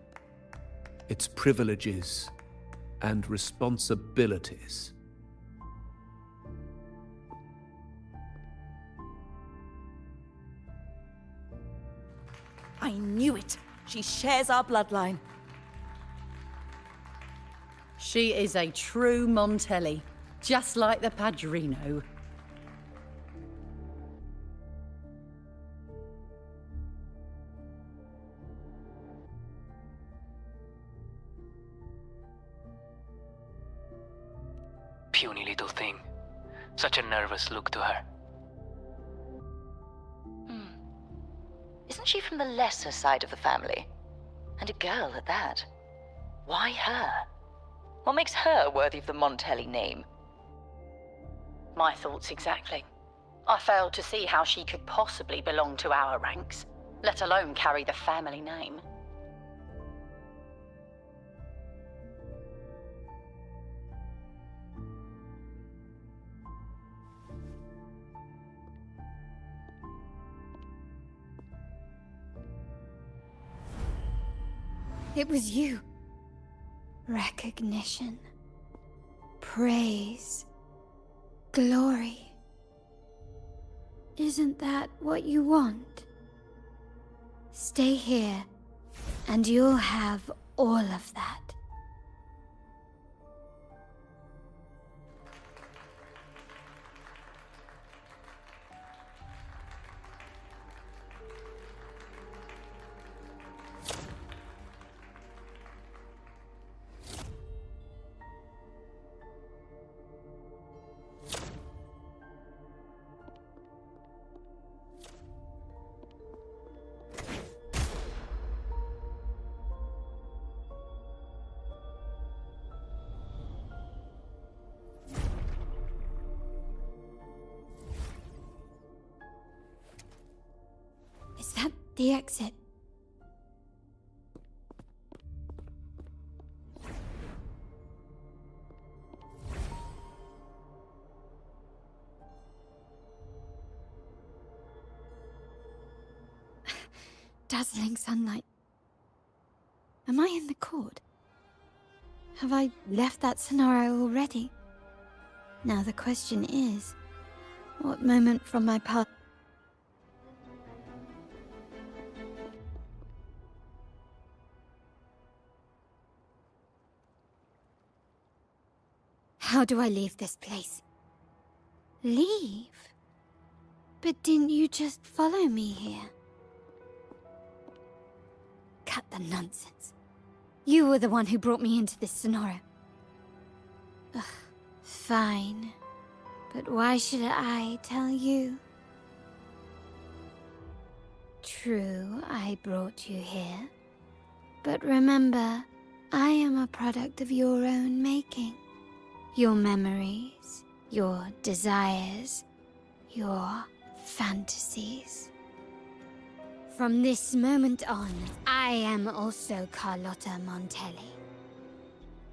its privileges and responsibilities. I knew it. She shares our bloodline. She is a true Montelli, just like the Padrino. Puny little thing. Such a nervous look to her. Isn't she from the lesser side of the family? And a girl at that. Why her? What makes her worthy of the Montelli name? My thoughts exactly. I failed to see how she could possibly belong to our ranks, let alone carry the family name. It was you. Recognition. Praise. Glory. Isn't that what you want? Stay here, and you'll have all of that. The exit. Dazzling sunlight. Am I in the court? Have I left that scenario already? Now the question is, what moment from my past... How do I leave this place? Leave? But didn't you just follow me here? Cut the nonsense. You were the one who brought me into this scenario. Ugh, fine. But why should I tell you? True, I brought you here. But remember, I am a product of your own making. Your memories, your desires, your fantasies. From this moment on, I am also Carlotta Montelli.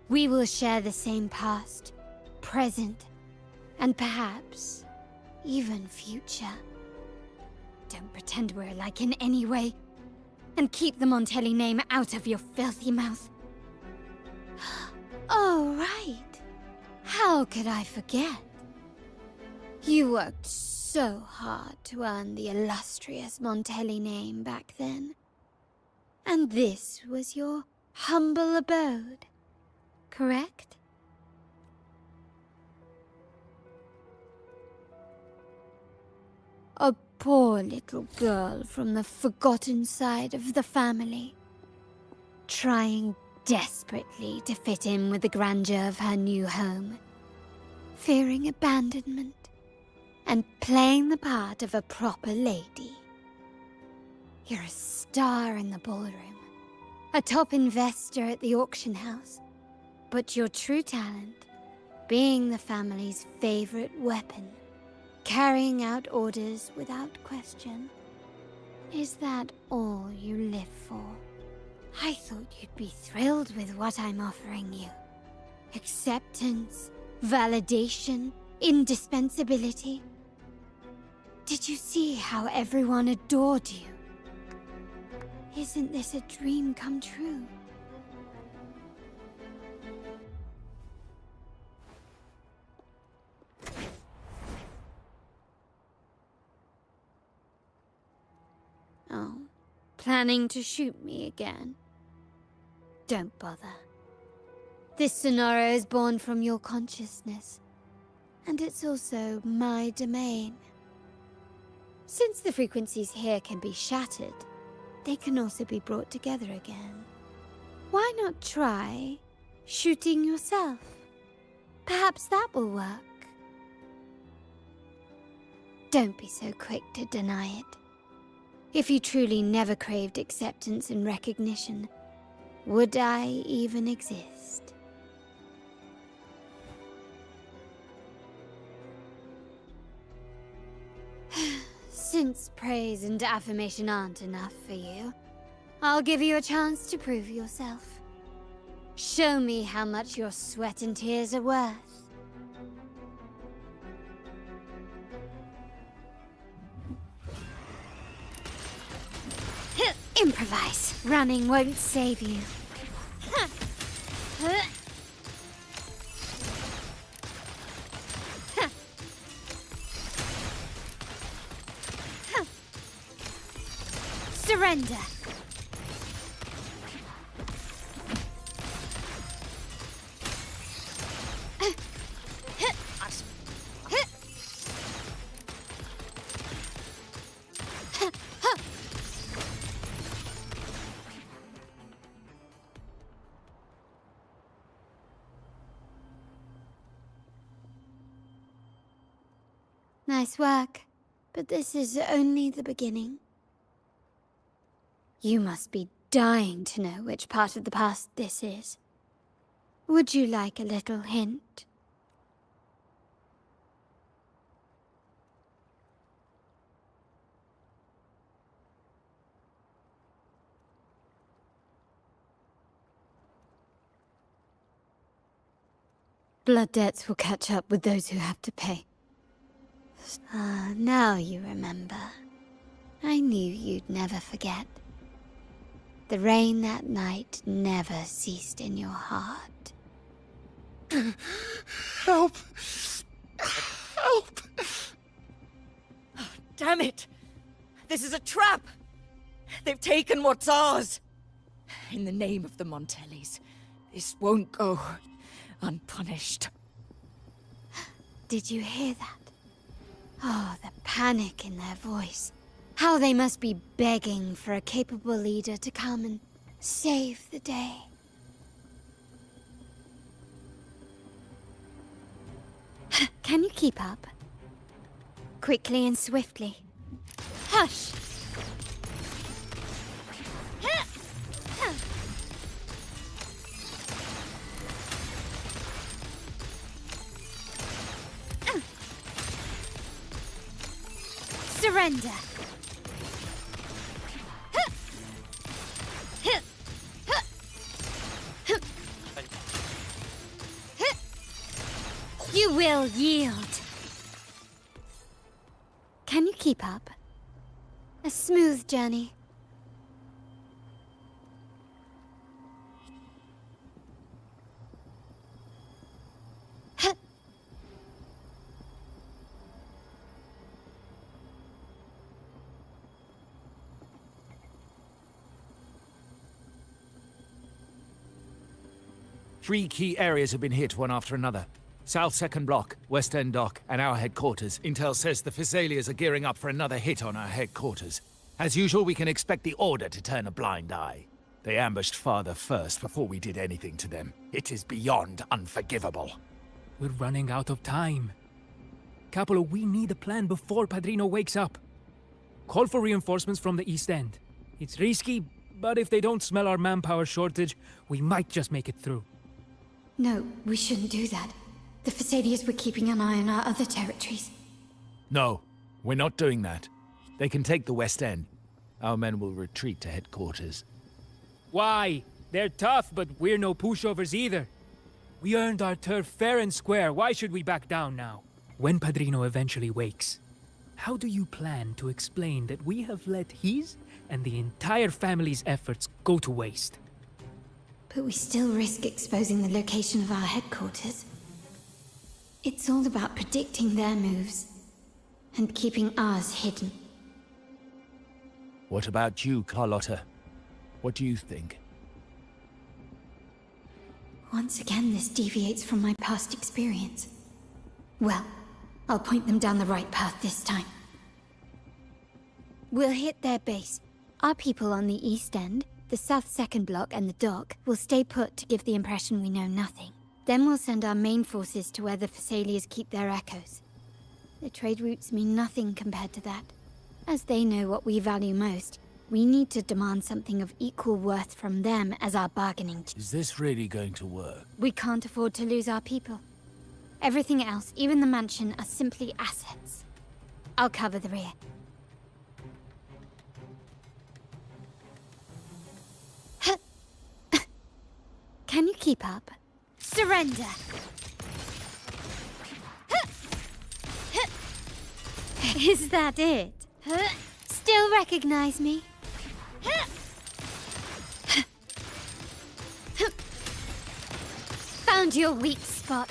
We will share the same past, present, and perhaps even future. Don't pretend we're alike in any way, and keep the Montelli name out of your filthy mouth. Oh, right. How could I forget? You worked so hard to earn the illustrious Montelli name back then. And this was your humble abode, correct? A poor little girl from the forgotten side of the family, trying desperately to fit in with the grandeur of her new home, fearing abandonment, and playing the part of a proper lady. You're a star in the ballroom, a top investor at the auction house, but your true talent, being the family's favorite weapon, carrying out orders without question. Is that all you live for? I thought you'd be thrilled with what I'm offering you. Acceptance, validation, indispensability. Did you see how everyone adored you? Isn't this a dream come true? Oh, planning to shoot me again? Don't bother. This scenario is born from your consciousness, and it's also my domain. Since the frequencies here can be shattered, they can also be brought together again. Why not try shooting yourself? Perhaps that will work. Don't be so quick to deny it. If you truly never craved acceptance and recognition, would I even exist? Since praise and affirmation aren't enough for you, I'll give you a chance to prove yourself. Show me how much your sweat and tears are worth. Improvise. Running won't save you. Surrender. Nice work, but this is only the beginning. You must be dying to know which part of the past this is. Would you like a little hint? Blood debts will catch up with those who have to pay. Ah, now you remember. I knew you'd never forget. The rain that night never ceased in your heart. Help! Help! Damn it! This is a trap! They've taken what's ours! In the name of the Montellis, this won't go unpunished. Did you hear that? Oh, the panic in their voice. How they must be begging for a capable leader to come and save the day. Can you keep up? Quickly and swiftly. Hush! Surrender! You will yield. Can you keep up? A smooth journey. Three key areas have been hit one after another. South 2nd Block, West End Dock, and our headquarters. Intel says the Physaelias are gearing up for another hit on our headquarters. As usual, we can expect the Order to turn a blind eye. They ambushed Father first before we did anything to them. It is beyond unforgivable. We're running out of time. Capolo, we need a plan before Padrino wakes up. Call for reinforcements from the East End. It's risky, but if they don't smell our manpower shortage, we might just make it through. No, we shouldn't do that. The Physaelias were keeping an eye on our other territories. No, we're not doing that. They can take the West End. Our men will retreat to headquarters. Why? They're tough, but we're no pushovers either. We earned our turf fair and square. Why should we back down now? When Padrino eventually wakes, how do you plan to explain that we have let his and the entire family's efforts go to waste? But we still risk exposing the location of our headquarters. It's all about predicting their moves and keeping ours hidden. What about you, Carlotta? What do you think? Once again, this deviates from my past experience. Well, I'll point them down the right path this time. We'll hit their base. Our people on the East End, the South 2nd Block and the dock will stay put to give the impression we know nothing. Then we'll send our main forces to where the Physaelias keep their echoes. The trade routes mean nothing compared to that. As they know what we value most, we need to demand something of equal worth from them as our bargaining chip. Is this really going to work? We can't afford to lose our people. Everything else, even the mansion, are simply assets. I'll cover the rear. Can you keep up? Surrender! Is that it? Still recognize me? Found your weak spot.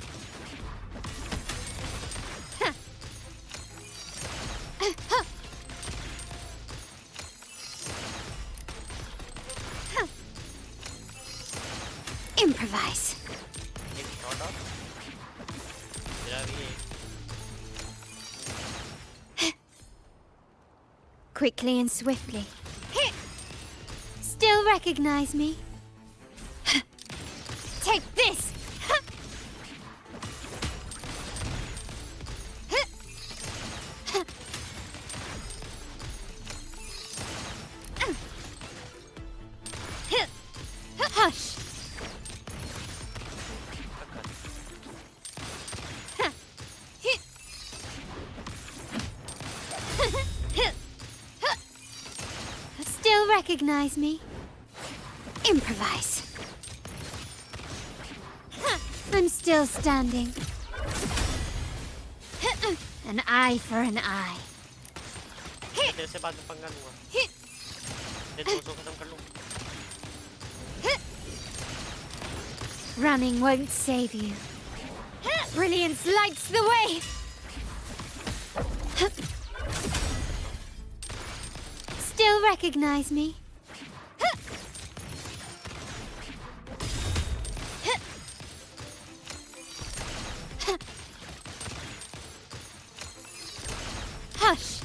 Improvise. Quickly and swiftly. Still recognize me? Take this! Hush! Still recognize me? Improvise. I'm still standing. An eye for an eye. तेरे से बाद में पंगा लूंगा तेरे दोस्तों खत्म कर लूं Running won't save you. Brilliance lights the way! Still recognize me? Hush!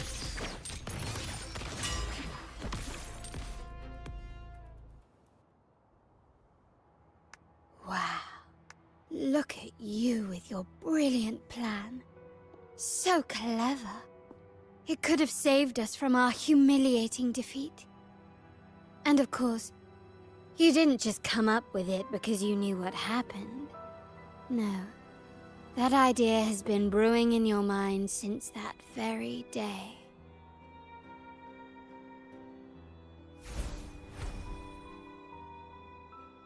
Wow. Look at you with your brilliant plan. So clever. It could have saved us from our humiliating defeat. And of course, you didn't just come up with it because you knew what happened. No. That idea has been brewing in your mind since that very day.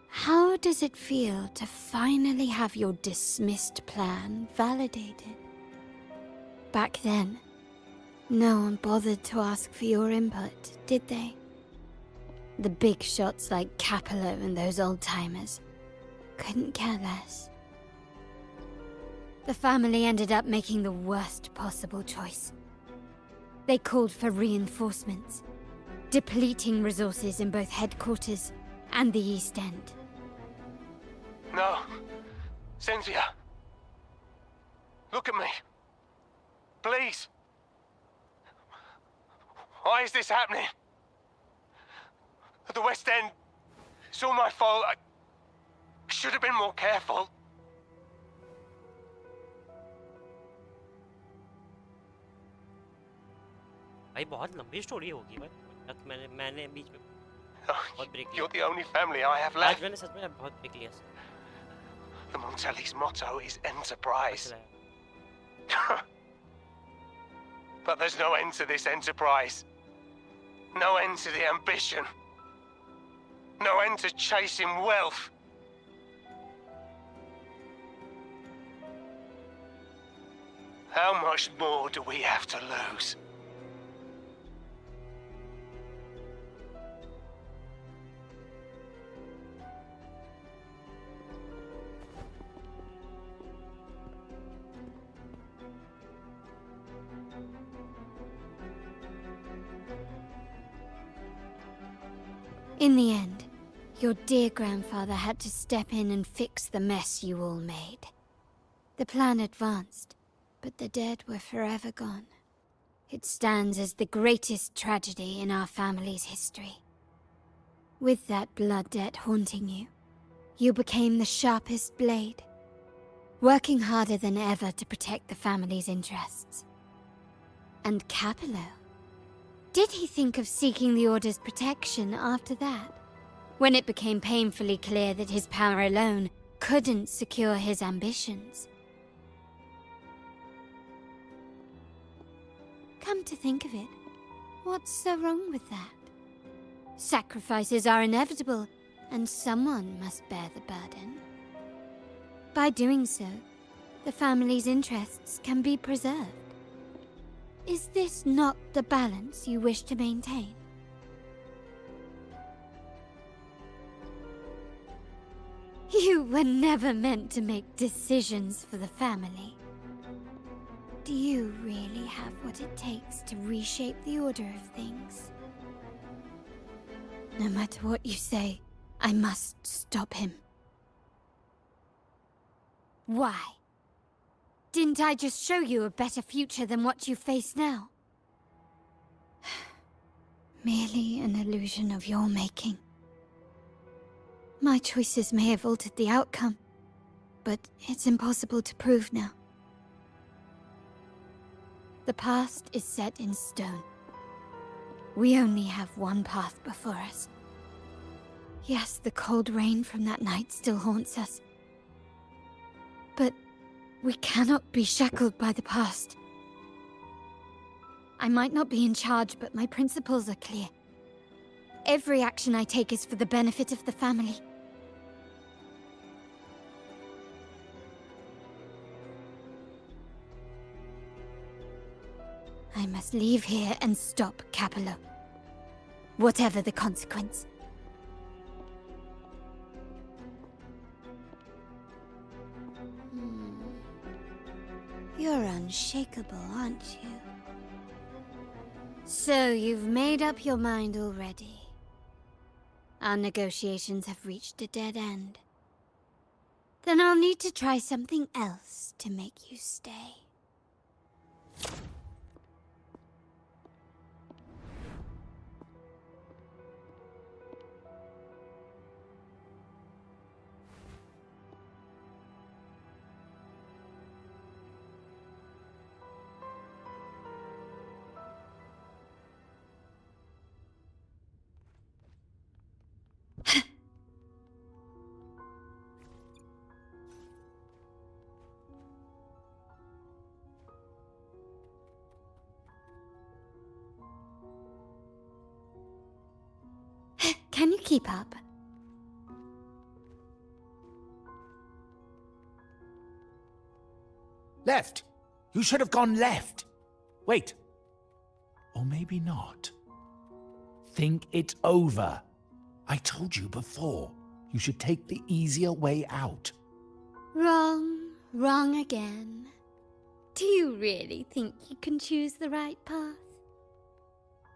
How does it feel to finally have your dismissed plan validated? Back then, no one bothered to ask for your input, did they? The big shots like Capello and those old-timers couldn't care less. The family ended up making the worst possible choice. They called for reinforcements, depleting resources in both headquarters and the East End. No. Cynthia. Look at me. Please. Why is this happening? At the West End, it's all my fault. I should have been more careful. भाई बहुत लंबी story होगी भाई मैंने बीच में बहुत break लिया You're the only family I have left. आज मैंने सच में बहुत ब्रेक लिया The Montelli's motto is enterprise. But there's no end to this enterprise. No end to the ambition. No end to chasing wealth. How much more do we have to lose? In the end, your dear grandfather had to step in and fix the mess you all made. The plan advanced, but the dead were forever gone. It stands as the greatest tragedy in our family's history. With that blood debt haunting you, you became the sharpest blade, working harder than ever to protect the family's interests. And Capello? Did he think of seeking the Order's protection after that? When it became painfully clear that his power alone couldn't secure his ambitions? Come to think of it, what's so wrong with that? Sacrifices are inevitable, and someone must bear the burden. By doing so, the family's interests can be preserved. Is this not the balance you wish to maintain? You were never meant to make decisions for the family. Do you really have what it takes to reshape the order of things? No matter what you say, I must stop him. Why? Didn't I just show you a better future than what you face now? Merely an illusion of your making. My choices may have altered the outcome, but it's impossible to prove now. The past is set in stone. We only have one path before us. Yes, the cold rain from that night still haunts us. But we cannot be shackled by the past. I might not be in charge, but my principles are clear. Every action I take is for the benefit of the family. must leave here and stop Capello. Whatever the consequence. You're unshakable, aren't you? So you've made up your mind already. Our negotiations have reached a dead end. Then I'll need to try something else to make you stay. Can you keep up? Left! You should have gone left! Wait. Or maybe not. Think it over. I told you before. You should take the easier way out. Wrong. Wrong again. Do you really think you can choose the right path?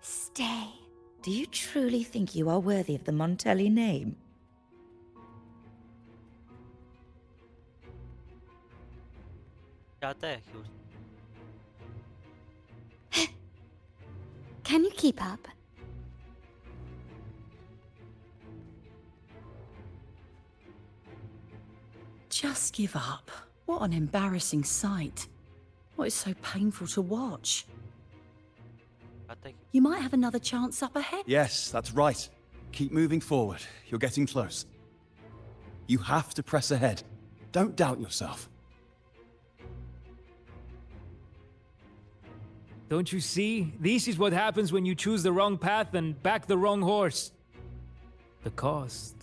Stay. Do you truly think you are worthy of the Montelli name? जाता है क्यों? Can you keep up? Just give up. What an embarrassing sight. What is so painful to watch? You might have another chance up ahead. Yes, that's right. Keep moving forward. You're getting close. You have to press ahead. Don't doubt yourself. Don't you see? This is what happens when you choose the wrong path and back the wrong horse. The cost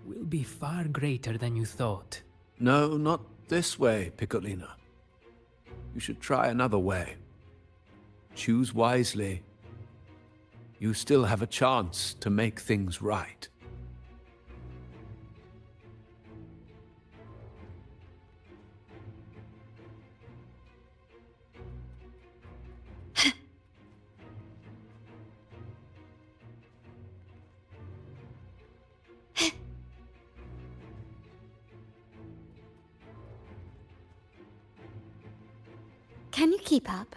will be far greater than you thought. No, not this way, Piccolina. You should try another way. Choose wisely. You still have a chance to make things right. Can you keep up?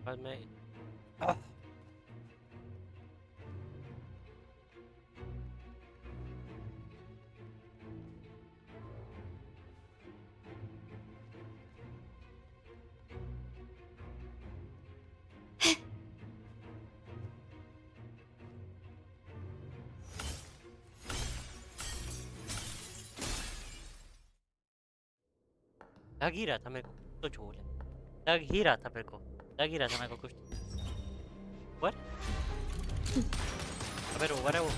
But mate. लग ही रहा था मेरे को तो झोल है लग ही रहा था मेरे को कुछ What? अबे रोवर है वो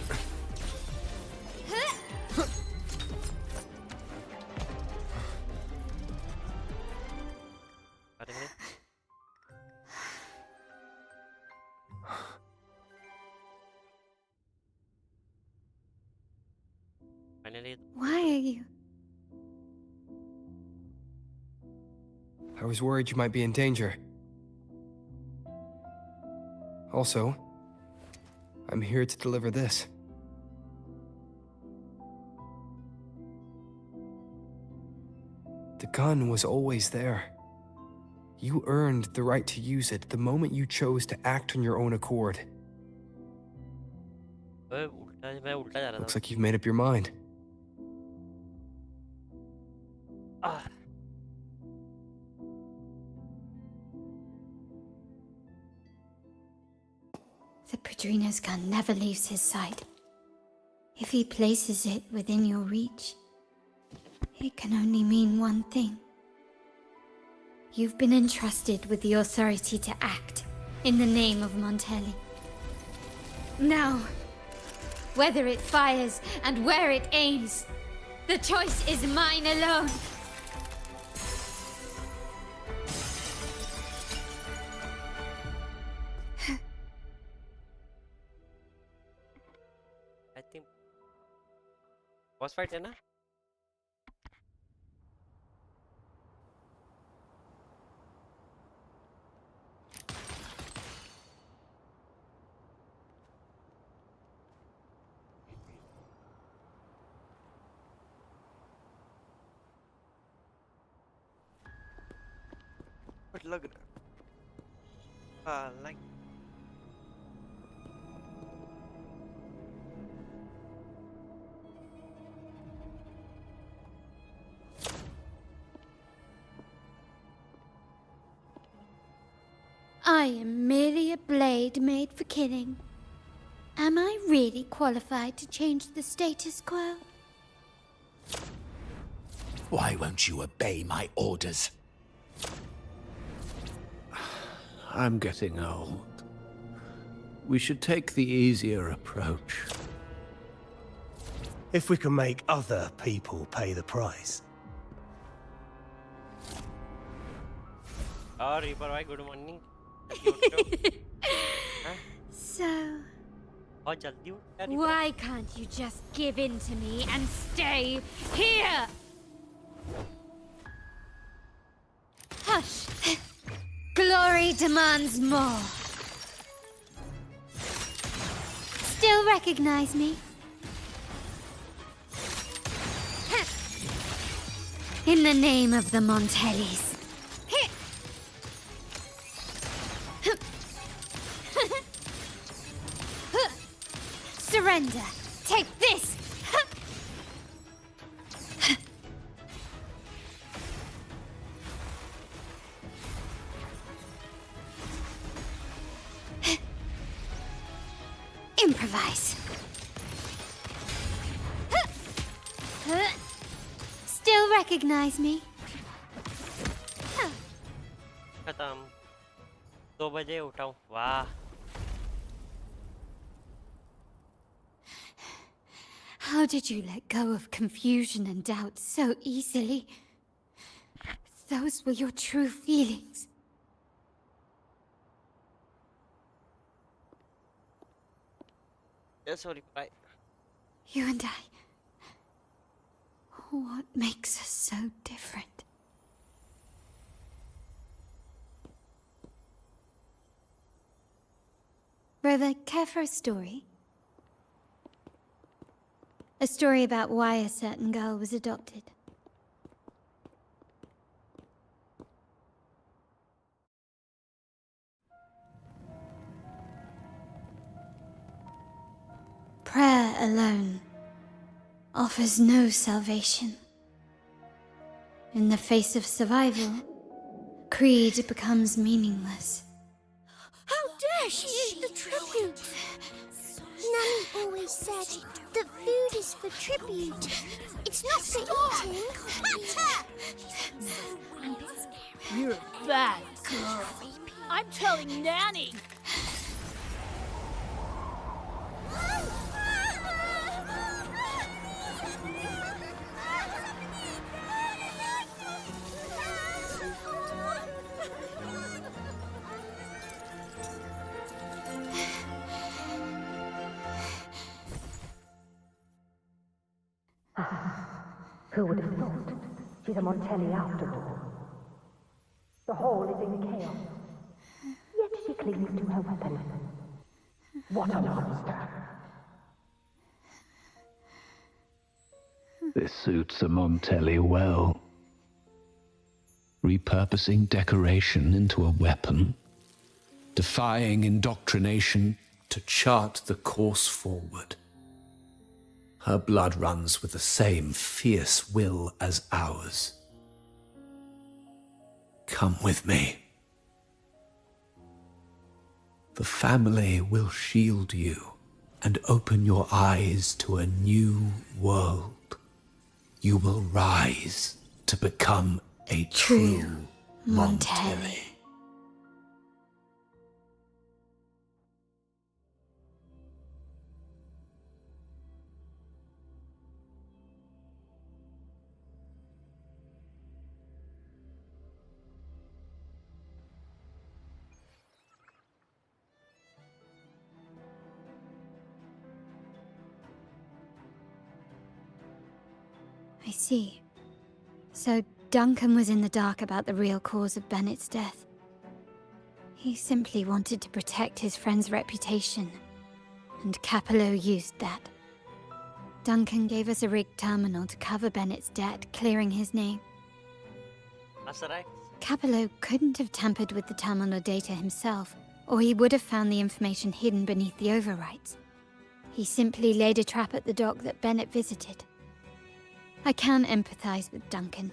अरे finally Why are you? I was worried you might be in danger. Also, I'm here to deliver this. The gun was always there. You earned the right to use it the moment you chose to act on your own accord. Looks like you've made up your mind. The Padrino's gun never leaves his side. If he places it within your reach, it can only mean one thing. You've been entrusted with the authority to act in the name of Montelli. Now, whether it fires and where it aims, the choice is mine alone. Boss fight है ना? But लग रहा like I am merely a blade made for killing. Am I really qualified to change the status quo? Why won't you obey my orders? I'm getting old. We should take the easier approach. If we can make other people pay the price. Oh, Reaper, bhai, good morning. So, बहुत जल्दी उठ गया Reaper. why can't you just give in to me and stay here? Hush! Glory demands more. Still recognize me? In the name of the Montellis. Surrender. Take this. Improvise. Still recognize me? खत्म 2 बजे उठाऊं वाह How did you let go of confusion and doubt so easily? Those were your true feelings. Yeah, sorry, bye. You and I. What makes us so different? Brother, care for a story? A story about why a certain girl was adopted. Prayer alone offers no salvation. In the face of survival, creed becomes meaningless. How dare she eat the tribute? Nanny always said that food is for tribute. It's not for eating. You're a bad girl. I'm telling Nanny. Who would have thought? She's a Montelli after all. The hall is in chaos. Yet she clings to her weapon. What a monster! This suits a Montelli well. Repurposing decoration into a weapon, defying indoctrination to chart the course forward. Her blood runs with the same fierce will as ours. Come with me. The family will shield you and open your eyes to a new world. You will rise to become a true Montelli. I see. So Duncan was in the dark about the real cause of Bennett's death. He simply wanted to protect his friend's reputation, and Capello used that. Duncan gave us a rigged terminal to cover Bennett's debt, clearing his name. That's right. Capello couldn't have tampered with the terminal data himself, or he would have found the information hidden beneath the overwrites. He simply laid a trap at the dock that Bennett visited. I can empathize with Duncan,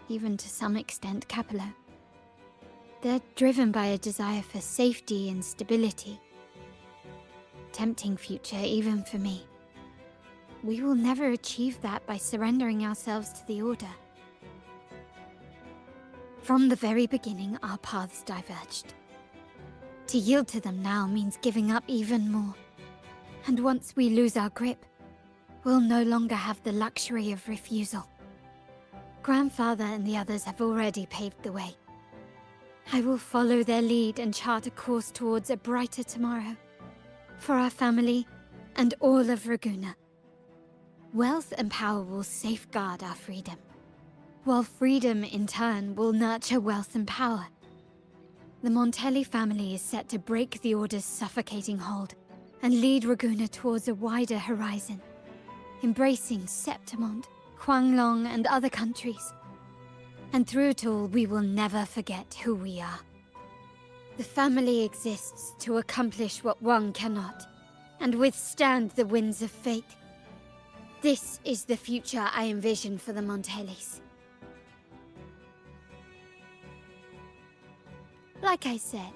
even to some extent Capello. They're driven by a desire for safety and stability. Tempting future even for me. We will never achieve that by surrendering ourselves to the Order. From the very beginning, our paths diverged. To yield to them now means giving up even more. And once we lose our grip, we'll no longer have the luxury of refusal. Grandfather and the others have already paved the way. I will follow their lead and chart a course towards a brighter tomorrow. For our family and all of Raguna. Wealth and power will safeguard our freedom, while freedom in turn will nurture wealth and power. The Montelli family is set to break the Order's suffocating hold and lead Raguna towards a wider horizon, embracing Septimont, Huanglong, and other countries. And through it all, we will never forget who we are. The family exists to accomplish what one cannot, and withstand the winds of fate. This is the future I envision for the Montellis. Like I said,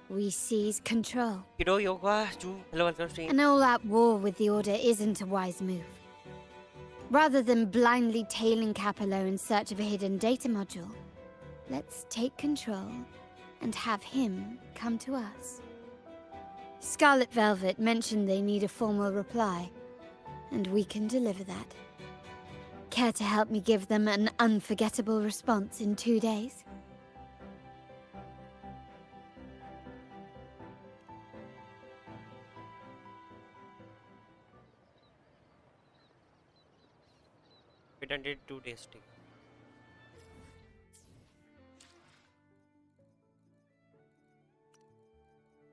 we seize control. An all-out war with the Order isn't a wise move. Rather than blindly tailing Capello in search of a hidden data module, let's take control and have him come to us. Scarlet Velvet mentioned they need a formal reply, and we can deliver that. Care to help me give them an unforgettable response in 2 days? We done did 2 days.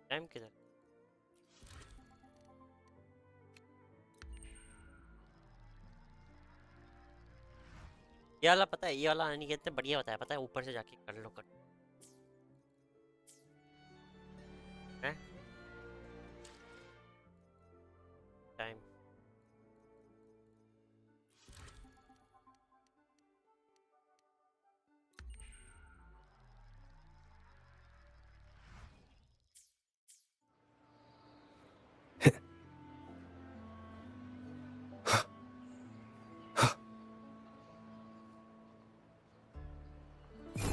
Time किधर? ये वाला पता है, ये वाला अनिकेत ने बढ़िया बताया, पता है, ऊपर से जाके कर लो कर। हैं? Time.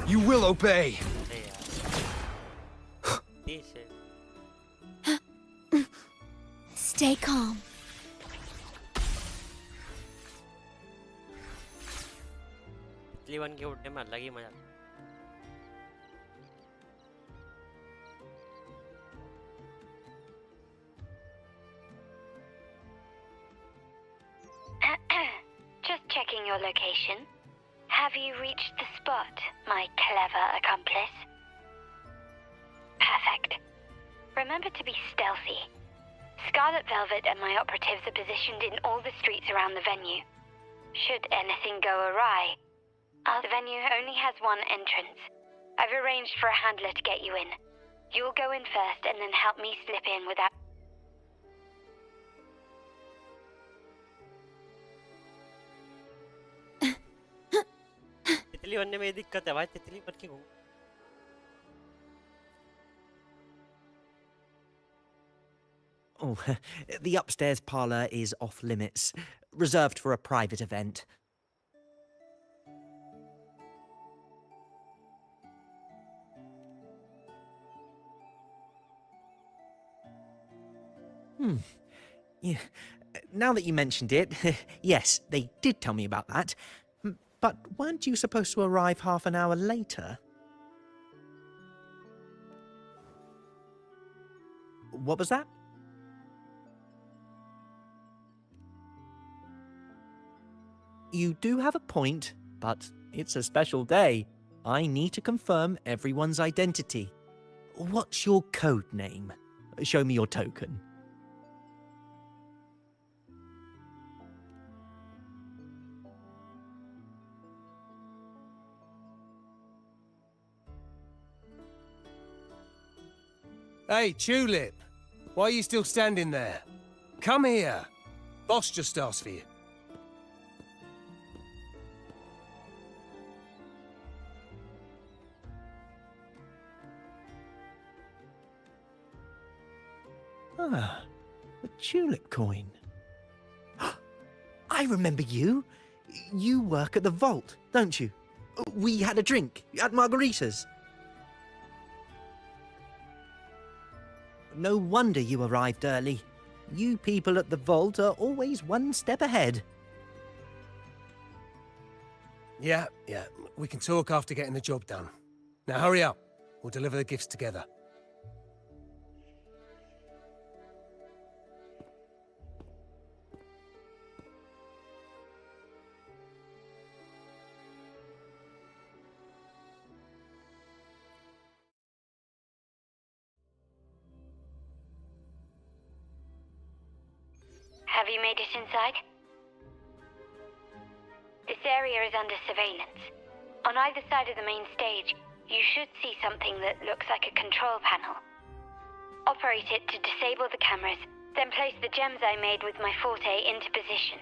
You will obey! Stay calm. पिछली वन के उठने में अलग ही मजा। Just checking your location. Have you reached the spot, my clever accomplice? Perfect. Remember to be stealthy. Scarlet Velvet and my operatives are positioned in all the streets around the venue. Should anything go awry, our venue only has one entrance. I've arranged for a handler to get you in. You'll go in first and then help me slip in without... तितली बनने में ये दिक्कत है भाई, तितली बन के घूम। Oh, the upstairs parlour is off limits, reserved for a private event. Yeah. Now that you mentioned it, yes, they did tell me about that. But weren't you supposed to arrive half an hour later? What was that? You do have a point, but it's a special day. I need to confirm everyone's identity. What's your code name? Show me your token. Hey, Tulip! Why are you still standing there? Come here! Boss just asked for you. Ah, the tulip coin. I remember you. You work at the vault, don't you? We had a drink at Margarita's. No wonder you arrived early. You people at the vault are always one step ahead. Yeah, we can talk after getting the job done. Now hurry up. We'll deliver the gifts together. Have you made it inside? This area is under surveillance. On either side of the main stage, you should see something that looks like a control panel. Operate it to disable the cameras, then place the gems I made with my forte into position.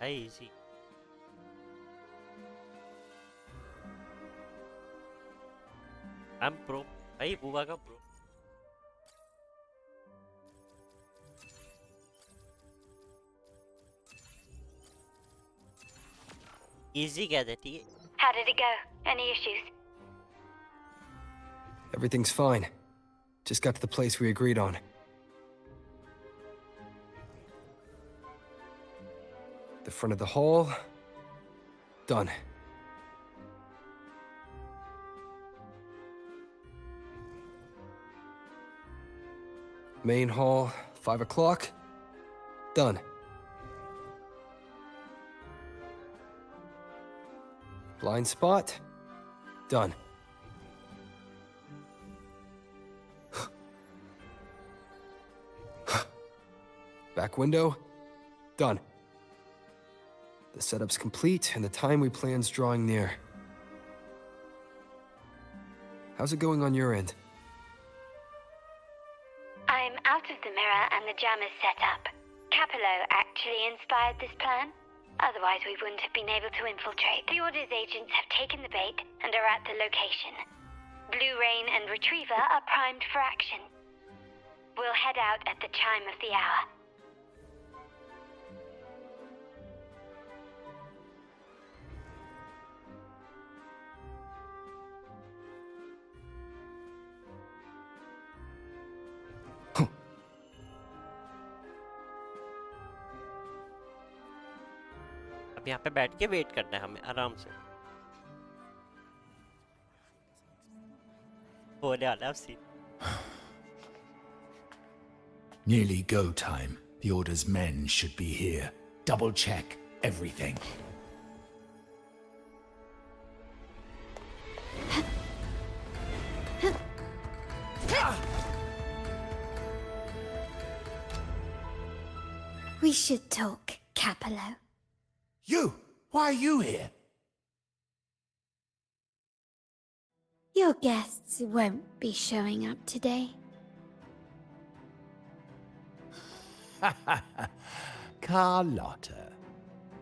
Easy. I'm pro. भाई बुआ का pro. Easy कह देती है. How did it go? Any issues? Everything's fine. Just got to the place we agreed on. The front of the hall. Done. Main hall, 5 o'clock. Done. Blind spot. Done. Back window. Done. The setup's complete, and the time we plan's drawing near. How's it going on your end? I'm out of the mirror and the jam is set up. Capello actually inspired this plan. Otherwise, we wouldn't have been able to infiltrate. The Order's agents have taken the bait and are at the location. Blue Rain and Retriever are primed for action. We'll head out at the chime of the hour. अब यहाँ पे बैठ के wait करना है हमें आराम से. होने वाला है अब scene. Nearly go time. The Order's men should be here. Double check everything. We should talk, Capello. You! Why are you here? Your guests won't be showing up today. Carlotta.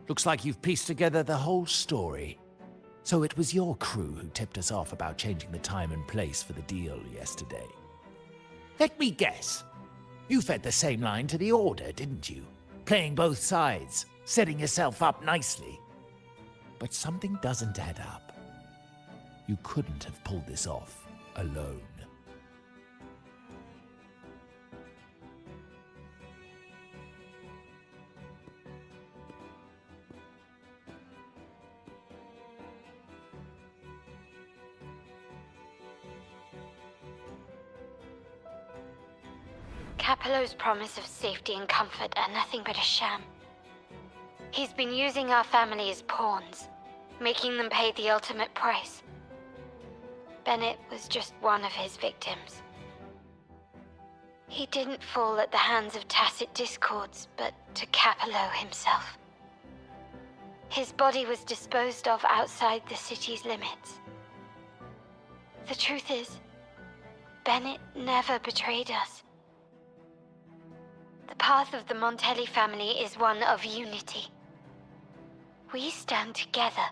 Looks like you've pieced together the whole story. So it was your crew who tipped us off about changing the time and place for the deal yesterday. Let me guess. You fed the same line to the Order, didn't you? Playing both sides, setting yourself up nicely. But something doesn't add up. You couldn't have pulled this off alone. Capello's promise of safety and comfort are nothing but a sham. He's been using our family as pawns, making them pay the ultimate price. Bennett was just one of his victims. He didn't fall at the hands of tacit discords, but to Capello himself. His body was disposed of outside the city's limits. The truth is, Bennett never betrayed us. The path of the Montelli family is one of unity. We stand together,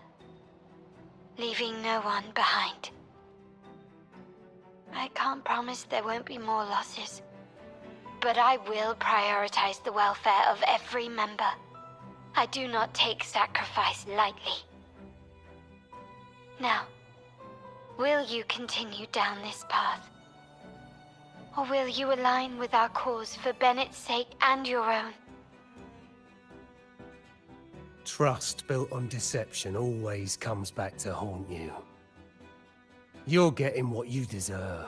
leaving no one behind. I can't promise there won't be more losses, but I will prioritize the welfare of every member. I do not take sacrifice lightly. Now, will you continue down this path? Or will you align with our cause for Bennett's sake and your own? Trust built on deception always comes back to haunt you. You're getting what you deserve.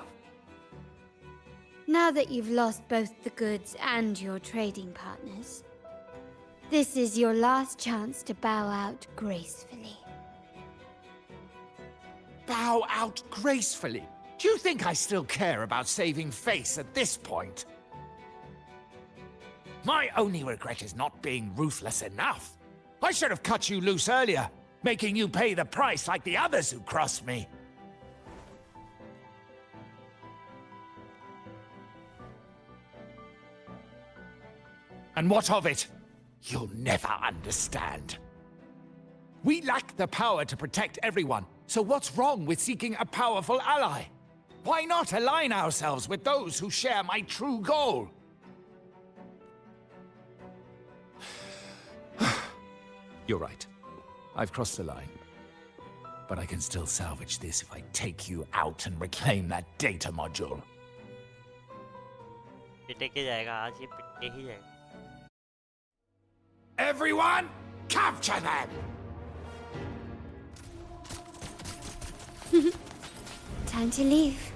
Now that you've lost both the goods and your trading partners, this is your last chance to bow out gracefully. Bow out gracefully? Do you think I still care about saving face at this point? My only regret is not being ruthless enough. I should have cut you loose earlier, making you pay the price like the others who crossed me. And what of it? You'll never understand. We lack the power to protect everyone, so what's wrong with seeking a powerful ally? Why not align ourselves with those who share my true goal? You're right. I've crossed the line. But I can still salvage this if I take you out and reclaim that data module. पिटे के जाएगा आज ये पिटे ही जाएगा. Everyone, capture them! Time to leave.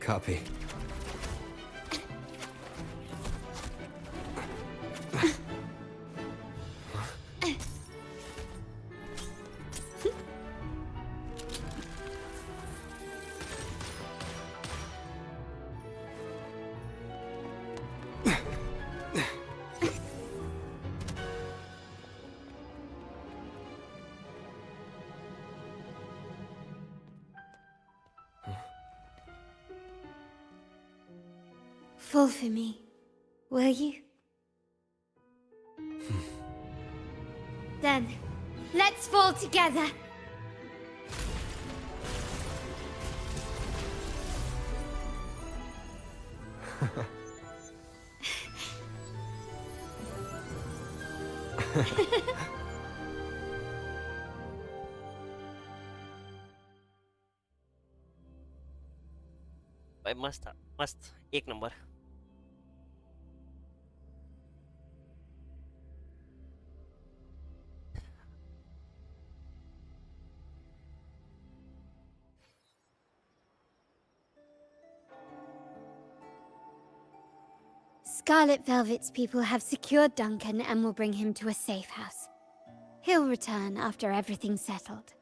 Copy. Fall for me, will you? Then, let's fall together. भाई मस्त था, मस्त एक number. Scarlet Velvet's people have secured Duncan and will bring him to a safe house. He'll return after everything's settled.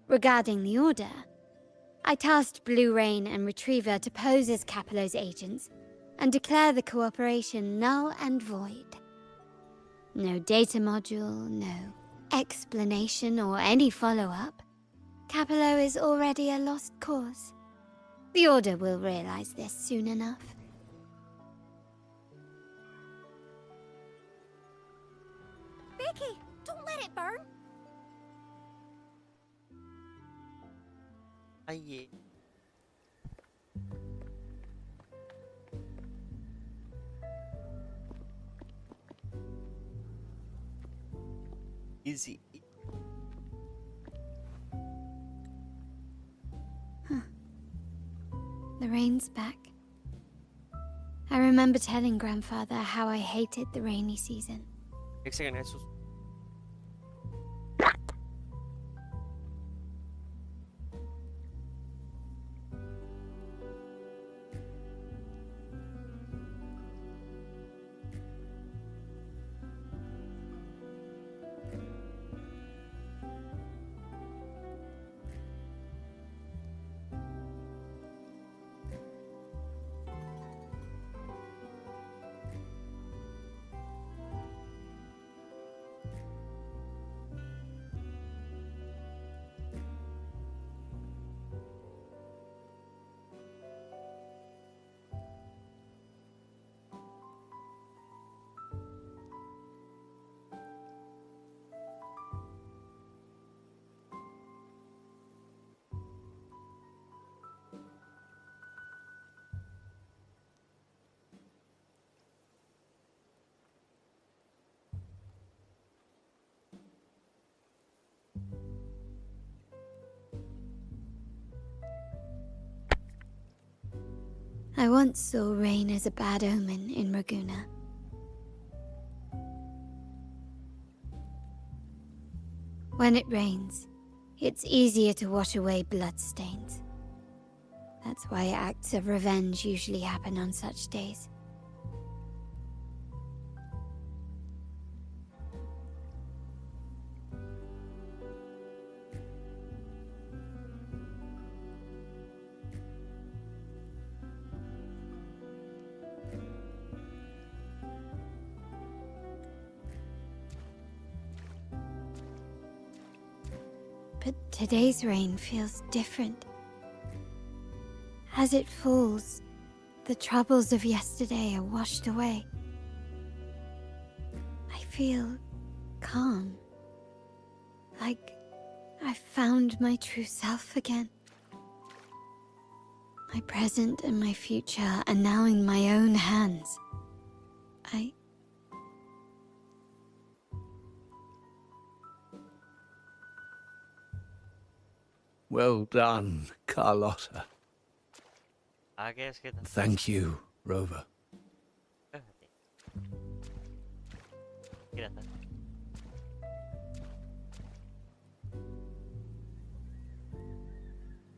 Regarding the Order, I tasked Blue Rain and Retriever to pose as Capello's agents and declare the cooperation null and void. No data module, no explanation or any follow-up. Capello is already a lost cause. The Order will realize this soon enough. Vicky, don't let it burn. आइए. Easy. The rain's back. I remember telling Grandfather how I hated the rainy season. एक second है. I once saw rain as a bad omen in Raguna. When it rains, it's easier to wash away bloodstains. That's why acts of revenge usually happen on such days. But today's rain feels different. As it falls, the troubles of yesterday are washed away. I feel calm. Like I've found my true self again. My present and my future are now in my own hands. Well done, Carlotta. आगे इसके Thank you, Rover.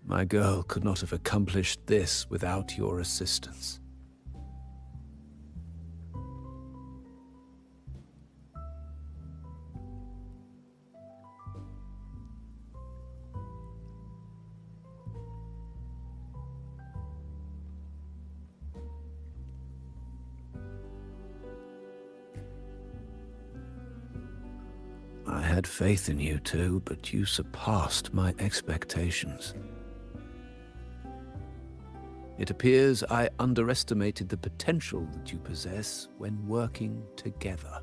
My girl could not have accomplished this without your assistance. I had faith in you too, but you surpassed my expectations. It appears I underestimated the potential that you possess when working together.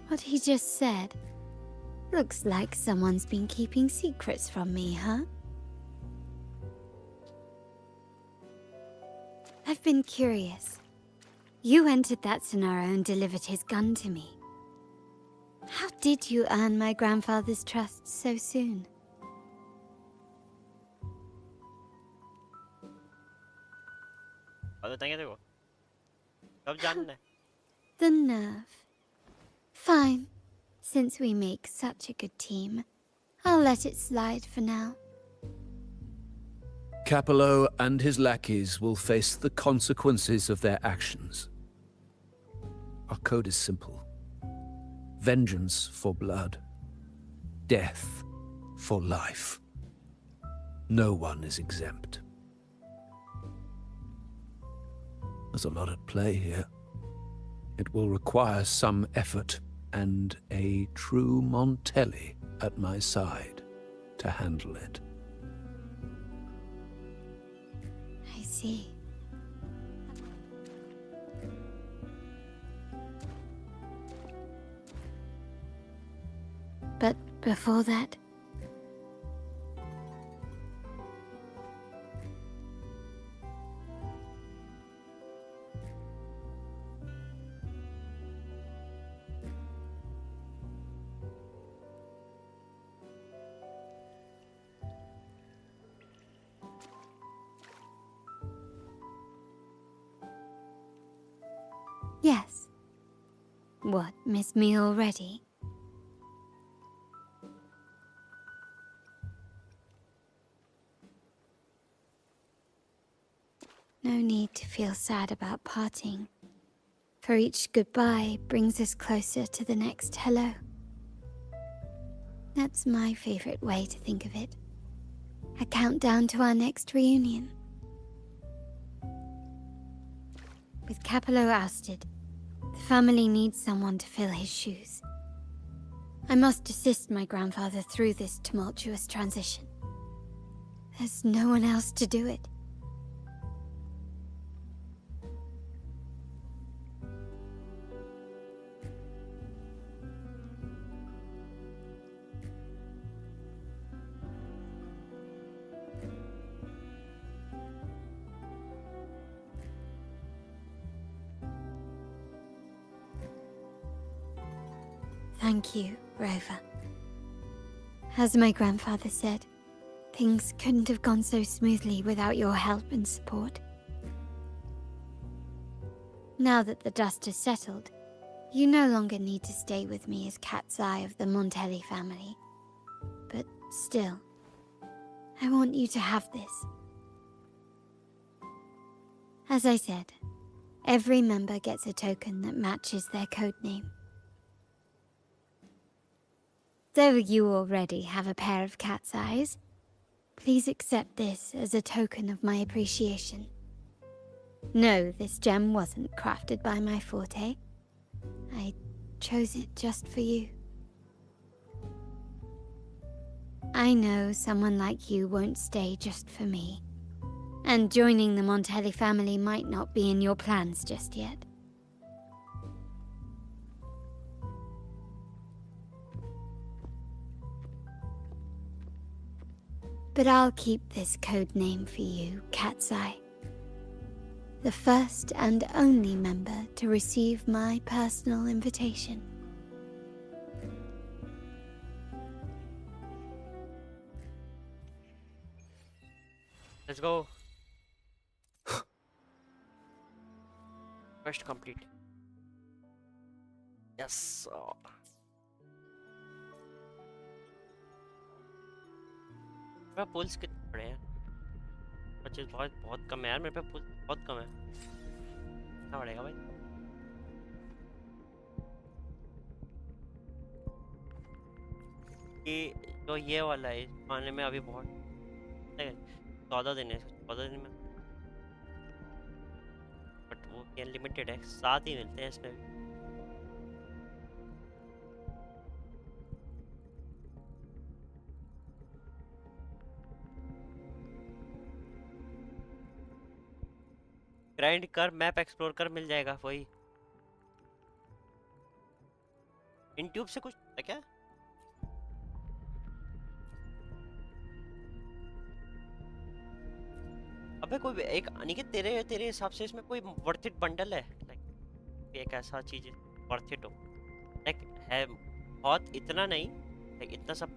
What he just said. Looks like someone's been keeping secrets from me, huh? I've been curious. You entered that scenario and delivered his gun to me. How did you earn my grandfather's trust so soon? The nerve. Fine. Since we make such a good team, I'll let it slide for now. Capello and his lackeys will face the consequences of their actions. Our code is simple. Vengeance for blood. Death for life. No one is exempt. There's a lot at play here. It will require some effort and a true Montelli at my side to handle it. I see. But before that... Yes. What, miss me already? No need to feel sad about parting, for each goodbye brings us closer to the next hello. That's my favorite way to think of it. A countdown to our next reunion. With Capello ousted, the family needs someone to fill his shoes. I must assist my grandfather through this tumultuous transition. There's no one else to do it. Thank you, Rover. As my grandfather said, Things couldn't have gone so smoothly without your help and support. Now that the dust has settled, you no longer need to stay with me as Cat's Eye of the Montelli family. But still, I want you to have this. As I said, every member gets a token that matches their codename. Though you already have a pair of cat's eyes, please accept this as a token of my appreciation. No, this gem wasn't crafted by my forte. I chose it just for you. I know someone like you won't stay just for me, and joining the Montelli family might not be in your plans just yet. But I'll keep this code name for you, Cat's Eye. The first and only member to receive my personal invitation. Let's go. Quest complete. Yes. मेरा pools कितने पड़े हैं? 25 बहुत कम है यार, मेरे पे pools बहुत कम है। कितना पड़ेगा भाई? ये वाला है, इस पाने में अभी बहुत 14 दिन है, 14 दिन में, बट वो लिमिटेड है, 7 ही मिलते हैं इसमें। ग्राइंड कर, मैप एक्सप्लोर कर, मिल जाएगा वही। इन ट्यूब से कुछ है क्या? अबे कोई एक अनिकेत, तेरे हिसाब से इसमें कोई वर्थ इट बंडल है, लाइक एक ऐसा चीज वर्थ इट हो, लाइक है बहुत, इतना नहीं लाइक इतना सब,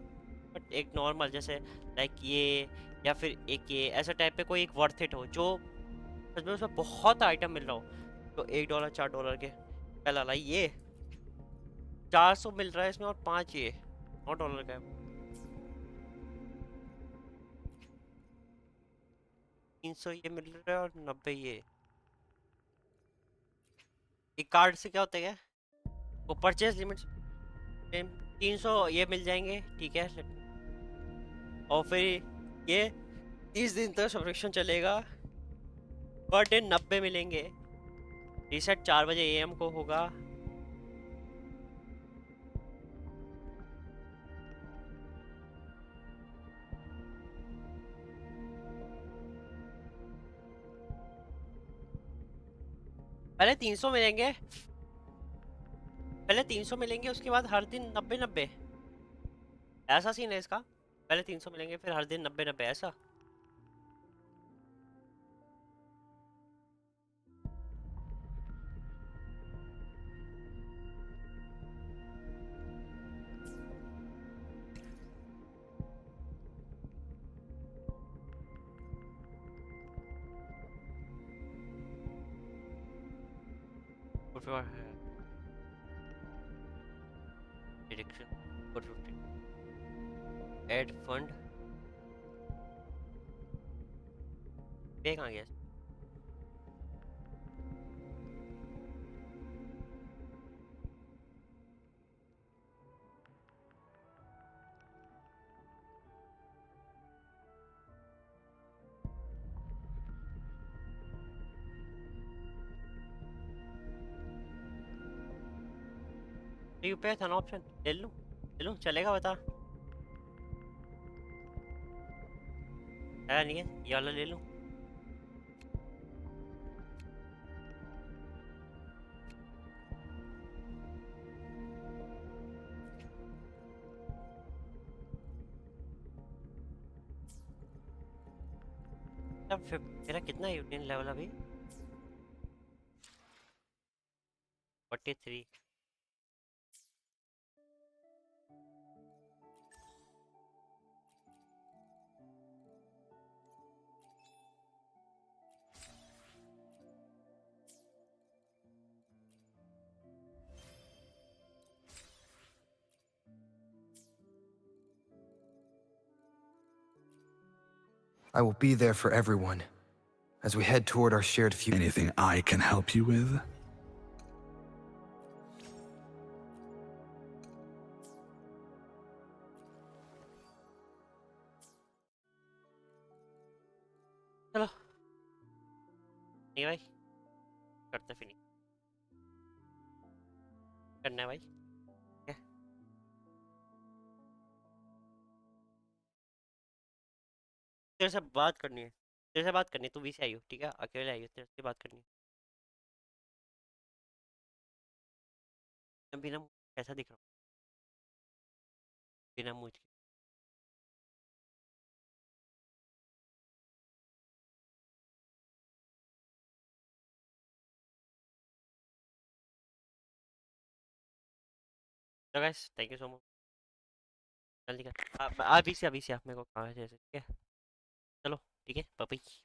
बट एक नॉर्मल जैसे लाइक ये, या फिर एक ये ऐसा टाइप पे कोई एक वर्थ इट हो जो सच में उसमें बहुत आइटम मिल रहा हो, तो $1 $4 के। पहला लाई ये 400 मिल रहा है इसमें, और 5 ये $9 का है। 300 ये मिल रहा है और 90 ये। एक कार्ड से क्या होता है क्या? वो परचेज लिमिट 300 ये मिल जाएंगे, ठीक है। और फिर ये 30 दिन तक सब्सक्रिप्शन चलेगा, पर डे 90 मिलेंगे। रीसेट 4 बजे AM को होगा। पहले 300 मिलेंगे, उसके बाद हर दिन 90-90, ऐसा सीन है इसका। पहले 300 मिलेंगे, फिर हर दिन 90-90, ऐसा। Direction 450. Add fund. पे कहाँ गया? यूपीआई था ना ऑप्शन, ले लूं चलेगा? बता। नहीं है ये वाला, ले लूं? तेरा कितना यूनियन लेवल अभी? 43। I will be there for everyone as we head toward our shared future. Anything I can help you with? चलो नहीं भाई करते फिनिश करना है भाई क्या तेरे से बात करनी है तेरे से बात करनी है तू भी से आई हो ठीक है अकेले आई हो तेरे से बात करनी है बिना कैसा दिख रहा हूँ बिना मुझ के तो guys thank you so much जल्दी कर अभी से मेरे को कहाँ है जैसे ठीक है चलो ठीक है बाय